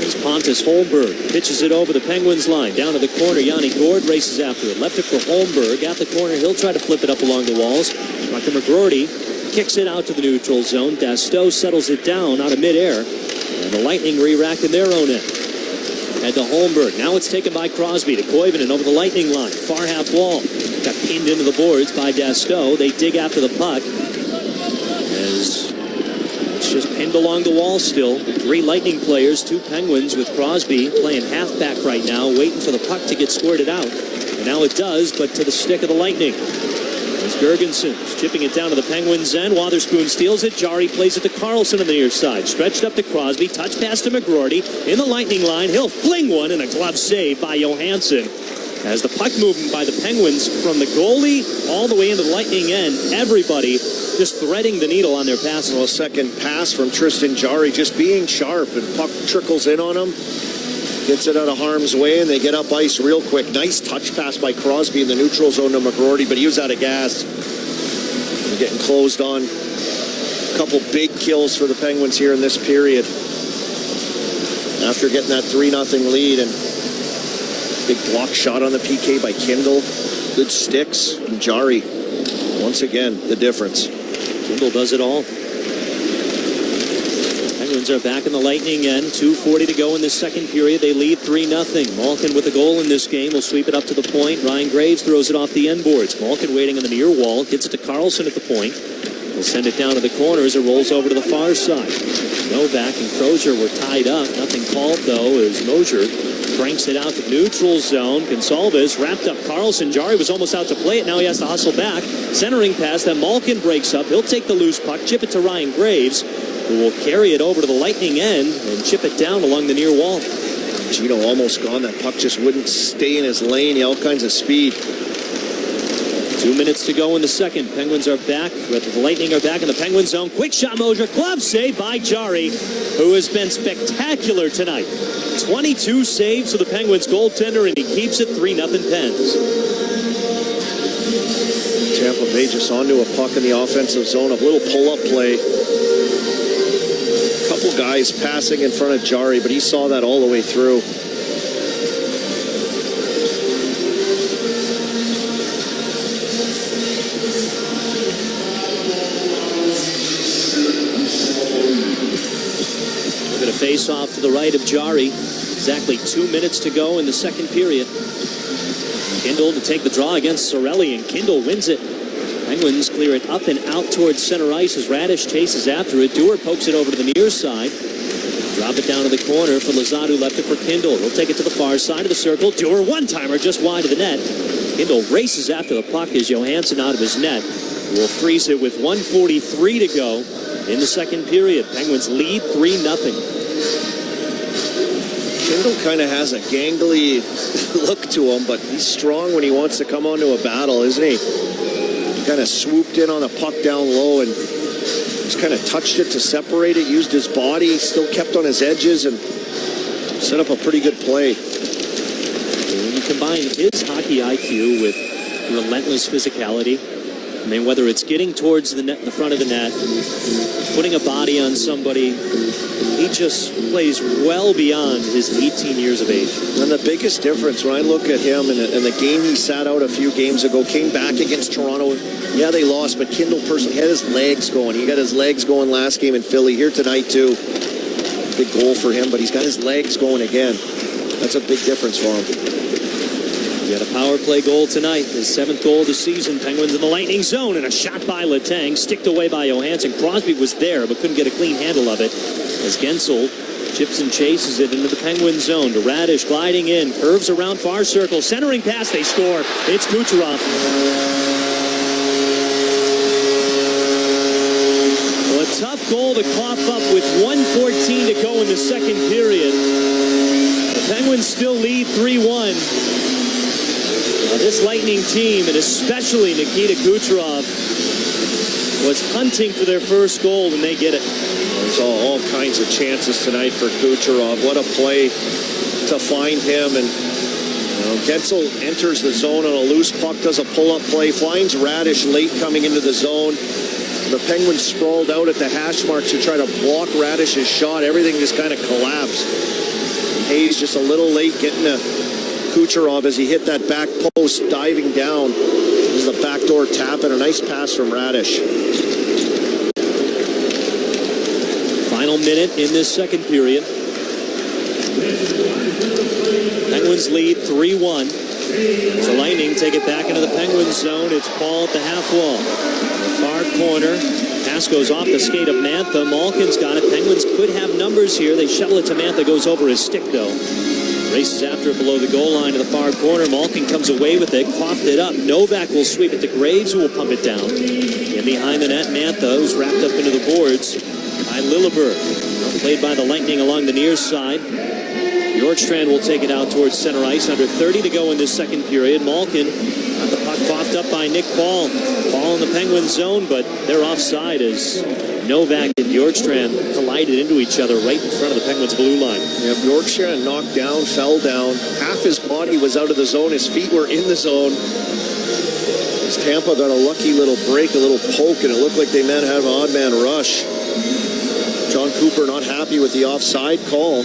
As Pontus Holmberg pitches it over the Penguins line. Down to the corner, Yanni Gord races after it. Left it for Holmberg. At the corner, he'll try to flip it up along the walls. Dr. McGroarty kicks it out to the neutral zone. Dasto settles it down out of midair. And the Lightning re-rack in their own end. Head to Holmberg. Now it's taken by Crosby to Koivunen over the Lightning line. Far half wall. Got pinned into the boards by Dasto. They dig after the puck. As it's just pinned along the wall still. 3 Lightning players, 2 Penguins with Crosby playing halfback right now, waiting for the puck to get squirted out. And now it does, but to the stick of the Lightning. As Gergensen's chipping it down to the Penguins' end. Wotherspoon steals it. Jarry plays it to Carlson on the near side. Stretched up to Crosby. Touch pass to McGroarty. In the Lightning line. He'll fling one and a glove save by Johansson. As the puck movement by the Penguins from the goalie all the way into the Lightning end. Everybody just threading the needle on their passes. Well, a second pass from Tristan Jarry just being sharp, and puck trickles in on him. Gets it out of harm's way, and they get up ice real quick. Nice touch pass by Crosby in the neutral zone to McGroarty, but he was out of gas. They're getting closed on. A couple big kills for the Penguins here in this period. After getting that 3-0 lead, and big block shot on the PK by Kindle. Good sticks, and Jarry, once again, the difference. Kindle does it all. Penguins are back in the Lightning end. 2:40 to go in this second period. They lead 3-0. Malkin with a goal in this game will sweep it up to the point. Ryan Graves throws it off the end boards. Malkin waiting on the near wall. Gets it to Carlson at the point. He'll send it down to the corner as it rolls over to the far side. Novak and Crozier were tied up. Nothing called, though, as Mosier cranks it out to neutral zone. Gonsalves wrapped up Carlson. Jarry was almost out to play it. Now he has to hustle back. Centering pass that Malkin breaks up. He'll take the loose puck, chip it to Ryan Graves, who will carry it over to the Lightning end and chip it down along the near wall. Gino almost gone. That puck just wouldn't stay in his lane. He had all kinds of speed. 2 minutes to go in the second. Penguins are back. The Lightning are back in the Penguin zone. Quick shot, Mosier. Glove save by Jarry, who has been spectacular tonight. 22 saves for the Penguins goaltender, and he keeps it 3-0 Pens. Tampa Bay just onto a puck in the offensive zone. A little pull-up play. Couple guys passing in front of Jarry, but he saw that all the way through. Face off to the right of Jarry. Exactly 2 minutes to go in the second period. Kindle to take the draw against Sorelli, and Kindle wins it. Penguins clear it up and out towards center ice as Radish chases after it. Dewar pokes it over to the near side. Drop it down to the corner for Lazadu, left it for Kindle. He'll take it to the far side of the circle. Dewar one-timer just wide of the net. Kindle races after the puck as Johansson out of his net will freeze it with 1:43 to go in the second period. Penguins lead 3-0. Kindle kind of has a gangly look to him, but he's strong when he wants to come onto a battle, isn't he? He kind of swooped in on the puck down low and just kind of touched it to separate it, used his body, still kept on his edges, and set up a pretty good play. When you combine his hockey IQ with relentless physicality, I mean, whether it's getting towards the net, the front of the net, putting a body on somebody, he just plays well beyond his 18 years of age. And the biggest difference when I look at him in the game he sat out a few games ago, came back against Toronto. Yeah, they lost, but Kindle personally had his legs going. He got his legs going last game in Philly. Here tonight, too. Big goal for him, but he's got his legs going again. That's a big difference for him. He had a power play goal tonight, his 7th goal of the season. Penguins in the Lightning zone, and a shot by Letang, sticked away by Johansson. Crosby was there, but couldn't get a clean handle of it. As Gensel chips and chases it into the Penguin zone to Radish, gliding in, curves around far circle, centering pass, they score. It's Kucherov. Well, a tough goal to cough up with 1:14 to go in the second period. The Penguins still lead 3-1. This Lightning team, and especially Nikita Kucherov, was hunting for their first goal, and they get it. There's all kinds of chances tonight for Kucherov. What a play to find him. And Gensel enters the zone on a loose puck, does a pull-up play, finds Radish late coming into the zone. The Penguins sprawled out at the hash marks to try to block Radish's shot. Everything just kind of collapsed. Hayes just a little late getting to Kucherov as he hit that back post, diving down. There's the backdoor tap and a nice pass from Radish. Final minute in this second period. Penguins lead 3-1. The Lightning take it back into the Penguins zone. It's Paul at the half wall. Far corner. Pass goes off the skate of Mantha. Malkin's got it. Penguins could have numbers here. They shovel it to Mantha. Goes over his stick, though. Races after it below the goal line to the far corner. Malkin comes away with it, coughed it up. Novak will sweep it to Graves, who will pump it down. And behind the net, Mantha, who's wrapped up into the boards by Lilleberg. Played by the Lightning along the near side. Bjorkstrand will take it out towards center ice. Under 30 to go in this second period. Malkin got the puck coughed up by Nick Paul. Paul in the Penguin zone, but they're offside as Novak and Bjorkstrand collided into each other right in front of the Penguins' blue line. Yeah, Bjorkstrand knocked down, fell down. Half his body was out of the zone. His feet were in the zone. As Tampa got a lucky little break, a little poke, and it looked like they might have an odd man rush. John Cooper not happy with the offside call.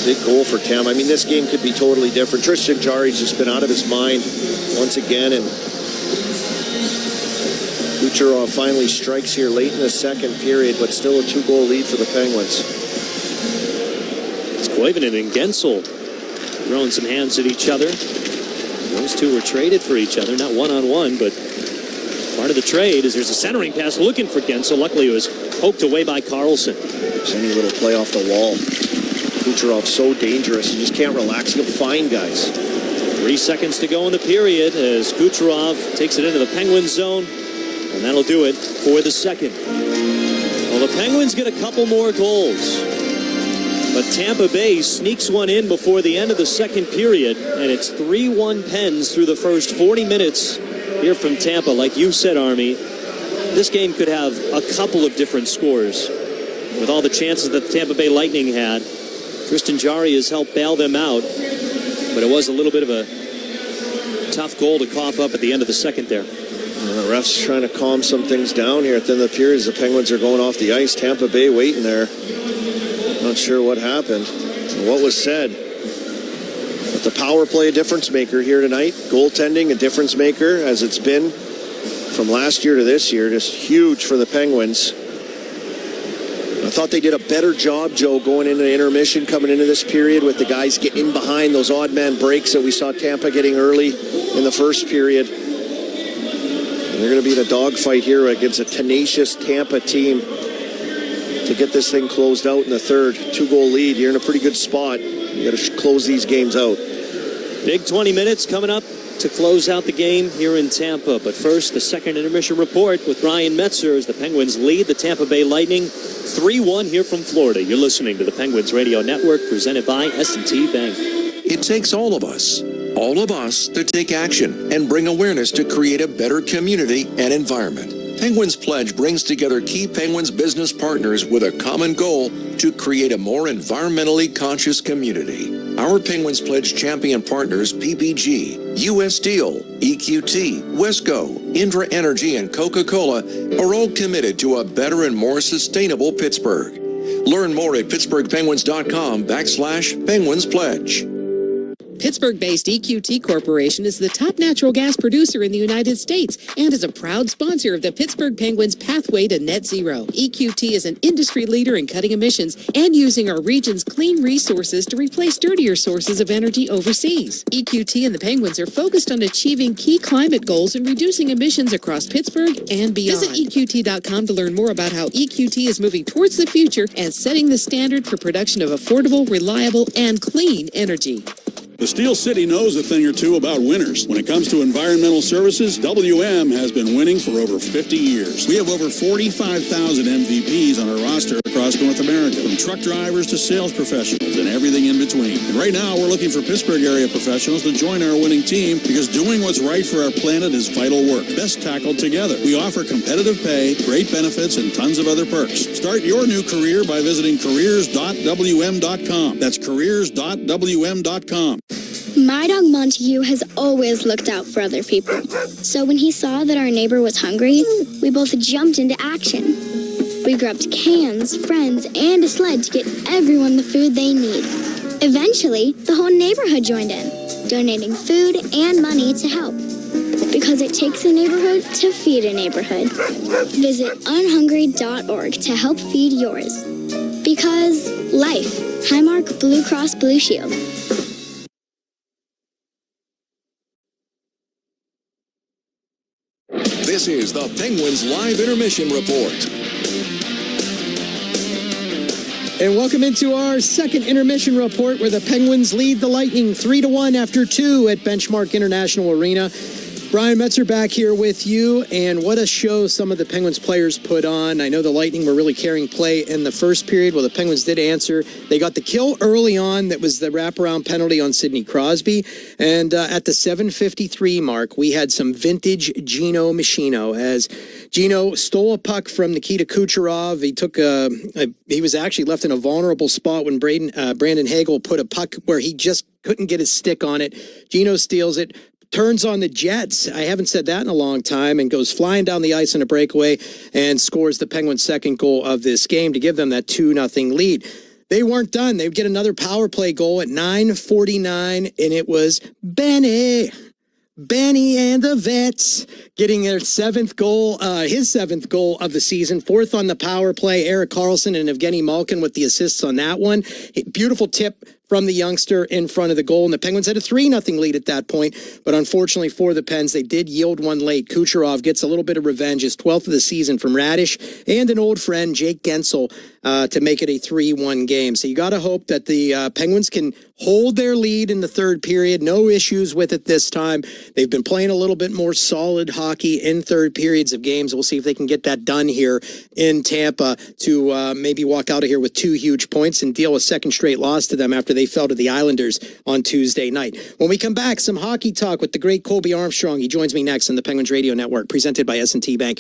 Big goal for Tampa. I mean, this game could be totally different. Tristan Jarry's just been out of his mind once again, and Kucherov finally strikes here late in the second period, but still a 2-goal lead for the Penguins. It's Koivunen and Gensel throwing some hands at each other. Those two were traded for each other, not one-on-one, but part of the trade is there's a centering pass looking for Gensel. Luckily, it was poked away by Carlson. Just any little play off the wall. Kucherov so dangerous. You just can't relax. He'll find guys. 3 seconds to go in the period as Kucherov takes it into the Penguins zone, and that'll do it for the second. Well, the Penguins get a couple more goals, but Tampa Bay sneaks one in before the end of the second period, and it's 3-1 Pens through the first 40 minutes here from Tampa. Like you said, Army, this game could have a couple of different scores. With all the chances that the Tampa Bay Lightning had, Tristan Jarry has helped bail them out, but it was a little bit of a tough goal to cough up at the end of the second there. And the ref's trying to calm some things down here at the end of the period as the Penguins are going off the ice. Tampa Bay waiting there. Not sure what happened and what was said. But the power play a difference maker here tonight. Goaltending a difference maker as it's been from last year to this year. Just huge for the Penguins. A thought they did a better job, Joe, going into the intermission, coming into this period with the guys getting in behind those odd man breaks that we saw Tampa getting early in the first period. And they're going to be in a dogfight here against a tenacious Tampa team to get this thing closed out in the third. 2-goal lead. You're in a pretty good spot. You got to close these games out. Big 20 minutes coming up to close out the game here in Tampa. But first, the second intermission report with Brian Metzer as the Penguins lead the Tampa Bay Lightning 3-1 here from Florida. You're listening to the Penguins Radio Network, presented by S&T Bank. It takes all of us to take action and bring awareness to create a better community and environment. Penguins Pledge brings together key Penguins business partners with a common goal to create a more environmentally conscious community. Our Penguins Pledge champion partners, PPG, US Steel, EQT, Wesco, Indra Energy, and Coca-Cola are all committed to a better and more sustainable Pittsburgh. Learn more at pittsburghpenguins.com/Penguins Pledge. Pittsburgh-based EQT Corporation is the top natural gas producer in the United States and is a proud sponsor of the Pittsburgh Penguins' pathway to net zero. EQT is an industry leader in cutting emissions and using our region's clean resources to replace dirtier sources of energy overseas. EQT and the Penguins are focused on achieving key climate goals and reducing emissions across Pittsburgh and beyond. Visit EQT.com to learn more about how EQT is moving towards the future and setting the standard for production of affordable, reliable, and clean energy. The Steel City knows a thing or two about winners. When it comes to environmental services, WM has been winning for over 50 years. We have over 45,000 MVPs on our roster across North America, from truck drivers to sales professionals and everything in between. And right now, we're looking for Pittsburgh area professionals to join our winning team because doing what's right for our planet is vital work, best tackled together. We offer competitive pay, great benefits, and tons of other perks. Start your new career by visiting careers.wm.com. That's careers.wm.com. My dog Montague has always looked out for other people. So when he saw that our neighbor was hungry, we both jumped into action. We grabbed cans, friends, and a sled to get everyone the food they need. Eventually, the whole neighborhood joined in, donating food and money to help. Because it takes a neighborhood to feed a neighborhood. Visit unhungry.org to help feed yours. Because life. Highmark Blue Cross Blue Shield. This is the Penguins Live Intermission Report. And welcome into our second intermission report where the Penguins lead the Lightning 3-1 after 2 at Benchmark International Arena. Brian Metzer back here with you, and what a show some of the Penguins players put on. I know the Lightning were really carrying play in the first period. Well, the Penguins did answer. They got the kill early on. That was the wraparound penalty on Sidney Crosby. And at the 7:53 mark, we had some vintage Gino Machino as Gino stole a puck from Nikita Kucherov. He was actually left in a vulnerable spot when Brandon Hagel put a puck where he just couldn't get his stick on it. Gino steals it, turns on the Jets. I haven't said that in a long time, and goes flying down the ice in a breakaway and scores the Penguins' second goal of this game to give them that 2-0 lead. They weren't done. They'd get another power play goal at 9:49, and it was Benny and the Vets getting their seventh goal of the season, fourth on the power play. Erik Karlsson and Evgeny Malkin with the assists on that one. Beautiful tip from the youngster in front of the goal, and the Penguins had a 3-0 lead at that point, but unfortunately for the Pens, they did yield one late. Kucherov gets a little bit of revenge, his 12th of the season from Radish and an old friend, Jake Gensel, to make it a 3-1 game. So you got to hope that the Penguins can hold their lead in the third period. No issues with it this time. They've been playing a little bit more solid hockey in third periods of games. We'll see if they can get that done here in Tampa to maybe walk out of here with 2 huge points and deal a second straight loss to them after they fell to the Islanders on Tuesday night. When we come back, some hockey talk with the great Colby Armstrong. He joins me next on the Penguins Radio Network, presented by S&T Bank.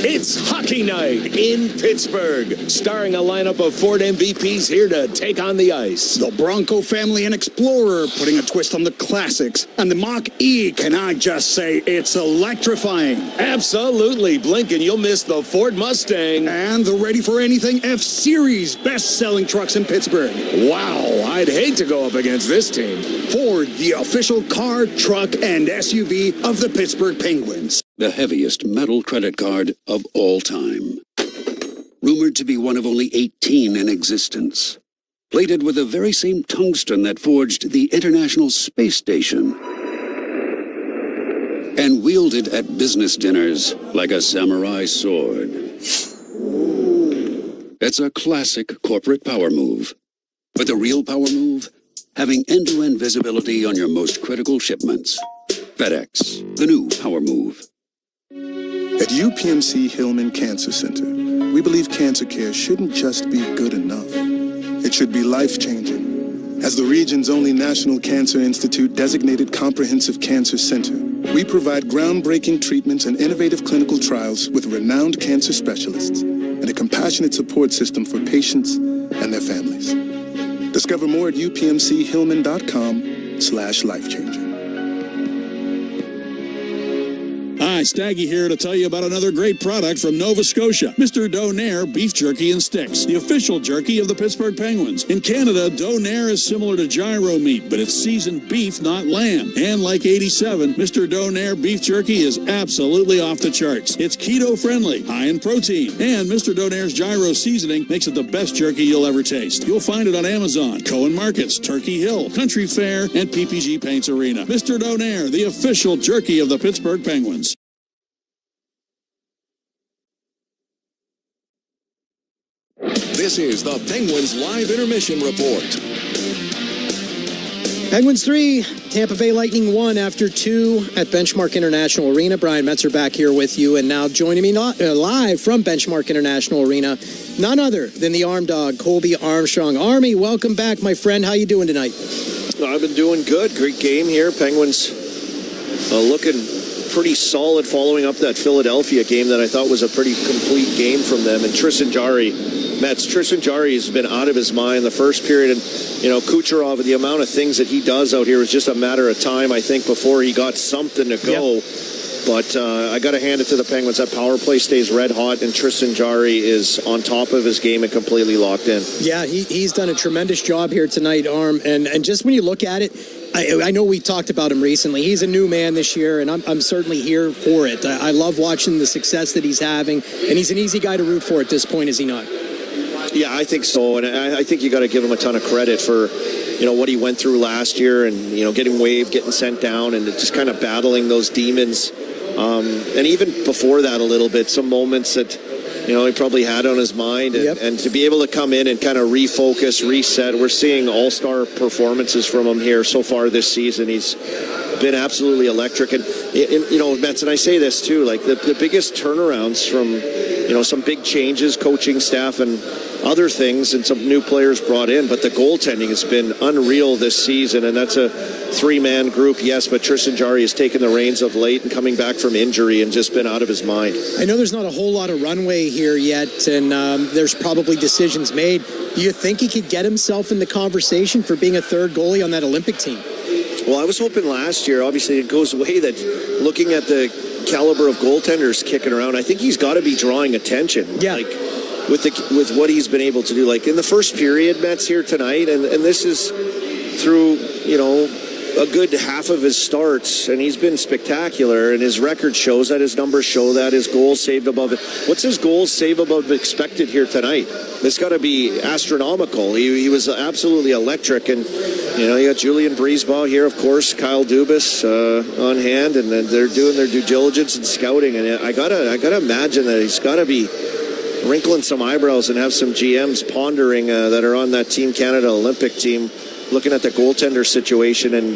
It's hockey night in Pittsburgh, starring a lineup of Ford MVPs here to take on the ice. The Bronco family and Explorer putting a twist on the classics. And the Mach-E, can I just say, it's electrifying. Absolutely, Blink, and you'll miss the Ford Mustang. And the Ready for Anything F-Series, best-selling trucks in Pittsburgh. Wow, I'd hate to go up against this team. Ford, the official car, truck, and SUV of the Pittsburgh Penguins. The heaviest metal credit card of all time. rumored to be one of only 18 in existence. Plated with the very same tungsten that forged the International Space Station. And wielded at business dinners like a samurai sword. It's a classic corporate power move. But the real power move? Having end-to-end visibility on your most critical shipments. FedEx, the new power move. At UPMC Hillman Cancer Center, we believe cancer care shouldn't just be good enough. It should be life-changing. As the region's only National Cancer Institute designated comprehensive cancer center, we provide groundbreaking treatments and innovative clinical trials with renowned cancer specialists and a compassionate support system for patients and their families. Discover more at upmchillman.com/lifechanger. Hi, Staggy here to tell you about another great product from Nova Scotia. Mr. Donair Beef Jerky and Sticks, the official jerky of the Pittsburgh Penguins. In Canada, Donair is similar to gyro meat, but it's seasoned beef, not lamb. And like 87, Mr. Donair Beef Jerky is absolutely off the charts. It's keto-friendly, high in protein, and Mr. Donair's gyro seasoning makes it the best jerky you'll ever taste. You'll find it on Amazon, Cohen Markets, Turkey Hill, Country Fair, and PPG Paints Arena. Mr. Donair, the official jerky of the Pittsburgh Penguins. This is the Penguins Live Intermission Report. Penguins 3, Tampa Bay Lightning 1 after 2 at Benchmark International Arena. Brian Metzer back here with you, and now joining me live from Benchmark International Arena, none other than the Arm Dog, Colby Armstrong. Army, welcome back, my friend. How you doing tonight? I've been doing good. Great game here. Penguins looking pretty solid following up that Philadelphia game that I thought was a pretty complete game from them. And Tristan Jarry has been out of his mind the first period. And, Kucherov, the amount of things that he does out here is just a matter of time, I think, before he got something to go. Yep. But I got to hand it to the Penguins. That power play stays red hot, and Tristan Jarry is on top of his game and completely locked in. Yeah, he's done a tremendous job here tonight, Arm. And just when you look at it, I know we talked about him recently. He's a new man this year, and I'm certainly here for it. I love watching the success that he's having, and he's an easy guy to root for at this point, is he not? Yeah, I think so, and I think you got to give him a ton of credit for, what he went through last year, and getting waived, getting sent down, and just kind of battling those demons. And even before that, a little bit, some moments that he probably had on his mind, and to be able to come in and kind of refocus, reset. We're seeing all-star performances from him here so far this season. He's been absolutely electric, and Mets, and I say this too, like the biggest turnarounds from some big changes, coaching staff and other things, and some new players brought in, but the goaltending has been unreal this season, and that's a three-man group, yes, but Tristan Jarry has taken the reins of late and coming back from injury and just been out of his mind. I know there's not a whole lot of runway here yet, and there's probably decisions made. Do you think he could get himself in the conversation for being a third goalie on that Olympic team? Well, I was hoping last year, obviously it goes away, that looking at the caliber of goaltenders kicking around, I think he's got to be drawing attention. Yeah. Like, with what he's been able to do. Like in the first period, Mets here tonight, and this is through, a good half of his starts, and he's been spectacular, and his record shows that, his numbers show that, his goals saved above it. What's his goals saved above expected here tonight? It's got to be astronomical. He was absolutely electric, and you got Julian Breezeball here, of course, Kyle Dubas on hand, and then they're doing their due diligence and scouting, and I gotta imagine that he's got to be wrinkling some eyebrows and have some GMs pondering that are on that Team Canada Olympic team, looking at the goaltender situation and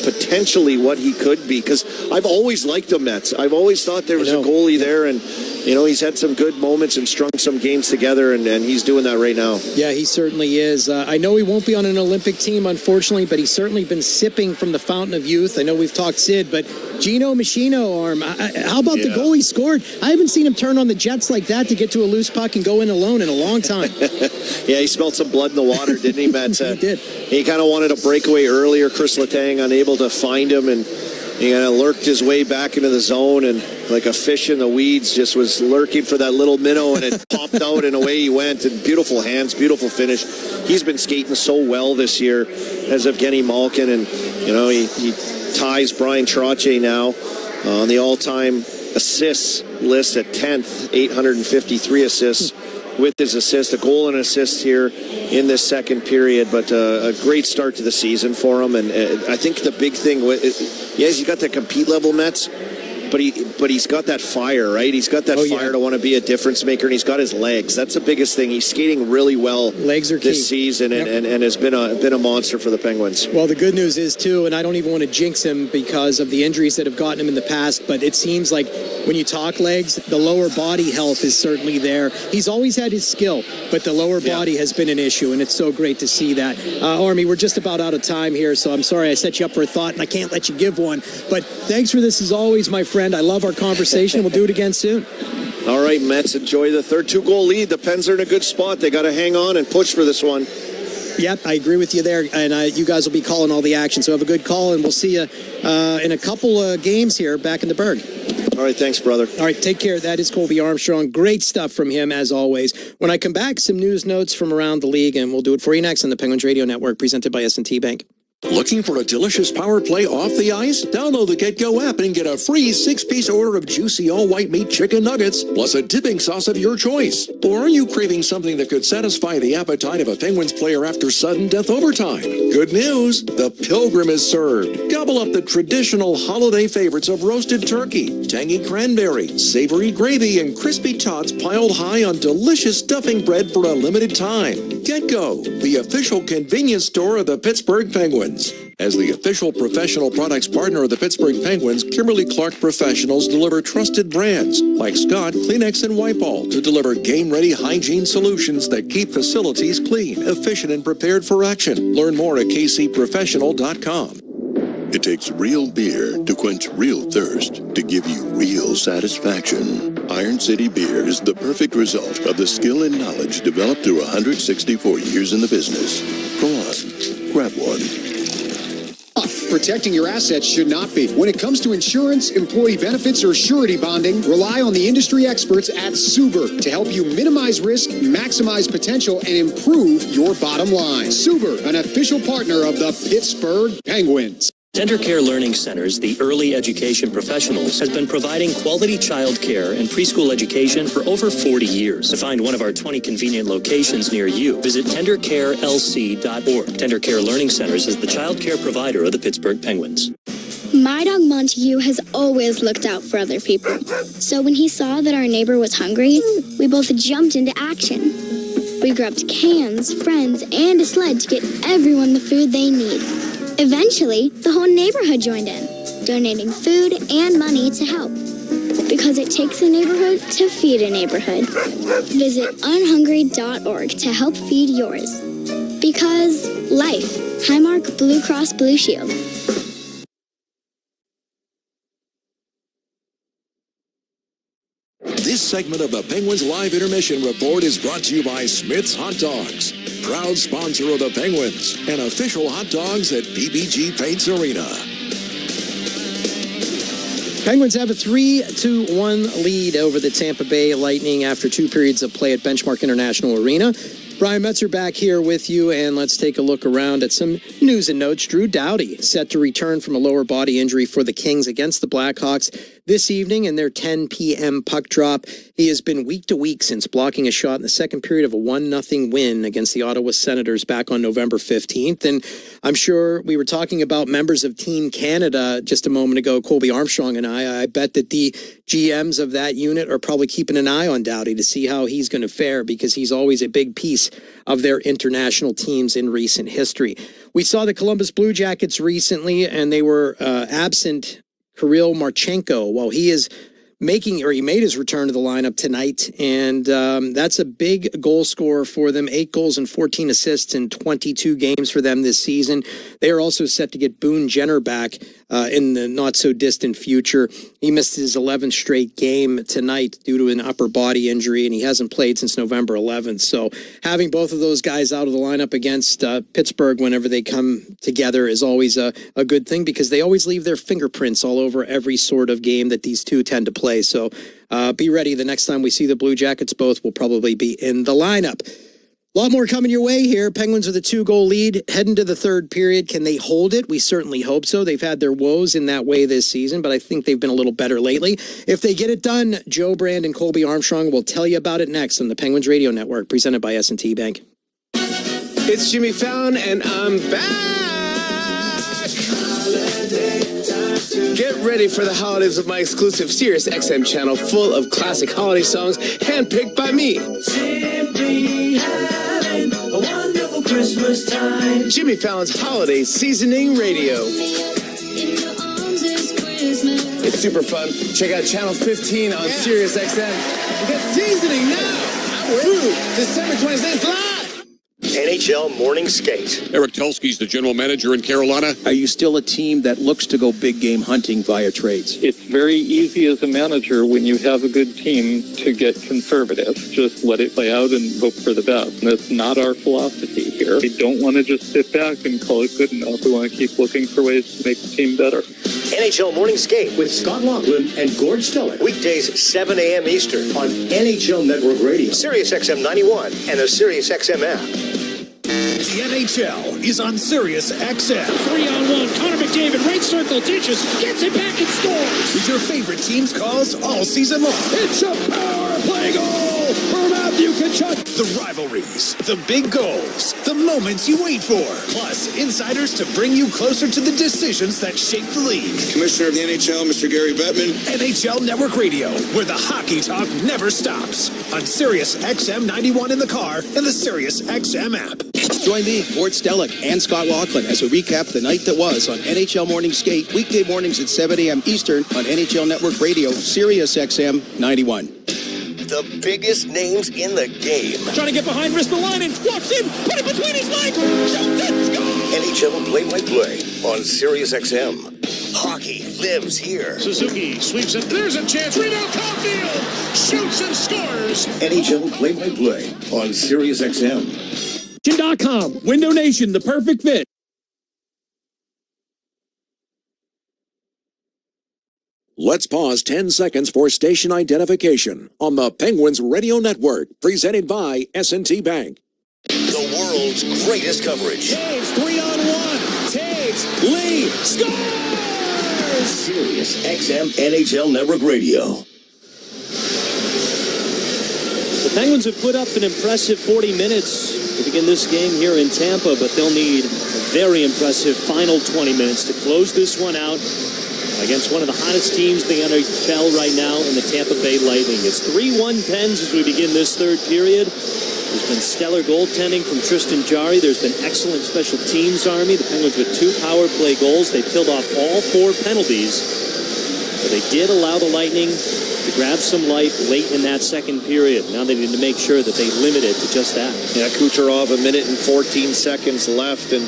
potentially what he could be. Because I've always liked the Mets. I've always thought there was a goalie there, and he's had some good moments and strung some games together, and he's doing that right now. Yeah, he certainly is. I know he won't be on an Olympic team, unfortunately, but he's certainly been sipping from the fountain of youth. I know we've talked Sid, but Gino Machino, Arm, how about the goal he scored? I haven't seen him turn on the Jets like that to get to a loose puck and go in alone in a long time. Yeah, he smelled some blood in the water, didn't he, Matt? He did. He kind of wanted a breakaway earlier. Chris Letang unable to find him, and he kind of lurked his way back into the zone, and like a fish in the weeds, just was lurking for that little minnow, and it popped out, and away he went. And beautiful hands, beautiful finish. He's been skating so well this year, as Evgeny Malkin, and he ties Brian Trottier now on the all-time assists list at 10th, 853 assists. with his assist, a goal and an assist here in this second period, but a great start to the season for him. And I think the big thing, he's got the compete level, Mets, but he's got that fire, right? He's got that fire to want to be a difference maker, and he's got his legs. That's the biggest thing. He's skating really well legs are this season, and has been a monster for the Penguins. Well, the good news is, too, and I don't even want to jinx him because of the injuries that have gotten him in the past, but it seems like when you talk legs, the lower body health is certainly there. He's always had his skill, but the lower body has been an issue, and it's so great to see that. Army, we're just about out of time here, so I'm sorry I set you up for a thought, and I can't let you give one, but thanks for this as always, my friend. I love our conversation. We'll do it again soon. All right, Mets, enjoy the third 2-goal lead. The Pens are in a good spot. They got to hang on and push for this one. Yep, I agree with you there, and you guys will be calling all the action, so have a good call, and we'll see you in a couple of games here back in the Berg. All right, thanks, brother. All right, take care. That is Colby Armstrong. Great stuff from him, as always. When I come back, some news notes from around the league, and we'll do it for you next on the Penguins Radio Network, presented by S&T Bank. Looking for a delicious power play off the ice? Download the GetGo app and get a free 6-piece order of juicy all-white meat chicken nuggets, plus a dipping sauce of your choice. Or are you craving something that could satisfy the appetite of a Penguins player after sudden death overtime? Good news, the Pilgrim is served. Gobble up the traditional holiday favorites of roasted turkey, tangy cranberry, savory gravy, and crispy tots piled high on delicious stuffing bread for a limited time. GetGo, the official convenience store of the Pittsburgh Penguins. As the official professional products partner of the Pittsburgh Penguins, Kimberly-Clark Professionals deliver trusted brands like Scott, Kleenex, and Wipe-All to deliver game-ready hygiene solutions that keep facilities clean, efficient, and prepared for action. Learn more at kcprofessional.com. It takes real beer to quench real thirst, to give you real satisfaction. Iron City Beer is the perfect result of the skill and knowledge developed through 164 years in the business. Go on, grab one. Protecting your assets should not be. When it comes to insurance, employee benefits, or surety bonding, rely on the industry experts at Suber to help you minimize risk, maximize potential, and improve your bottom line. Suber, an official partner of the Pittsburgh Penguins. Tender Care Learning Centers, the early education professionals, has been providing quality child care and preschool education for over 40 years. To find one of our 20 convenient locations near you, visit tendercarelc.org. Tender Care Learning Centers is the child care provider of the Pittsburgh Penguins. My dog Montague has always looked out for other people. So when he saw that our neighbor was hungry, we both jumped into action. We grabbed cans, friends, and a sled to get everyone the food they need. Eventually, the whole neighborhood joined in, donating food and money to help. Because it takes a neighborhood to feed a neighborhood. Visit unhungry.org to help feed yours. Because life. Highmark Blue Cross Blue Shield. This segment of the Penguins Live Intermission Report is brought to you by Smith's Hot Dogs, proud sponsor of the Penguins, and official hot dogs at PPG Paints Arena. Penguins have a 3-1 lead over the Tampa Bay Lightning after 2 periods of play at Benchmark International Arena. Brian Metzer back here with you, and let's take a look around at some news and notes. Drew Doughty set to return from a lower body injury for the Kings against the Blackhawks this evening in their 10 p.m. puck drop. He has been week to week since blocking a shot in the second period of a 1-0 win against the Ottawa Senators back on November 15th. And I'm sure we were talking about members of Team Canada just a moment ago, Colby Armstrong and I bet that the GMs of that unit are probably keeping an eye on Doughty to see how he's going to fare, because he's always a big piece of their international teams in recent history. We saw the Columbus Blue Jackets recently, and they were absent Kirill Marchenko. Well, he made his return to the lineup tonight, and that's a big goal scorer for them. 8 goals and 14 assists in 22 games for them this season. They are also set to get Boone Jenner back in the not-so-distant future. He missed his 11th straight game tonight due to an upper body injury, and he hasn't played since November 11th. So having both of those guys out of the lineup against Pittsburgh whenever they come together is always a good thing, because they always leave their fingerprints all over every sort of game that these two tend to play. So be ready. The next time we see the Blue Jackets, both will probably be in the lineup. A lot more coming your way here. Penguins with a 2-goal lead heading to the third period. Can they hold it? We certainly hope so. They've had their woes in that way this season, but I think they've been a little better lately. If they get it done, Joe Brand and Colby Armstrong will tell you about it next on the Penguins Radio Network, presented by S&T Bank. It's Jimmy Fallon, and I'm back. Get ready for the holidays with my exclusive Sirius XM channel full of classic holiday songs handpicked by me. Simply having a wonderful Christmas time. Jimmy Fallon's Holiday Seasoning Radio. It's super fun. Check out Channel 15 on Sirius XM. Get seasoning now through December 26th live. NHL Morning Skate. Eric Tulsky's the general manager in Carolina. Are you still a team that looks to go big game hunting via trades? It's very easy as a manager when you have a good team to get conservative. Just let it play out and hope for the best. And that's not our philosophy here. We don't want to just sit back and call it good enough. We want to keep looking for ways to make the team better. NHL Morning Skate with Scott Laughlin and Gord Stellick. Weekdays 7 a.m. Eastern on NHL Network Radio, Sirius XM 91, and the Sirius XM app. The NHL is on Sirius XM. 3-on-1. Connor McDavid, right circle, dishes, gets it back and scores. With your favorite team's calls all season long. It's a power play goal for Matthew Tkachuk. The rivalries, the big goals, the moments you wait for. Plus, insiders to bring you closer to the decisions that shape the league. Commissioner of the NHL, Mr. Gary Bettman. NHL Network Radio, where the hockey talk never stops. On Sirius XM 91 in the car and the Sirius XM app. Join me, Gord Stellick, and Scott Laughlin as we recap the night that was on NHL Morning Skate, weekday mornings at 7 a.m. Eastern on NHL Network Radio, Sirius XM 91. The biggest names in the game. Trying to get behind Ristolainen, walks in, put it between his legs, shoots it, scores! NHL play-by-play on Sirius XM. Hockey lives here. Suzuki sweeps it, there's a chance, rebound Caulfield, shoots and scores! NHL play-by-play on Sirius XM. .com. Window Nation, the perfect fit. Let's pause 10 seconds for station identification on the Penguins Radio Network, presented by S&T Bank. The world's greatest coverage. Taves, 3-on-1. Taves, Lee, scores! Sirius XM NHL Network Radio. The Penguins have put up an impressive 40 minutes to begin this game here in Tampa, but they'll need a very impressive final 20 minutes to close this one out against one of the hottest teams in the NHL right now in the Tampa Bay Lightning. It's 3-1 Pens as we begin this third period. There's been stellar goaltending from Tristan Jarry. There's been excellent special teams, Army. The Penguins with 2 power play goals. They filled off all 4 penalties, but they did allow the Lightning to grab some life late in that second period. Now they need to make sure that they limit it to just that. Yeah, Kucherov, 1 minute and 14 seconds left, and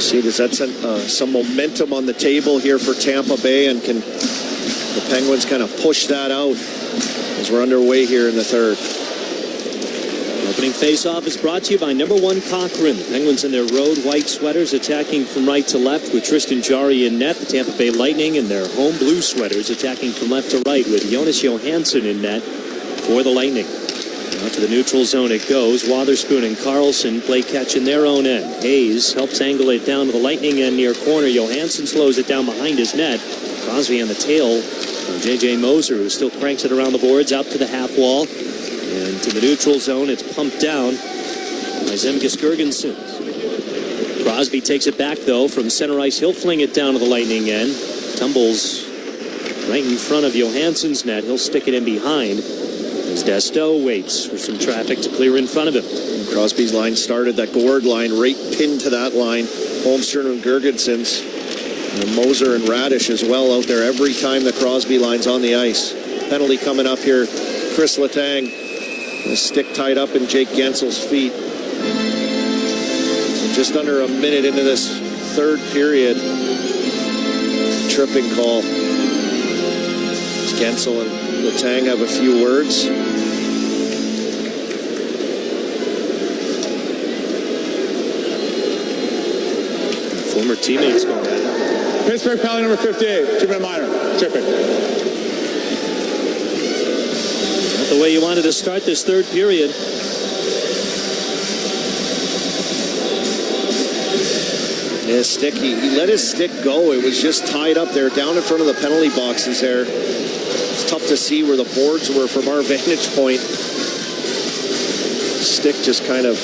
see, does that send some momentum on the table here for Tampa Bay, and can the Penguins kind of push that out as we're underway here in the third? Opening face-off is brought to you by number 1 Cochrane. The Penguins in their road white sweaters attacking from right to left with Tristan Jarry in net. The Tampa Bay Lightning in their home blue sweaters attacking from left to right with Jonas Johansson in net for the Lightning. Now to the neutral zone it goes. Wotherspoon and Carlson play catch in their own end. Hayes helps angle it down to the Lightning end near corner. Johansson slows it down behind his net. Crosby on the tail. J.J. Moser, who still cranks it around the boards, out to the half wall. And to the neutral zone, it's pumped down by Zemgus Girgensson. Crosby takes it back, though, from center ice. He'll fling it down to the Lightning end. Tumbles right in front of Johansson's net. He'll stick it in behind as Desto waits for some traffic to clear in front of him. And Crosby's line started, that Gord line, right pinned to that line. Holmstrom and Girgensons. And Moser and Radish as well out there every time the Crosby line's on the ice. Penalty coming up here. Chris Letang. The stick tied up in Jake Gensel's feet. So just under a minute into this third period. Tripping call. Gensel and Letang have a few words. Former teammates going at it. Pittsburgh penalty number 58, 2-minute minor. Tripping. Not the way you wanted to start this third period. Yeah, stick. He let his stick go. It was just tied up there down in front of the penalty boxes there. It's tough to see where the boards were from our vantage point. Stick just kind of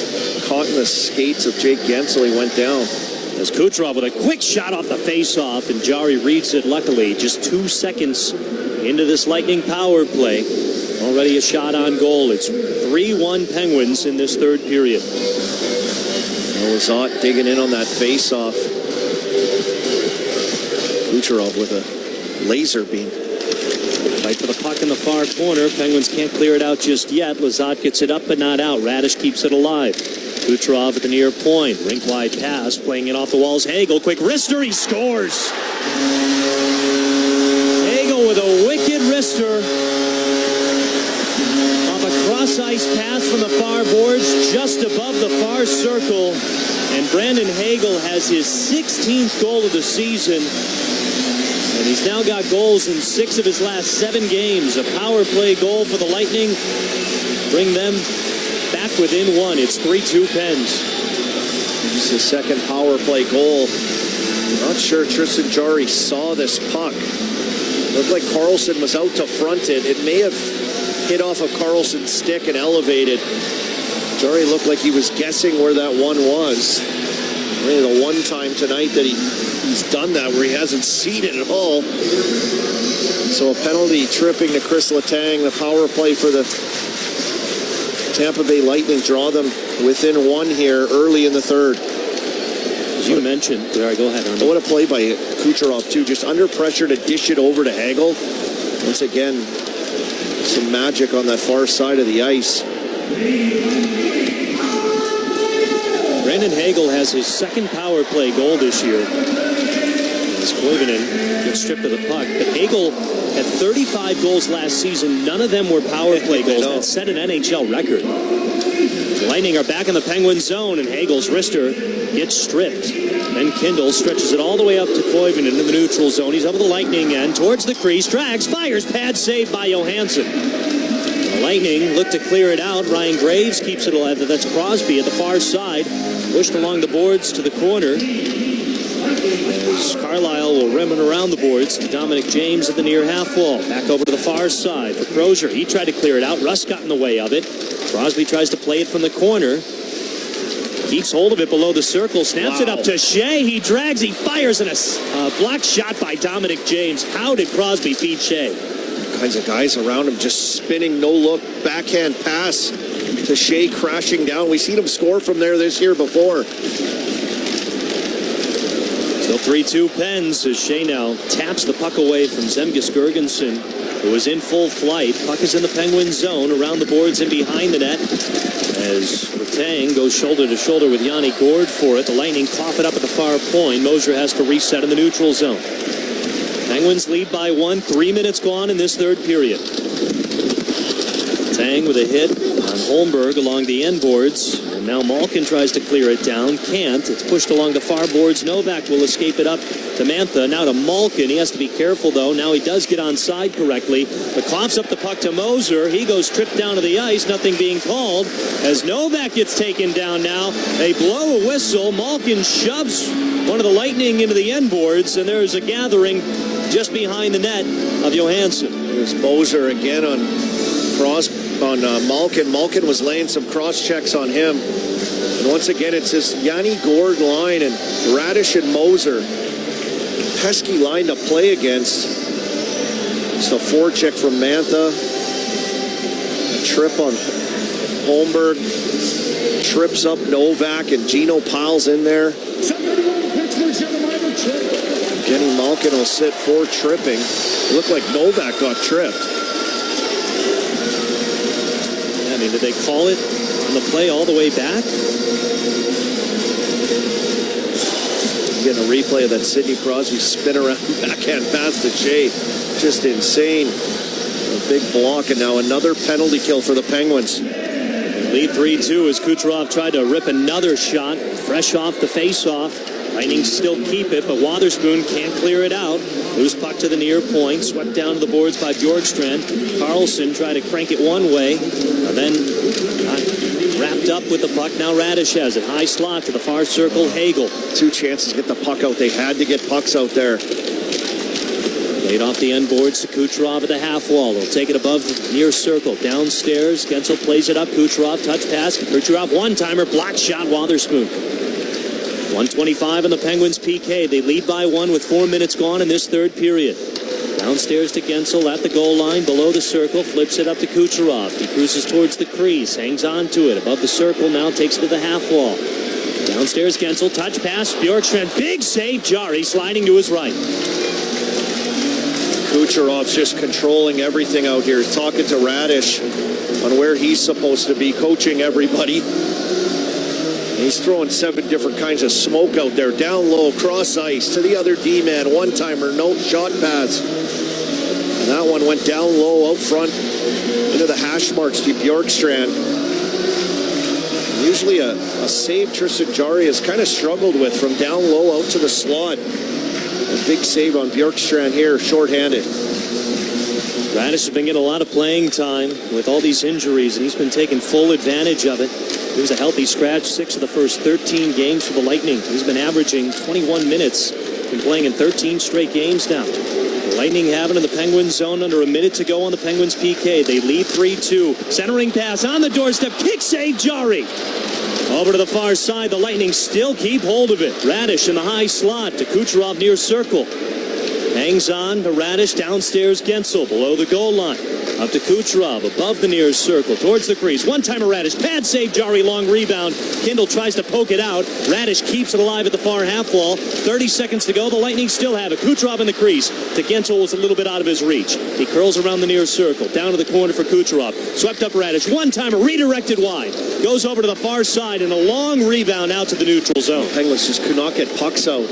caught in the skates of Jake Gensel. He went down. As Kucherov with a quick shot off the faceoff, and Jari reads it luckily. Just 2 seconds into this Lightning power play. Already a shot on goal. It's 3-1 Penguins in this third period. Lizotte digging in on that faceoff. Kucherov with a laser beam. Fight for the puck in the far corner. Penguins can't clear it out just yet. Lizotte gets it up but not out. Radish keeps it alive. Kucherov at the near point. Rink-wide pass. Playing it off the walls. Hagel, quick wrister. He scores. Hagel with a wicked wrister. Off a cross-ice pass from the far boards just above the far circle. And Brandon Hagel has his 16th goal of the season. And he's now got goals in 6 of his last 7 games. A power play goal for the Lightning. Bring them back within 1. It's 3-2 Pens. This is his second power play goal. Not sure Tristan Jarry saw this puck. Looked like Karlsson was out to front it. It may have hit off of Karlsson's stick and elevated. Jarry looked like he was guessing where that one was. Really the one time tonight that he's done that where he hasn't seen it at all. So a penalty tripping to Chris Letang. The power play for the Tampa Bay Lightning draw them within 1 here early in the third. As you mentioned, go ahead, Armin. What a play by Kucherov too. Just under pressure to dish it over to Hagel. Once again, some magic on that far side of the ice. Brandon Hagel has his second power play goal this year. As Koivunen gets stripped of the puck. But Hagel had 35 goals last season. None of them were power play goals. That set an NHL record. The Lightning are back in the Penguin zone, and Hagel's wrister gets stripped. Then Kindle stretches it all the way up to Koivunen in the neutral zone. He's over the Lightning end, towards the crease, drags, fires, pad save by Johansson. The Lightning look to clear it out. Ryan Graves keeps it alive. That's Crosby at the far side. Pushed along the boards to the corner. As Carlisle will rim it around the boards to Dominic James at the near half wall. Back over to the far side for Crozier. He tried to clear it out. Russ got in the way of it. Crosby tries to play it from the corner. Keeps hold of it below the circle. Snaps it up to Shea. He drags. He fires in a blocked shot by Dominic James. How did Crosby beat Shea? Kinds of guys around him just spinning, no look, backhand pass to Shea crashing down. We've seen him score from there this year before. Still 3-2 Pens as Shea now taps the puck away from Zemgus Girgensson, who is in full flight. Puck is in the Penguin zone, around the boards and behind the net. As Letang goes shoulder to shoulder with Yanni Gourde for it. The Lightning cough it up at the far point. Moser has to reset in the neutral zone. Penguins lead by 1. 3 minutes gone in this third period. Tang with a hit on Holmberg along the end boards. And now Malkin tries to clear it down. Can't. It's pushed along the far boards. Novak will escape it up to Mantha. Now to Malkin. He has to be careful, though. Now he does get onside correctly. But coughs up the puck to Moser. He goes tripped down to the ice. Nothing being called. As Novak gets taken down now, they blow a whistle. Malkin shoves one of the Lightning into the end boards. And there's a gathering just behind the net of Johansson. There's Moser again on Malkin. Malkin was laying some cross checks on him. And once again, it's this Yanni Gourde line and Radish and Moser. Pesky line to play against. It's a forecheck from Mantha. A trip on Holmberg. Trips up Novak and Gino piles in there. Kenny Malkin will sit for tripping. It looked like Novak got tripped. Yeah, I mean, did they call it on the play all the way back? Getting a replay of that Sidney Crosby spin around backhand pass to Shea. Just insane. A big block, and now another penalty kill for the Penguins. Lead 3-2 as Kucherov tried to rip another shot, fresh off the face-off. Lightning still keep it, but Wotherspoon can't clear it out. Loose puck to the near point, swept down to the boards by Bjorkstrand. Karlsson tried to crank it one way, and then got wrapped swept up with the puck. Now Radish has it. High slot to the far circle. Hagel. 2 chances to get the puck out. They had to get pucks out there. Laid off the end boards to Kucherov at the half wall. They'll take it above the near circle. Downstairs, Gensel plays it up. Kucherov, touch pass. Kucherov, one-timer, block shot, Wotherspoon. 1:25 in the Penguins PK. They lead by 1 with 4 minutes gone in this third period. Downstairs to Gensel at the goal line, below the circle, flips it up to Kucherov. He cruises towards the crease, hangs on to it. Above the circle now, takes it to the half wall. Downstairs, Gensel, touch pass, Bjorkstrand, big save, Jari sliding to his right. Kucherov's just controlling everything out here. He's talking to Radish on where he's supposed to be, coaching everybody. He's throwing 7 different kinds of smoke out there. Down low, cross ice, to the other D-man. One-timer, no shot pass. And that one went down low, out front, into the hash marks to Bjorkstrand. Usually a save Tristan Jarry has kind of struggled with from down low out to the slot. A big save on Bjorkstrand here, shorthanded. Radish has been getting a lot of playing time with all these injuries, and he's been taking full advantage of it. He was a healthy scratch 6 of the first 13 games for the Lightning. He's been averaging 21 minutes, been playing in 13 straight games now. The Lightning have it in the Penguins zone, under a minute to go on the Penguins PK. They lead 3-2. Centering pass on the doorstep, kick save, Jari. Over to the far side, the Lightning still keep hold of it. Radish in the high slot to Kucherov near circle. Hangs on to Radish, downstairs Gensel, below the goal line. Up to Kucherov, above the near circle, towards the crease. One-timer Radish, pad save, Jari, long rebound. Kindle tries to poke it out. Radish keeps it alive at the far half wall. 30 seconds to go, the Lightning still have it. Kucherov in the crease. To Gensel was a little bit out of his reach. He curls around the near circle, down to the corner for Kucherov. Swept up Radish, one-timer, redirected wide. Goes over to the far side, and a long rebound out to the neutral zone. Penguins just could not get pucks out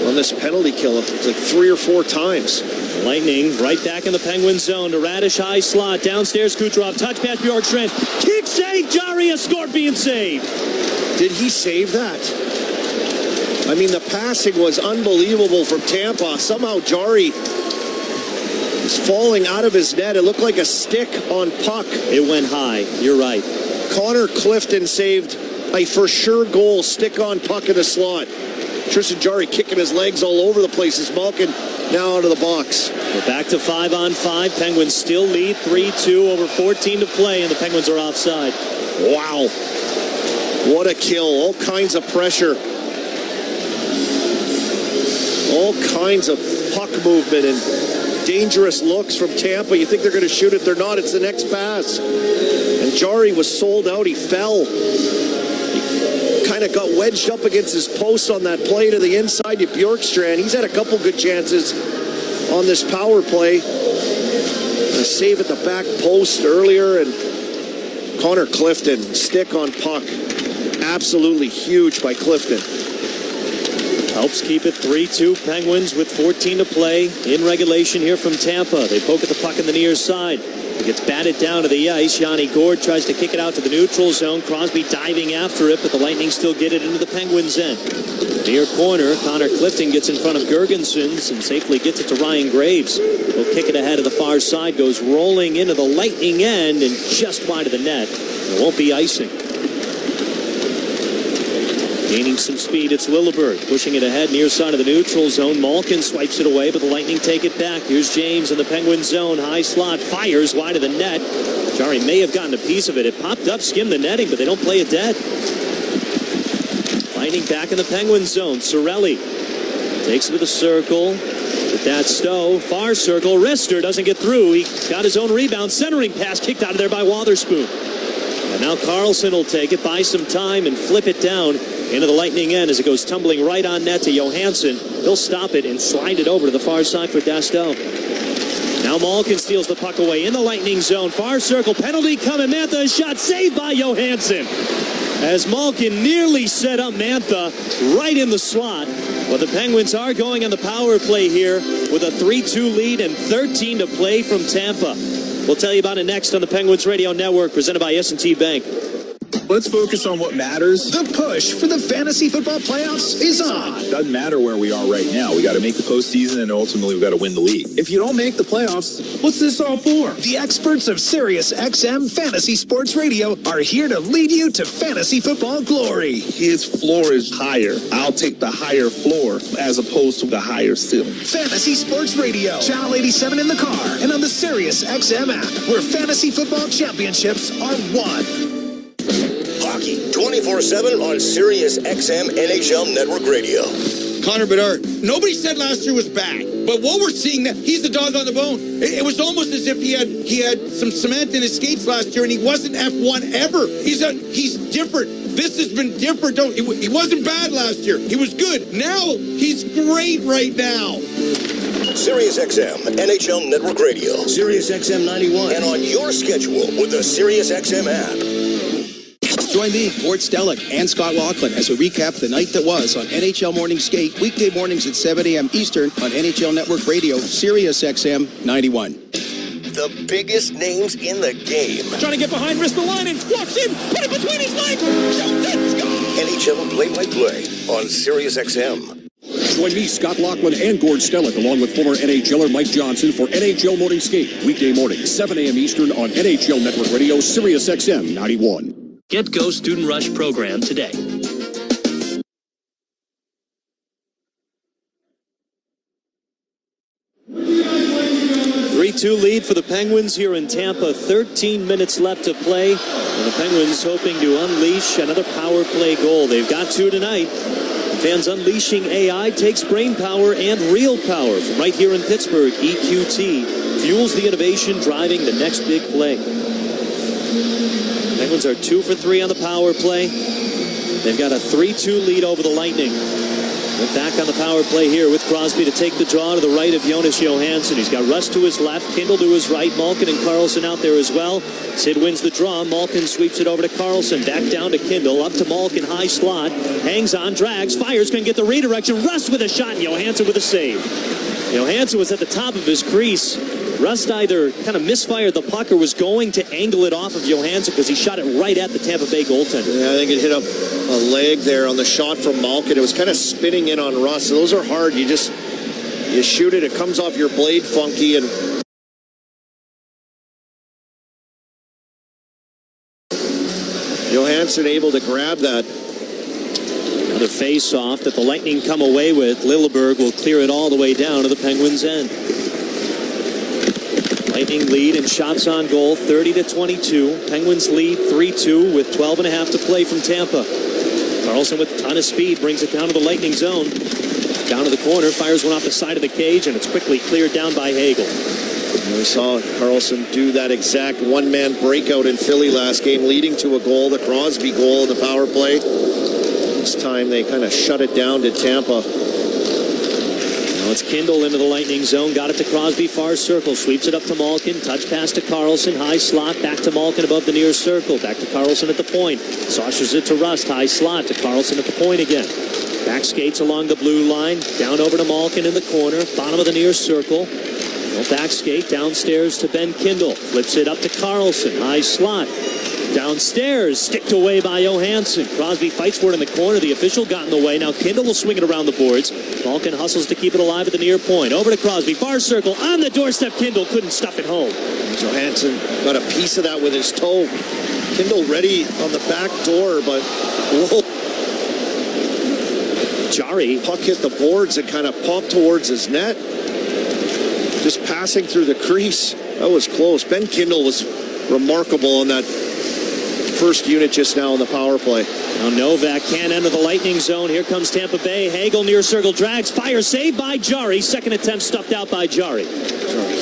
on this penalty kill. It's like 3 or 4 times. Lightning right back in the Penguin zone to Radish, high slot, downstairs Kucherov, touch pass Bjorkstrand, kick save, Jari, a scorpion save. Did he save that? I mean, the passing was unbelievable from Tampa. Somehow Jari is falling out of his net. It looked like a stick on puck. It went high, you're right. Connor Clifton saved a for sure goal, stick on puck in the slot. Tristan Jari kicking his legs all over the place as Malkin now out of the box. We're back to 5-on-5. Penguins still lead 3-2, over 14 to play, and the Penguins are offside. Wow. What a kill. All kinds of pressure. All kinds of puck movement and dangerous looks from Tampa. You think they're going to shoot it. They're not. It's the next pass. And Jari was sold out. He fell. Kind of got wedged up against his post on that play to the inside to Bjorkstrand. He's had a couple good chances on this power play. A save at the back post earlier, and Connor Clifton, stick on puck. Absolutely huge by Clifton. Helps keep it 3-2 Penguins with 14 to play in regulation here from Tampa. They poke at the puck in the near side. It gets batted down to the ice. Yanni Gourde tries to kick it out to the neutral zone. Crosby diving after it, but the Lightning still get it into the Penguins' end. Near corner, Connor Clifton gets in front of Gergensons and safely gets it to Ryan Graves. He'll kick it ahead of the far side, goes rolling into the Lightning end and just wide of the net. It won't be icing. Gaining some speed, it's Lilleberg pushing it ahead near side of the neutral zone. Malkin swipes it away, but the Lightning take it back. Here's James in the Penguin zone. High slot, fires wide of the net. Jari may have gotten a piece of it. It popped up, skimmed the netting, but they don't play it dead. Lightning back in the Penguin zone. Cirelli takes it to the circle. With that Stowe, far circle. Rister doesn't get through. He got his own rebound. Centering pass kicked out of there by Wotherspoon. And now Carlson will take it, buy some time, and flip it down into the Lightning end as it goes tumbling right on net to Johansson. He'll stop it and slide it over to the far side for Dastow. Now Malkin steals the puck away in the Lightning zone. Far circle, penalty coming. Mantha, shot saved by Johansson. As Malkin nearly set up Mantha right in the slot. But the Penguins are going on the power play here with a 3-2 lead and 13 to play from Tampa. We'll tell you about it next on the Penguins Radio Network, presented by S&T Bank. Let's focus on what matters. The push for the fantasy football playoffs is on. Doesn't matter where we are right now. We got to make the postseason, and ultimately we got to win the league. If you don't make the playoffs, what's this all for? The experts of Sirius XM Fantasy Sports Radio are here to lead you to fantasy football glory. His floor is higher. I'll take the higher floor as opposed to the higher ceiling. Fantasy Sports Radio, Channel 87 in the car, and on the Sirius XM app, where fantasy football championships are won. Hockey 24/7 on Sirius XM NHL Network Radio. Connor Bedard. Nobody said last year was bad, but what we're seeing now, he's the dog on the bone. It was almost as if he had some cement in his skates last year, and he wasn't F1 ever. He's different. This has been different. He wasn't bad last year. He was good. Now he's great right now. Sirius XM NHL Network Radio. Sirius XM 91, and on your schedule with the Sirius XM app. Join me, Gord Stellick, and Scott Laughlin as we recap the night that was on NHL Morning Skate, weekday mornings at 7 a.m. Eastern on NHL Network Radio, Sirius XM 91. The biggest names in the game. Trying to get behind Ristolainen, walks in, put it between his legs, shoots it, score! NHL play-by-play on Sirius XM. Join me, Scott Laughlin, and Gord Stellick, along with former NHLer Mike Johnson for NHL Morning Skate, weekday mornings, 7 a.m. Eastern on NHL Network Radio, Sirius XM 91. Get Go Student Rush program today. 3-2 lead for the Penguins here in Tampa. 13 minutes left to play. And the Penguins hoping to unleash another power play goal. They've got two tonight. Fans unleashing AI takes brain power and real power from right here in Pittsburgh. EQT fuels the innovation driving the next big play. Penguins are 2 for 3 on the power play. They've got a 3-2 lead over the Lightning. They're back on the power play here with Crosby to take the draw to the right of Jonas Johansson. He's got Rust to his left, Kindle to his right, Malkin and Karlsson out there as well. Sid wins the draw. Malkin sweeps it over to Karlsson. Back down to Kindle, up to Malkin, high slot. Hangs on, drags, fires, can get the redirection. Rust with a shot, and Johansson with a save. Johansson was at the top of his crease. Rust either kind of misfired the puck or was going to angle it off of Johansson because he shot it right at the Tampa Bay goaltender. Yeah, I think it hit a leg there on the shot from Malkin. It was kind of spinning in on Rust. Those are hard. You shoot it, it comes off your blade funky, and Johansson able to grab that. Another face-off that the Lightning come away with. Lilleberg will clear it all the way down to the Penguins' end. Lightning lead in shots on goal, 30-22. Penguins lead 3-2 with 12.5 to play from Tampa. Karlsson with a ton of speed brings it down to the Lightning zone. Down to the corner, fires one off the side of the cage, and it's quickly cleared down by Hagel. And we saw Karlsson do that exact one-man breakout in Philly last game, leading to a goal, the Crosby goal in the power play. This time they kind of shut it down to Tampa. Now it's Kindle into the Lightning zone. Got it to Crosby, far circle. Sweeps it up to Malkin. Touch pass to Karlsson. High slot. Back to Malkin above the near circle. Back to Karlsson at the point. Saucers it to Rust. High slot to Karlsson at the point again. Back skates along the blue line. Down over to Malkin in the corner. Bottom of the near circle. Back skate downstairs to Ben Kindle. Flips it up to Karlsson. High slot. Downstairs, sticked away by Johansson. Crosby fights for it in the corner. The official got in the way. Now Kindle will swing it around the boards. Malkin hustles to keep it alive at the near point. Over to Crosby, far circle, on the doorstep. Kindle couldn't stuff it home. Johansson got a piece of that with his toe. Kindle ready on the back door, but whoa. Jari. Puck hit the boards and kind of popped towards his net. Just passing through the crease. That was close. Ben Kindle was remarkable on that first unit just now in the power play. Now Novak can't enter the Lightning zone. Here comes Tampa Bay. Hagel near circle drags. Fire saved by Jari. Second attempt stuffed out by Jari.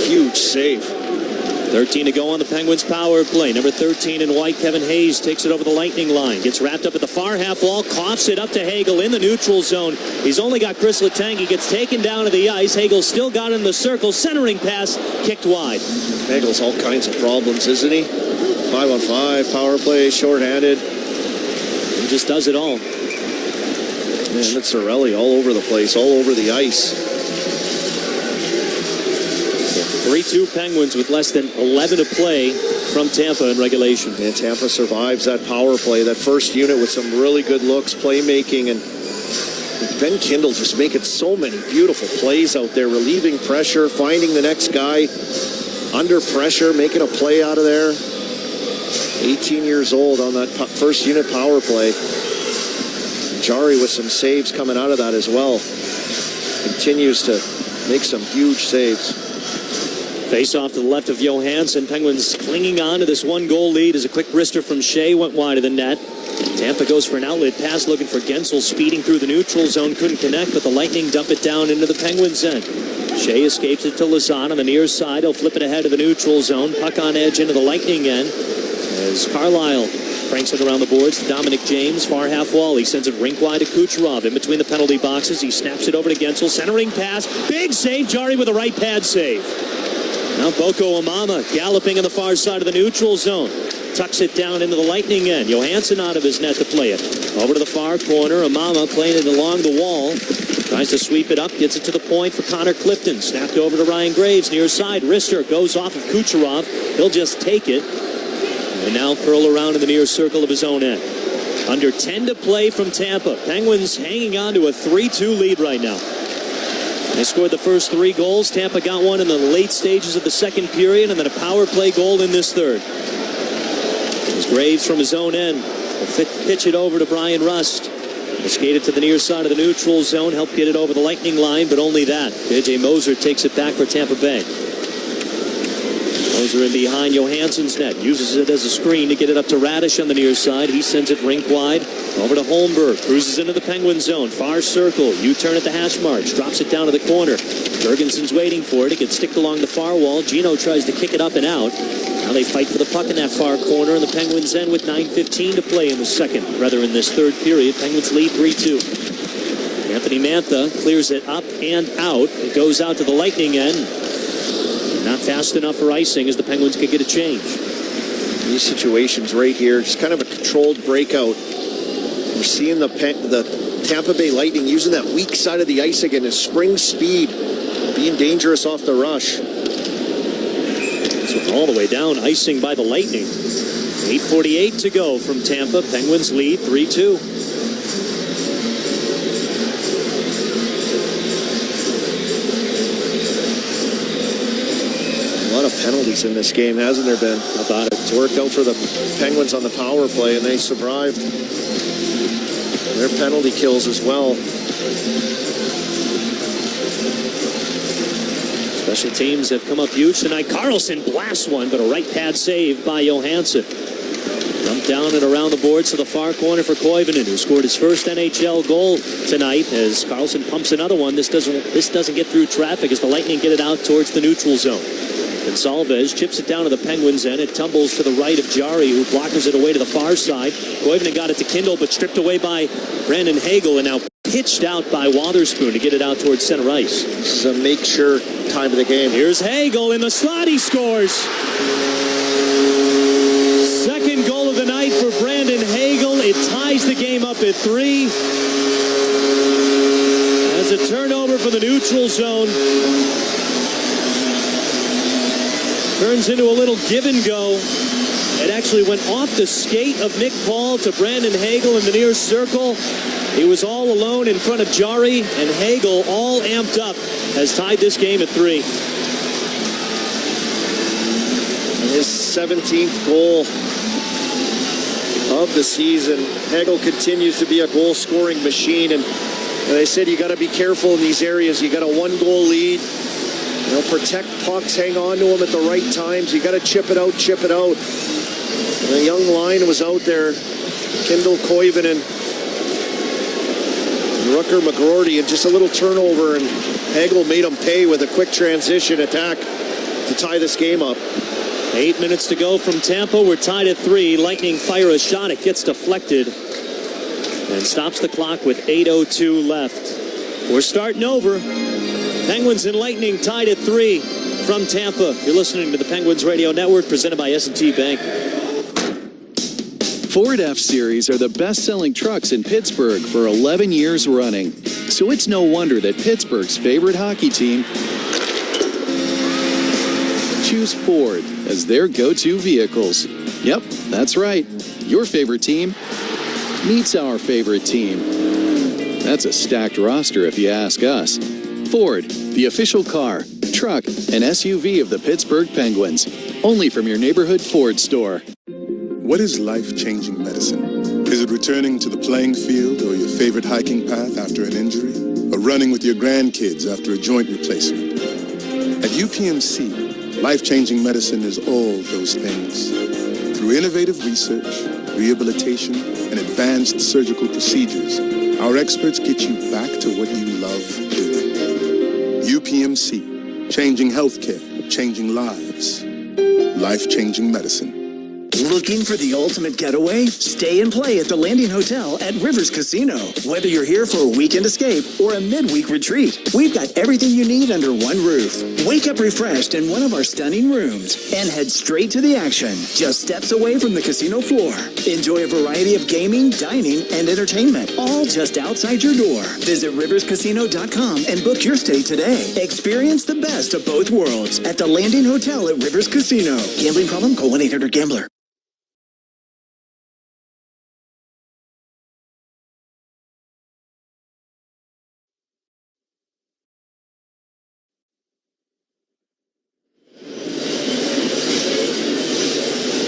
Huge save. 13 to go on the Penguins power play. Number 13 in white, Kevin Hayes takes it over the Lightning line. Gets wrapped up at the far half wall. Coughs it up to Hagel in the neutral zone. He's only got Chris Letang. He gets taken down to the ice. Hagel still got in the circle. Centering pass kicked wide. Hagel's all kinds of problems, isn't he? 5-on-5, power play, shorthanded. He just does it all. Man, that's Cirelli all over the place, all over the ice. 3-2 Penguins with less than 11 to play. from Tampa in regulation. And Tampa survives that power play. That first unit with some really good looks, playmaking, and Ben Kindle just making so many beautiful plays out there, relieving pressure, finding the next guy under pressure, making a play out of there. 18 years old on that first unit power play. Jari with some saves coming out of that as well. Continues to make some huge saves. Face off to the left of Johansson. Penguins clinging on to this 1-goal lead as a quick wrister from Shea went wide of the net. Tampa goes for an outlet pass looking for Gensel, speeding through the neutral zone. Couldn't connect, but the Lightning dump it down into the Penguins' end. Shea escapes it to Lazan on the near side. He'll flip it ahead of the neutral zone. Puck on edge into the Lightning end as Carlisle cranks it around the boards to Dominic James, far half wall. He sends it rink wide to Kucherov in between the penalty boxes. He snaps it over to Gensel, centering pass. Big save, Jari with a right pad save. Now Boko Amama galloping on the far side of the neutral zone. Tucks it down into the Lightning end. Johansson out of his net to play it. Over to the far corner. Amama playing it along the wall. Tries to sweep it up. Gets it to the point for Connor Clifton. Snapped over to Ryan Graves near side. Wrister goes off of Kucherov. He'll just take it. And now curl around in the near circle of his own end. Under 10 to play from Tampa. Penguins hanging on to a 3-2 lead right now. They scored the first 3 goals. Tampa got one in the late stages of the second period, and then a power play goal in this third. As Graves from his own end will pitch it over to Brian Rust. He'll skate it to the near side of the neutral zone, help get it over the Lightning line, but only that. J.J. Moser takes it back for Tampa Bay. Moser in behind Johansson's net, uses it as a screen to get it up to Radish on the near side. He sends it rink wide over to Holmberg, cruises into the Penguin zone, far circle, U-turn at the hash marks, drops it down to the corner. Jurgensen's waiting for it. It gets sticked along the far wall. Gino tries to kick it up and out. Now they fight for the puck in that far corner, and the Penguins end with 9:15 to play in the second, rather in this third period. Penguins lead 3-2. Anthony Mantha clears it up and out. It goes out to the Lightning end. Not fast enough for icing as the Penguins could get a change. These situations right here, just kind of a controlled breakout. We're seeing the Tampa Bay Lightning using that weak side of the ice again, as spring speed, being dangerous off the rush. So all the way down, icing by the Lightning. 8:48 to go from Tampa. Penguins lead 3-2. A lot of penalties in this game, hasn't there been? How about it? It's worked out for the Penguins on the power play, and they survived their penalty kills as well. Special teams have come up huge tonight. Carlson blasts one, but a right pad save by Johansson. Dumped down and around the boards to the far corner for Koivunen, who scored his first NHL goal tonight. As Carlson pumps another one, this doesn't get through traffic as the Lightning get it out towards the neutral zone. Gonsalves chips it down to the Penguins' end. It tumbles to the right of Jari, who blockers it away to the far side. Koivunen got it to Kindle, but stripped away by Brandon Hagel, and now pitched out by Wotherspoon to get it out towards center ice. This is a make sure time of the game. Here's Hagel in the slot. He scores. Second goal of the night for Brandon Hagel. It ties the game up at 3. As a turnover for the neutral zone. Turns into a little give and go. It actually went off the skate of Nick Paul to Brandon Hagel in the near circle. He was all alone in front of Jari, and Hagel, all amped up, has tied this game at 3. His 17th goal of the season. Hagel continues to be a goal-scoring machine, and I said you got to be careful in these areas. You got a 1-goal lead. You know, protect pucks, hang on to them at the right times. You got to chip it out. And the young line was out there. Kindle, Koivunen, Rucker, McGroarty, and just a little turnover, and Hagel made them pay with a quick transition attack to tie this game up. 8 minutes to go from Tampa. We're tied at 3. Lightning fire a shot. It gets deflected and stops the clock with 8:02 left. We're starting over. Penguins and Lightning tied at 3 from Tampa. You're listening to the Penguins Radio Network, presented by S&T Bank. Ford F-Series are the best-selling trucks in Pittsburgh for 11 years running. So it's no wonder that Pittsburgh's favorite hockey team choose Ford. as their go-to vehicles. Yep, that's right. Your favorite team meets our favorite team. That's a stacked roster if you ask us. Ford, the official car, truck, and SUV of the Pittsburgh Penguins. Only from your neighborhood Ford store. What is life-changing medicine? Is it returning to the playing field or your favorite hiking path after an injury? Or running with your grandkids after a joint replacement? At UPMC, life-changing medicine is all those things. Through innovative research, rehabilitation, and advanced surgical procedures, our experts get you back to what you love doing. UPMC, changing healthcare, changing lives. Life-changing medicine. Looking for the ultimate getaway? Stay and play at the Landing Hotel at Rivers Casino. Whether you're here for a weekend escape or a midweek retreat, we've got everything you need under one roof. Wake up refreshed in one of our stunning rooms and head straight to the action, just steps away from the casino floor. Enjoy a variety of gaming, dining, and entertainment, all just outside your door. Visit riverscasino.com and book your stay today. Experience the best of both worlds at the Landing Hotel at Rivers Casino. Gambling problem? Call 1-800-GAMBLER.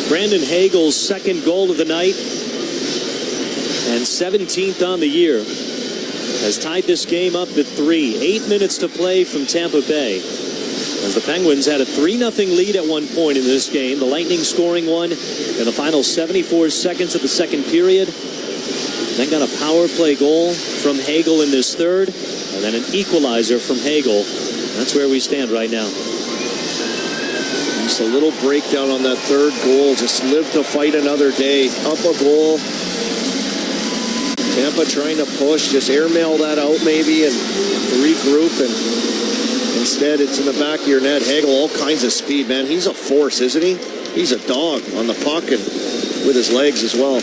Brandon Hagel's second goal of the night and 17th on the year has tied this game up at 3. 8 minutes to play from Tampa Bay. As the Penguins had a 3-0 lead at one point in this game. The Lightning scoring one in the final 74 seconds of the second period. Then got a power play goal from Hagel in this third. And then an equalizer from Hagel. That's where we stand right now. Just a little breakdown on that third goal. Just live to fight another day. Up a goal. Tampa trying to push. Just airmail that out maybe and regroup. And instead it's in the back of your net. Hagel, all kinds of speed, man. He's a force, isn't he? He's a dog on the puck and with his legs as well.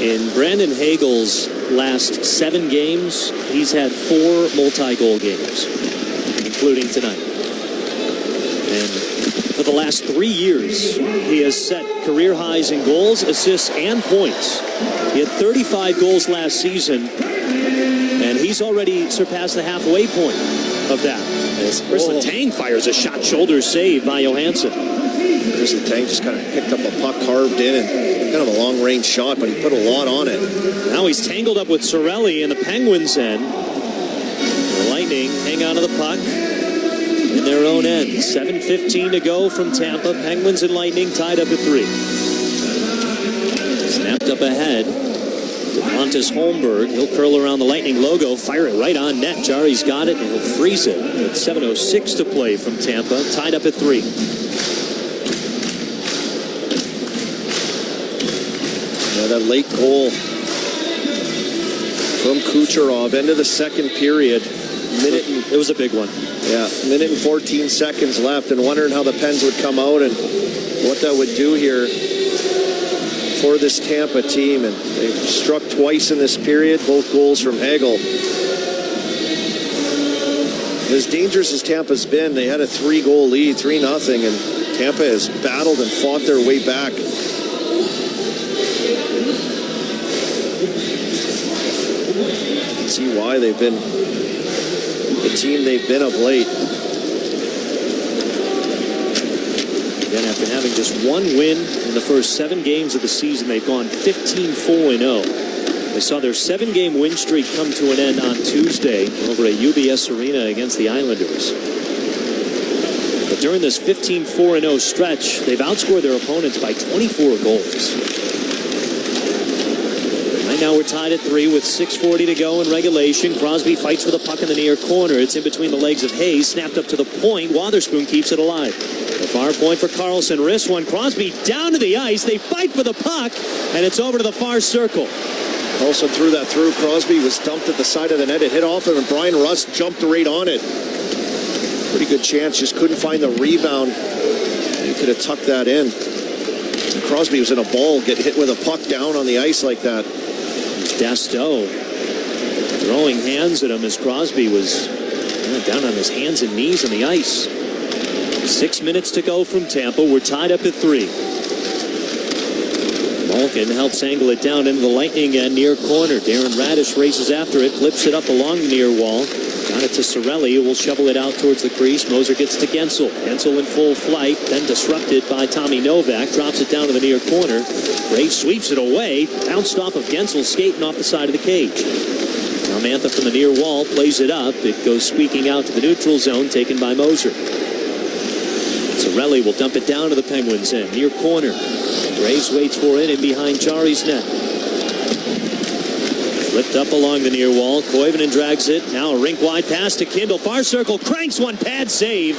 In Brandon Hagel's last 7 games, he's had 4 multi-goal games, including tonight. And for the last 3 years, he has set career highs in goals, assists, and points. He had 35 goals last season, and he's already surpassed the halfway point of that. As Chris Letang fires a shot shoulder save by Johansson. Chris Letang just kind of picked up a puck carved in and kind of a long-range shot, but he put a lot on it. Now he's tangled up with Cirelli in the Penguins' end. The Lightning hang on to the puck in their own end. 7:15 to go from Tampa. Penguins and Lightning tied up at 3. Snapped up ahead. Pontus Holmberg. He'll curl around the Lightning logo, fire it right on net. Jari's got it, and he'll freeze it. With 7:06 to play from Tampa. Tied up at 3. Yeah, that late goal from Kucherov, end of the second period. It was a big one. Yeah, minute and 14 seconds left, and wondering how the Pens would come out and what that would do here for this Tampa team. And they've struck twice in this period, both goals from Hagel. As dangerous as Tampa's been, they had a 3-goal lead, 3-0, and Tampa has battled and fought their way back. You can see why they've been the team they've been of late. Again, after having just 1 win in the first 7 games of the season, they've gone 15-4-0. They saw their 7-game win streak come to an end on Tuesday over at UBS Arena against the Islanders. But during this 15-4-0 stretch, they've outscored their opponents by 24 goals. Right now we're tied at 3 with 6:40 to go in regulation. Crosby fights for the puck in the near corner. It's in between the legs of Hayes, snapped up to the point. Wotherspoon keeps it alive. The far point for Carlson. Wrist one. Crosby down to the ice. They fight for the puck, and it's over to the far circle. Also threw that through. Crosby was dumped at the side of the net. It hit off him, and Brian Rust jumped right on it. Pretty good chance. Just couldn't find the rebound. He could have tucked that in. And Crosby was in a ball, get hit with a puck down on the ice like that. Dastow throwing hands at him as Crosby was down on his hands and knees on the ice. 6 minutes to go from Tampa. We're tied up at 3. Malkin helps angle it down into the Lightning end near corner. Darren Radish races after it, flips it up along the near wall. Got it to Cirelli, who will shovel it out towards the crease. Moser gets to Gensel. Gensel in full flight, then disrupted by Tommy Novak. Drops it down to the near corner. Ray sweeps it away. Bounced off of Gensel, skating off the side of the cage. Now Mantha from the near wall plays it up. It goes squeaking out to the neutral zone, taken by Moser. Cirelli will dump it down to the Penguins end, near corner. Graves waits for it in behind Chari's net. Flipped up along the near wall. Koivunen drags it. Now a rink-wide pass to Kindle. Far circle. Cranks one. Pad save.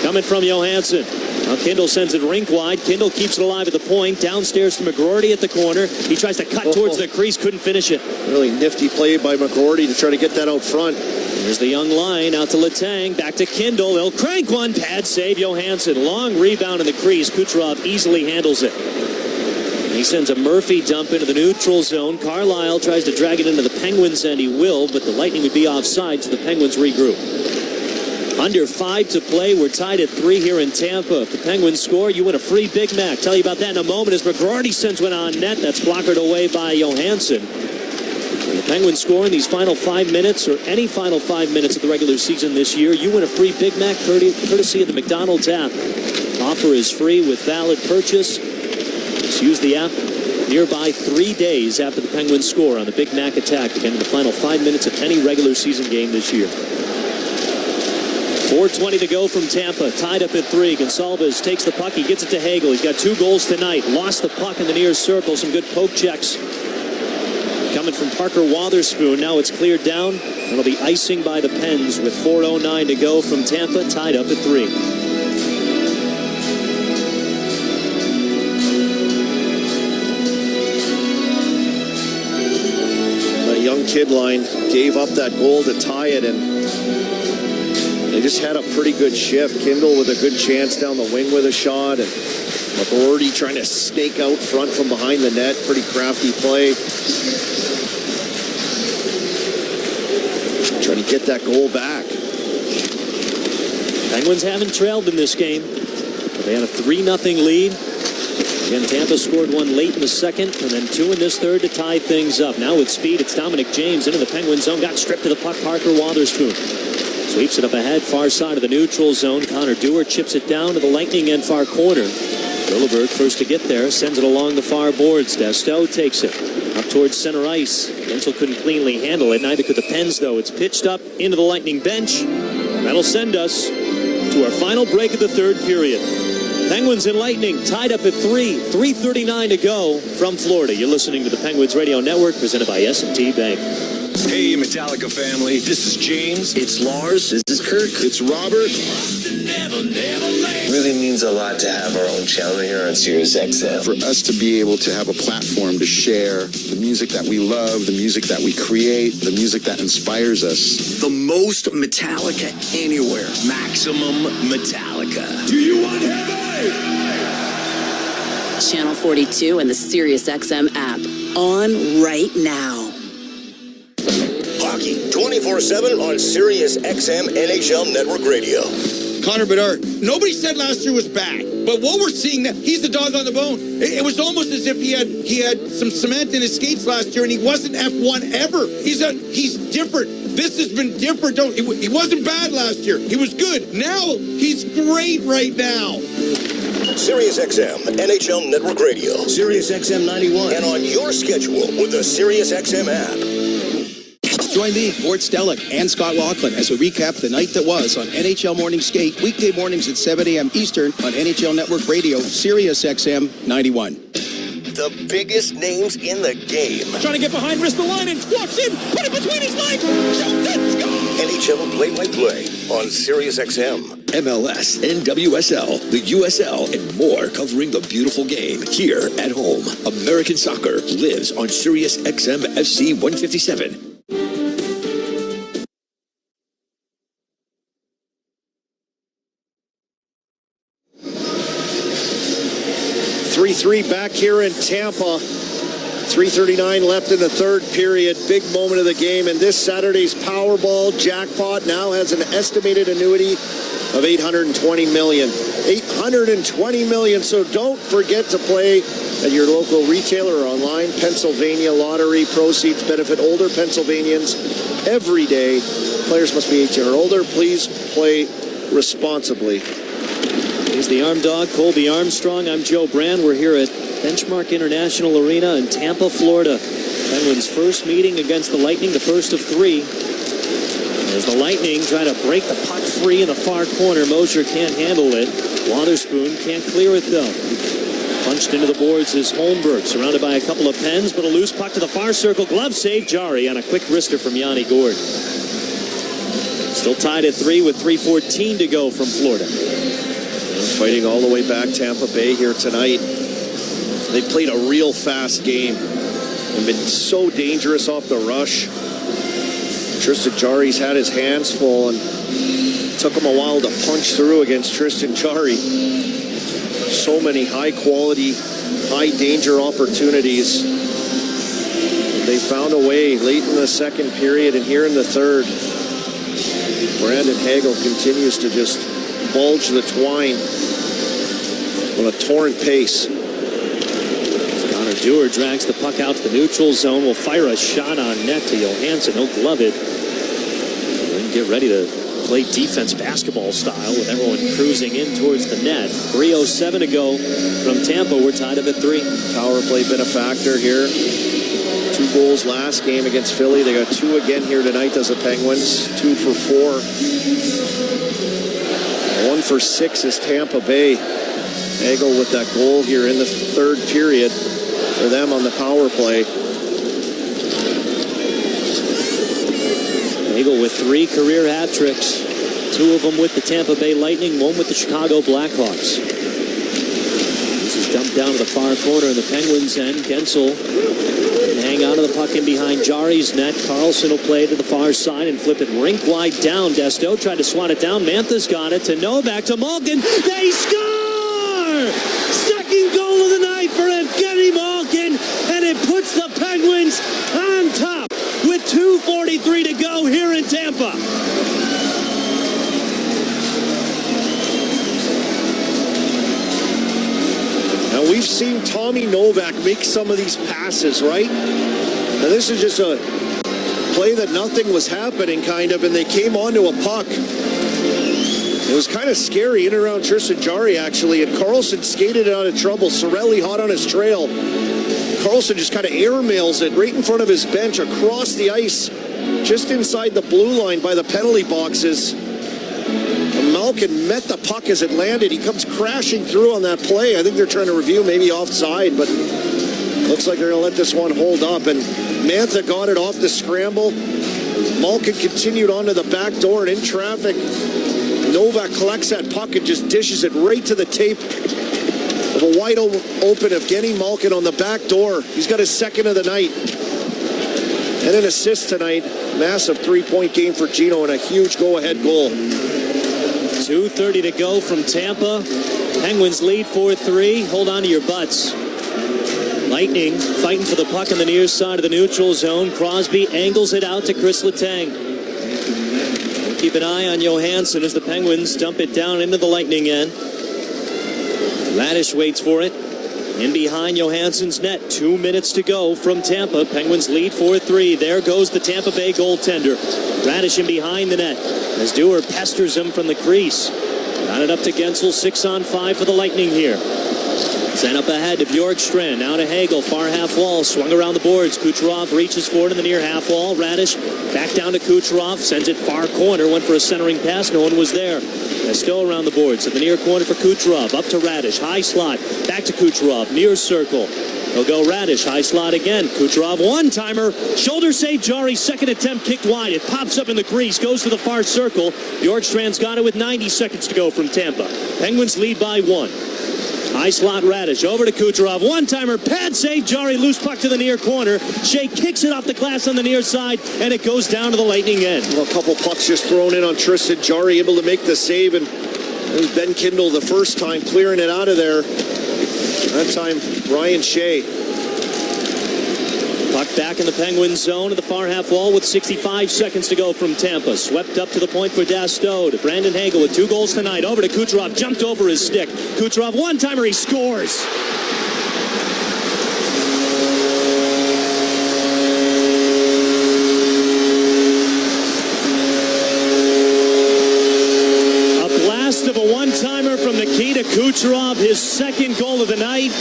Coming from Johansson. Now Kindle sends it rink-wide. Kindle keeps it alive at the point. Downstairs to McGroarty at the corner. He tries to cut towards the crease. Couldn't finish it. Really nifty play by McGroarty to try to get that out front. There's the young line out to Letang. Back to Kindle. He'll crank one. Pad save. Johansson. Long rebound in the crease. Kucherov easily handles it. He sends a Murphy dump into the neutral zone. Carlisle tries to drag it into the Penguins, and he will, but the Lightning would be offside, so the Penguins regroup. Under 5 to play. We're tied at 3 here in Tampa. If the Penguins score, you win a free Big Mac. Tell you about that in a moment as McGroarty sends one on net. That's blockered away by Johansson. When the Penguins score in these final 5 minutes, or any final 5 minutes of the regular season this year, you win a free Big Mac courtesy of the McDonald's app. Offer is free with valid purchase. Just use the app nearby 3 days after the Penguins score on the Big Mac attack. Again, in the final 5 minutes of any regular season game this year. 4:20 to go from Tampa. Tied up at 3. Gonsalves takes the puck. He gets it to Hagel. He's got 2 goals tonight. Lost the puck in the near circle. Some good poke checks coming from Parker Wotherspoon. Now it's cleared down. It'll be icing by the Pens with 4:09 to go from Tampa. Tied up at 3. Young kid line gave up that goal to tie it, and they just had a pretty good shift. Kindle with a good chance down the wing with a shot, and McGroarty trying to snake out front from behind the net. Pretty crafty play. Trying to get that goal back. Penguins haven't trailed in this game. They had a 3-0 lead. Again, Tampa scored one late in the second, and then 2 in this third to tie things up. Now with speed, it's Dominic James into the Penguin zone. Got stripped to the puck, Parker Wotherspoon. Sweeps it up ahead, far side of the neutral zone. Connor Dewar chips it down to the Lightning end far corner. Gilliberg first to get there, sends it along the far boards. Desto takes it up towards center ice. Gensel couldn't cleanly handle it. Neither could the Pens, though. It's pitched up into the Lightning bench. That'll send us to our final break of the third period. Penguins and Lightning tied up at 3. 3:39 to go from Florida. You're listening to the Penguins Radio Network, presented by S&T Bank. Hey, Metallica family. This is James. It's Lars. This is Kirk. It's Robert. It really means a lot to have our own channel here on Sirius XM. For us to be able to have a platform to share the music that we love, the music that we create, the music that inspires us. The most Metallica anywhere. Maximum Metallica. Do you want heaven? Channel 42 and the Sirius XM app. On right now. Hockey 24/7 on Sirius XM NHL Network Radio. Connor Bedard. Nobody said last year was bad, but what we're seeing now, he's the dog on the bone. It was almost as if he had some cement in his skates last year, and he wasn't F1 ever. He's different. This has been different. He wasn't bad last year. He was good. Now he's great right now. Sirius XM NHL Network Radio. Sirius XM 91. And on your schedule with the Sirius XM app. Join me, Gord Stellick, and Scott Laughlin as we recap the night that was on NHL Morning Skate, weekday mornings at 7 a.m. Eastern on NHL Network Radio, Sirius XM 91. The biggest names in the game. Trying to get behind, wrist the line, and walks in, put it between his legs, shoots it, score! NHL play-by-play on Sirius XM. MLS, NWSL, the USL, and more covering the beautiful game here at home. American soccer lives on Sirius XM FC 157. 3-3 back here in Tampa. 3:39 left in the third period. Big moment of the game. And this Saturday's Powerball jackpot now has an estimated annuity of $820 million. $820 million. So don't forget to play at your local retailer or online. Pennsylvania Lottery proceeds benefit older Pennsylvanians every day. Players must be 18 or older. Please play responsibly. He's the arm dog, Colby Armstrong. I'm Joe Brand. We're here at Benchmark International Arena in Tampa, Florida. Penguins' first meeting against the Lightning, the first of 3. As the Lightning try to break the puck free in the far corner, Mosher can't handle it. Waterspoon can't clear it, though. Punched into the boards is Holmberg, surrounded by a couple of pens, but a loose puck to the far circle. Glove save, Jari on a quick wrister from Yanni Gourde. Still tied at 3 with 3:14 to go from Florida. Fighting all the way back Tampa Bay here tonight. They played a real fast game and been so dangerous off the rush. Tristan Jarry's had his hands full and took him a while to punch through against Tristan Jarry. So many high quality, high danger opportunities. They found a way late in the second period and here in the third. Brandon Hagel continues to just bulge the twine on a torrent pace. Connor Dewar drags the puck out to the neutral zone. Will fire a shot on net to Johansson. He'll glove it. And then get ready to play defense basketball style with everyone cruising in towards the net. 3:07 to go from Tampa. We're tied up at 3. Power play been a factor here. 2 goals last game against Philly. They got 2 again here tonight as the Penguins. 2 for 4. 1 for 6 is Tampa Bay. Hagel with that goal here in the third period for them on the power play. Hagel with 3 career hat tricks. 2 of them with the Tampa Bay Lightning, 1 with the Chicago Blackhawks. This is dumped down to the far corner in the Penguins end. Gensel can hang on to the puck in behind Jari's net. Carlson will play to the far side and flip it rink wide down. Desto tried to swat it down. Mantha's got it to Novak to Malkin. They score! Second goal of the night for Evgeny Malkin, and it puts the Penguins on top with 2:43 to go here in Tampa. Now we've seen Tommy Novak make some of these passes, right? Now this is just a play that nothing was happening kind of, and they came onto a puck. It was kind of scary in and around Tristan Jarry, actually, and Carlson skated out of trouble. Sorelli hot on his trail. Carlson just kind of airmails it right in front of his bench across the ice, just inside the blue line by the penalty boxes. And Malkin met the puck as it landed. He comes crashing through on that play. I think they're trying to review maybe offside, but looks like they're going to let this one hold up. And Mantha got it off the scramble. Malkin continued onto the back door and in traffic. Novak collects that puck and just dishes it right to the tape of a wide open Evgeny Malkin on the back door. He's got his second of the night. And an assist tonight. Massive 3-point game for Gino and a huge go-ahead goal. 2:30 to go from Tampa. Penguins lead 4-3. Hold on to your butts. Lightning fighting for the puck on the near side of the neutral zone. Crosby angles it out to Chris Letang. Keep an eye on Johansson as the Penguins dump it down into the Lightning end. Radish waits for it. In behind Johansson's net. 2 minutes to go from Tampa. Penguins lead 4-3. There goes the Tampa Bay goaltender. Radish in behind the net as Dewar pesters him from the crease. Got it up to Gensel. 6-on-5 for the Lightning here. Sent up ahead to Bjorkstrand. Now to Hagel. Far half wall. Swung around the boards. Kucherov reaches forward in the near half wall. Radish back down to Kucherov. Sends it far corner. Went for a centering pass. No one was there. Still around the boards. At the near corner for Kucherov. Up to Radish. High slot. Back to Kucherov. Near circle. He'll go Radish. High slot again. Kucherov. One-timer. Shoulder save. Jari. Second attempt kicked wide. It pops up in the crease. Goes to the far circle. Bjorkstrand's got it with 90 seconds to go from Tampa. Penguins lead by 1. High slot Radish over to Kucherov. One-timer, pad save, Jari, loose puck to the near corner. Shea kicks it off the glass on the near side, and it goes down to the Lightning end. Well, a couple pucks just thrown in on Tristan Jari, able to make the save, and it was Ben Kindle the first time clearing it out of there. That time, Ryan Shea. Puck back in the Penguins zone at the far half wall with 65 seconds to go from Tampa. Swept up to the point for Dastow. Brandon Hagel with 2 goals tonight. Over to Kucherov. Jumped over his stick. Kucherov, one-timer. He scores. A blast of a one-timer from Nikita Kucherov. His second goal of the night.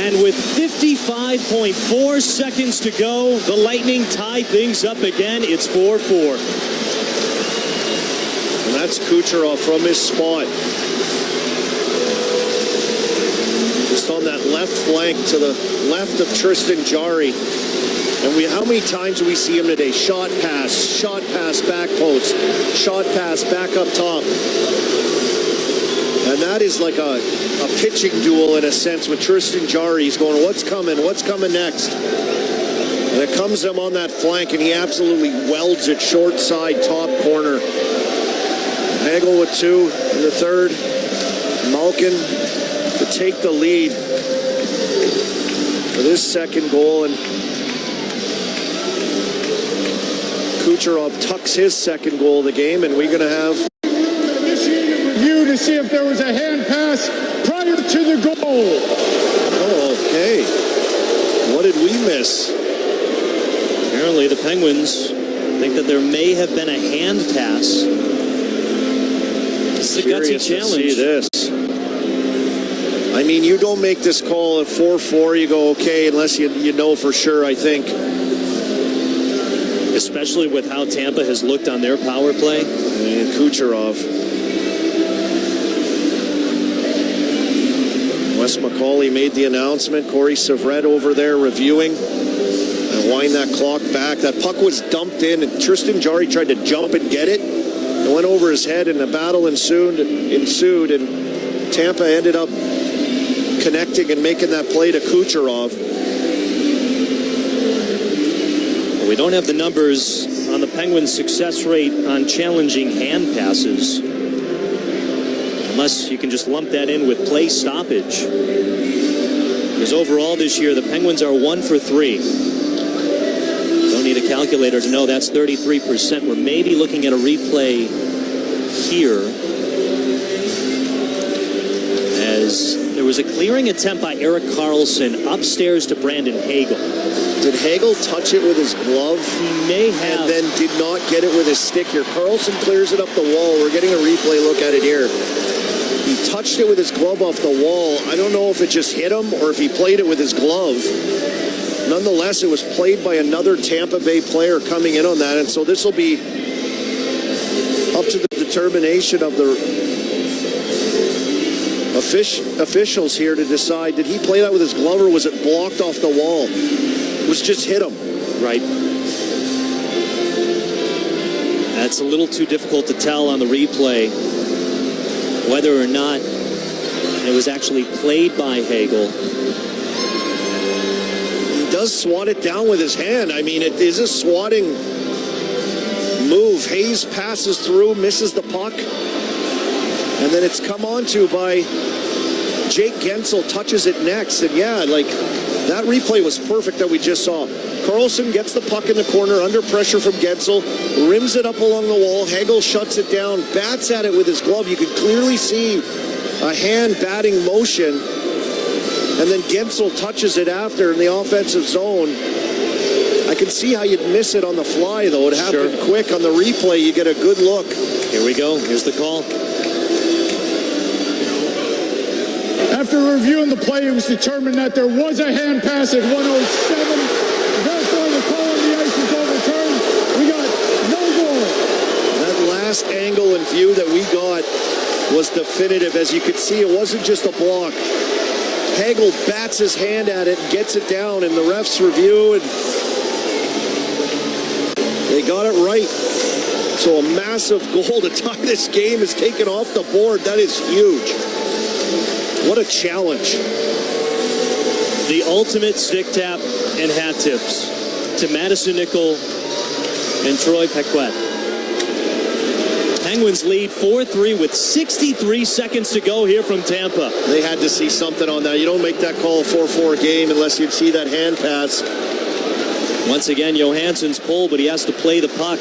And with 55.4 seconds to go, the Lightning tie things up again. It's 4-4. And that's Kucherov from his spot. Just on that left flank to the left of Tristan Jarry. And how many times do we see him today? Shot pass, back post, shot pass, back up top. And that is like a pitching duel in a sense with Tristan Jarry. He's going, what's coming next? And it comes to him on that flank, and he absolutely welds it short side, top corner. Hagel with 2 in the third. Malkin to take the lead for this second goal, and Kucherov tucks his second goal of the game, and we're going to have review to see if there was a hand pass prior to the goal. Oh, okay. What did we miss? Apparently the Penguins think that there may have been a hand pass. It's a gutsy challenge. See this. I mean, you don't make this call at 4-4. You go, okay, unless you know for sure, I think. Especially with how Tampa has looked on their power play. And Kucherov. Wes McCauley made the announcement. Corey Savret over there reviewing. And wind that clock back. That puck was dumped in, and Tristan Jarry tried to jump and get it. It went over his head, and a battle ensued, and Tampa ended up connecting and making that play to Kucherov. We don't have the numbers on the Penguins' success rate on challenging hand passes. Unless you can just lump that in with play stoppage. Because overall this year, the Penguins are 1 for 3. Don't need a calculator to know that's 33%. We're maybe looking at a replay here. As there was a clearing attempt by Erik Karlsson upstairs to Brandon Hagel. Did Hagel touch it with his glove? He may have. And then did not get it with his stick here. Karlsson clears it up the wall. We're getting a replay look at it here. He touched it with his glove off the wall. I don't know if it just hit him or if he played it with his glove. Nonetheless, it was played by another Tampa Bay player coming in on that. And so this will be up to the determination of the officials here to decide, did he play that with his glove or was it blocked off the wall? It was just hit him. Right. That's a little too difficult to tell on the replay whether or not it was actually played by Hagel. He does swat it down with his hand. I mean, it is a swatting move. Hayes passes through, misses the puck, and then it's come on to by Jake Gensel, touches it next. And yeah, like, that replay was perfect that we just saw. Karlsson gets the puck in the corner under pressure from Gensel, rims it up along the wall. Hagel shuts it down, bats at it with his glove. You can clearly see a hand batting motion. And then Gensel touches it after in the offensive zone. I can see how you'd miss it on the fly, though. It happened quick. On the replay, you get a good look. Here we go. Here's the call. After reviewing the play, it was determined that there was a hand pass at 107. Therefore, the call on the ice is overturned. We got no goal. That last angle and view that we got was definitive. As you could see, it wasn't just a block. Hagel bats his hand at it and gets it down, and the refs review, and they got it right. So a massive goal to tie this game is taken off the board. That is huge. What a challenge. The ultimate stick tap and hat tips to Madison Nickel and Troy Paquette. Penguins lead 4-3 with 63 seconds to go here from Tampa. They had to see something on that. You don't make that call a 4-4 game unless you see that hand pass. Once again, Johansson's pulled, but he has to play the puck.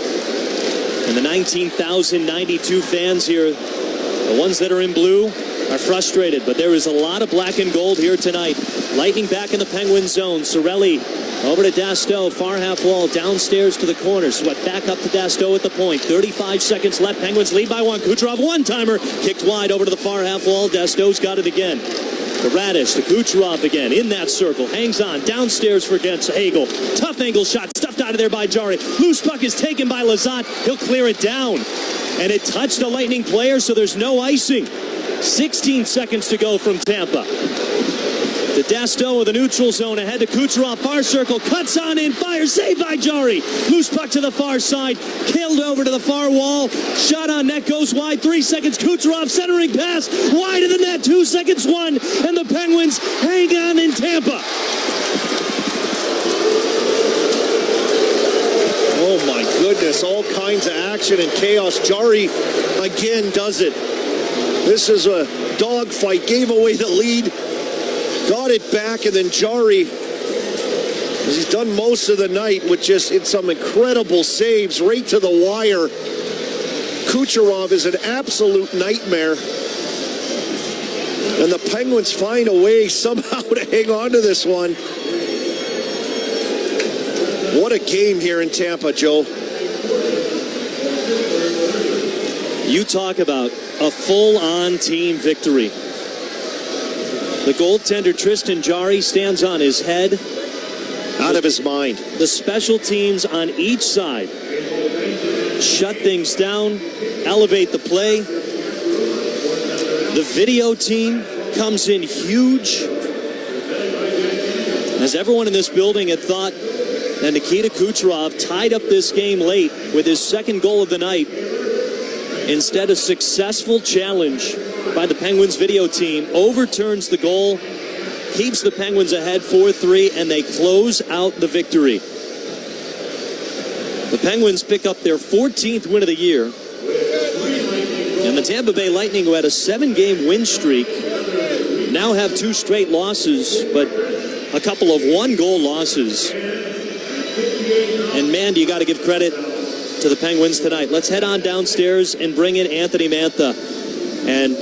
And the 19,092 fans here, the ones that are in blue, are frustrated. But there is a lot of black and gold here tonight. Lightning back in the Penguin zone. Cirelli over to Dastow, far half wall, downstairs to the corner. Swept back up to Dastow at the point. 35 seconds left. Penguins lead by one. Kucherov, one-timer, kicked wide over to the far half wall. Dastow's got it again. To Radish, to Kucherov again, in that circle, hangs on, downstairs for Hagel. Tough angle shot, stuffed out of there by Jari. Loose puck is taken by Lizotte. He'll clear it down. And it touched a Lightning player, so there's no icing. 16 seconds to go from Tampa. To Dastow with the neutral zone, ahead to Kucherov, far circle, cuts on in, fires, saved by Jari. Loose puck to the far side, killed over to the far wall, shot on net, goes wide, 3 seconds, Kucherov centering pass, wide of the net, 2 seconds, one, and the Penguins hang on in Tampa. Oh my goodness, all kinds of action and chaos. Jari again does it. This is a dogfight, gave away the lead. Got it back, and then Jari, as he's done most of the night with just some incredible saves right to the wire. Kucherov is an absolute nightmare. And the Penguins find a way somehow to hang on to this one. What a game here in Tampa, Joe. You talk about a full-on team victory. The goaltender, Tristan Jari, stands on his head. Out of his mind. The special teams on each side shut things down, elevate the play. The video team comes in huge. As everyone in this building had thought that Nikita Kucherov tied up this game late with his second goal of the night. Instead, a successful challenge by the Penguins video team overturns the goal, keeps the Penguins ahead 4-3, and they close out the victory. The Penguins pick up their 14th win of the year. And the Tampa Bay Lightning, who had a 7-game win streak, now have 2 straight losses, but a couple of 1-goal losses. And man, do you got to give credit to the Penguins tonight. Let's head on downstairs and bring in Anthony Mantha. And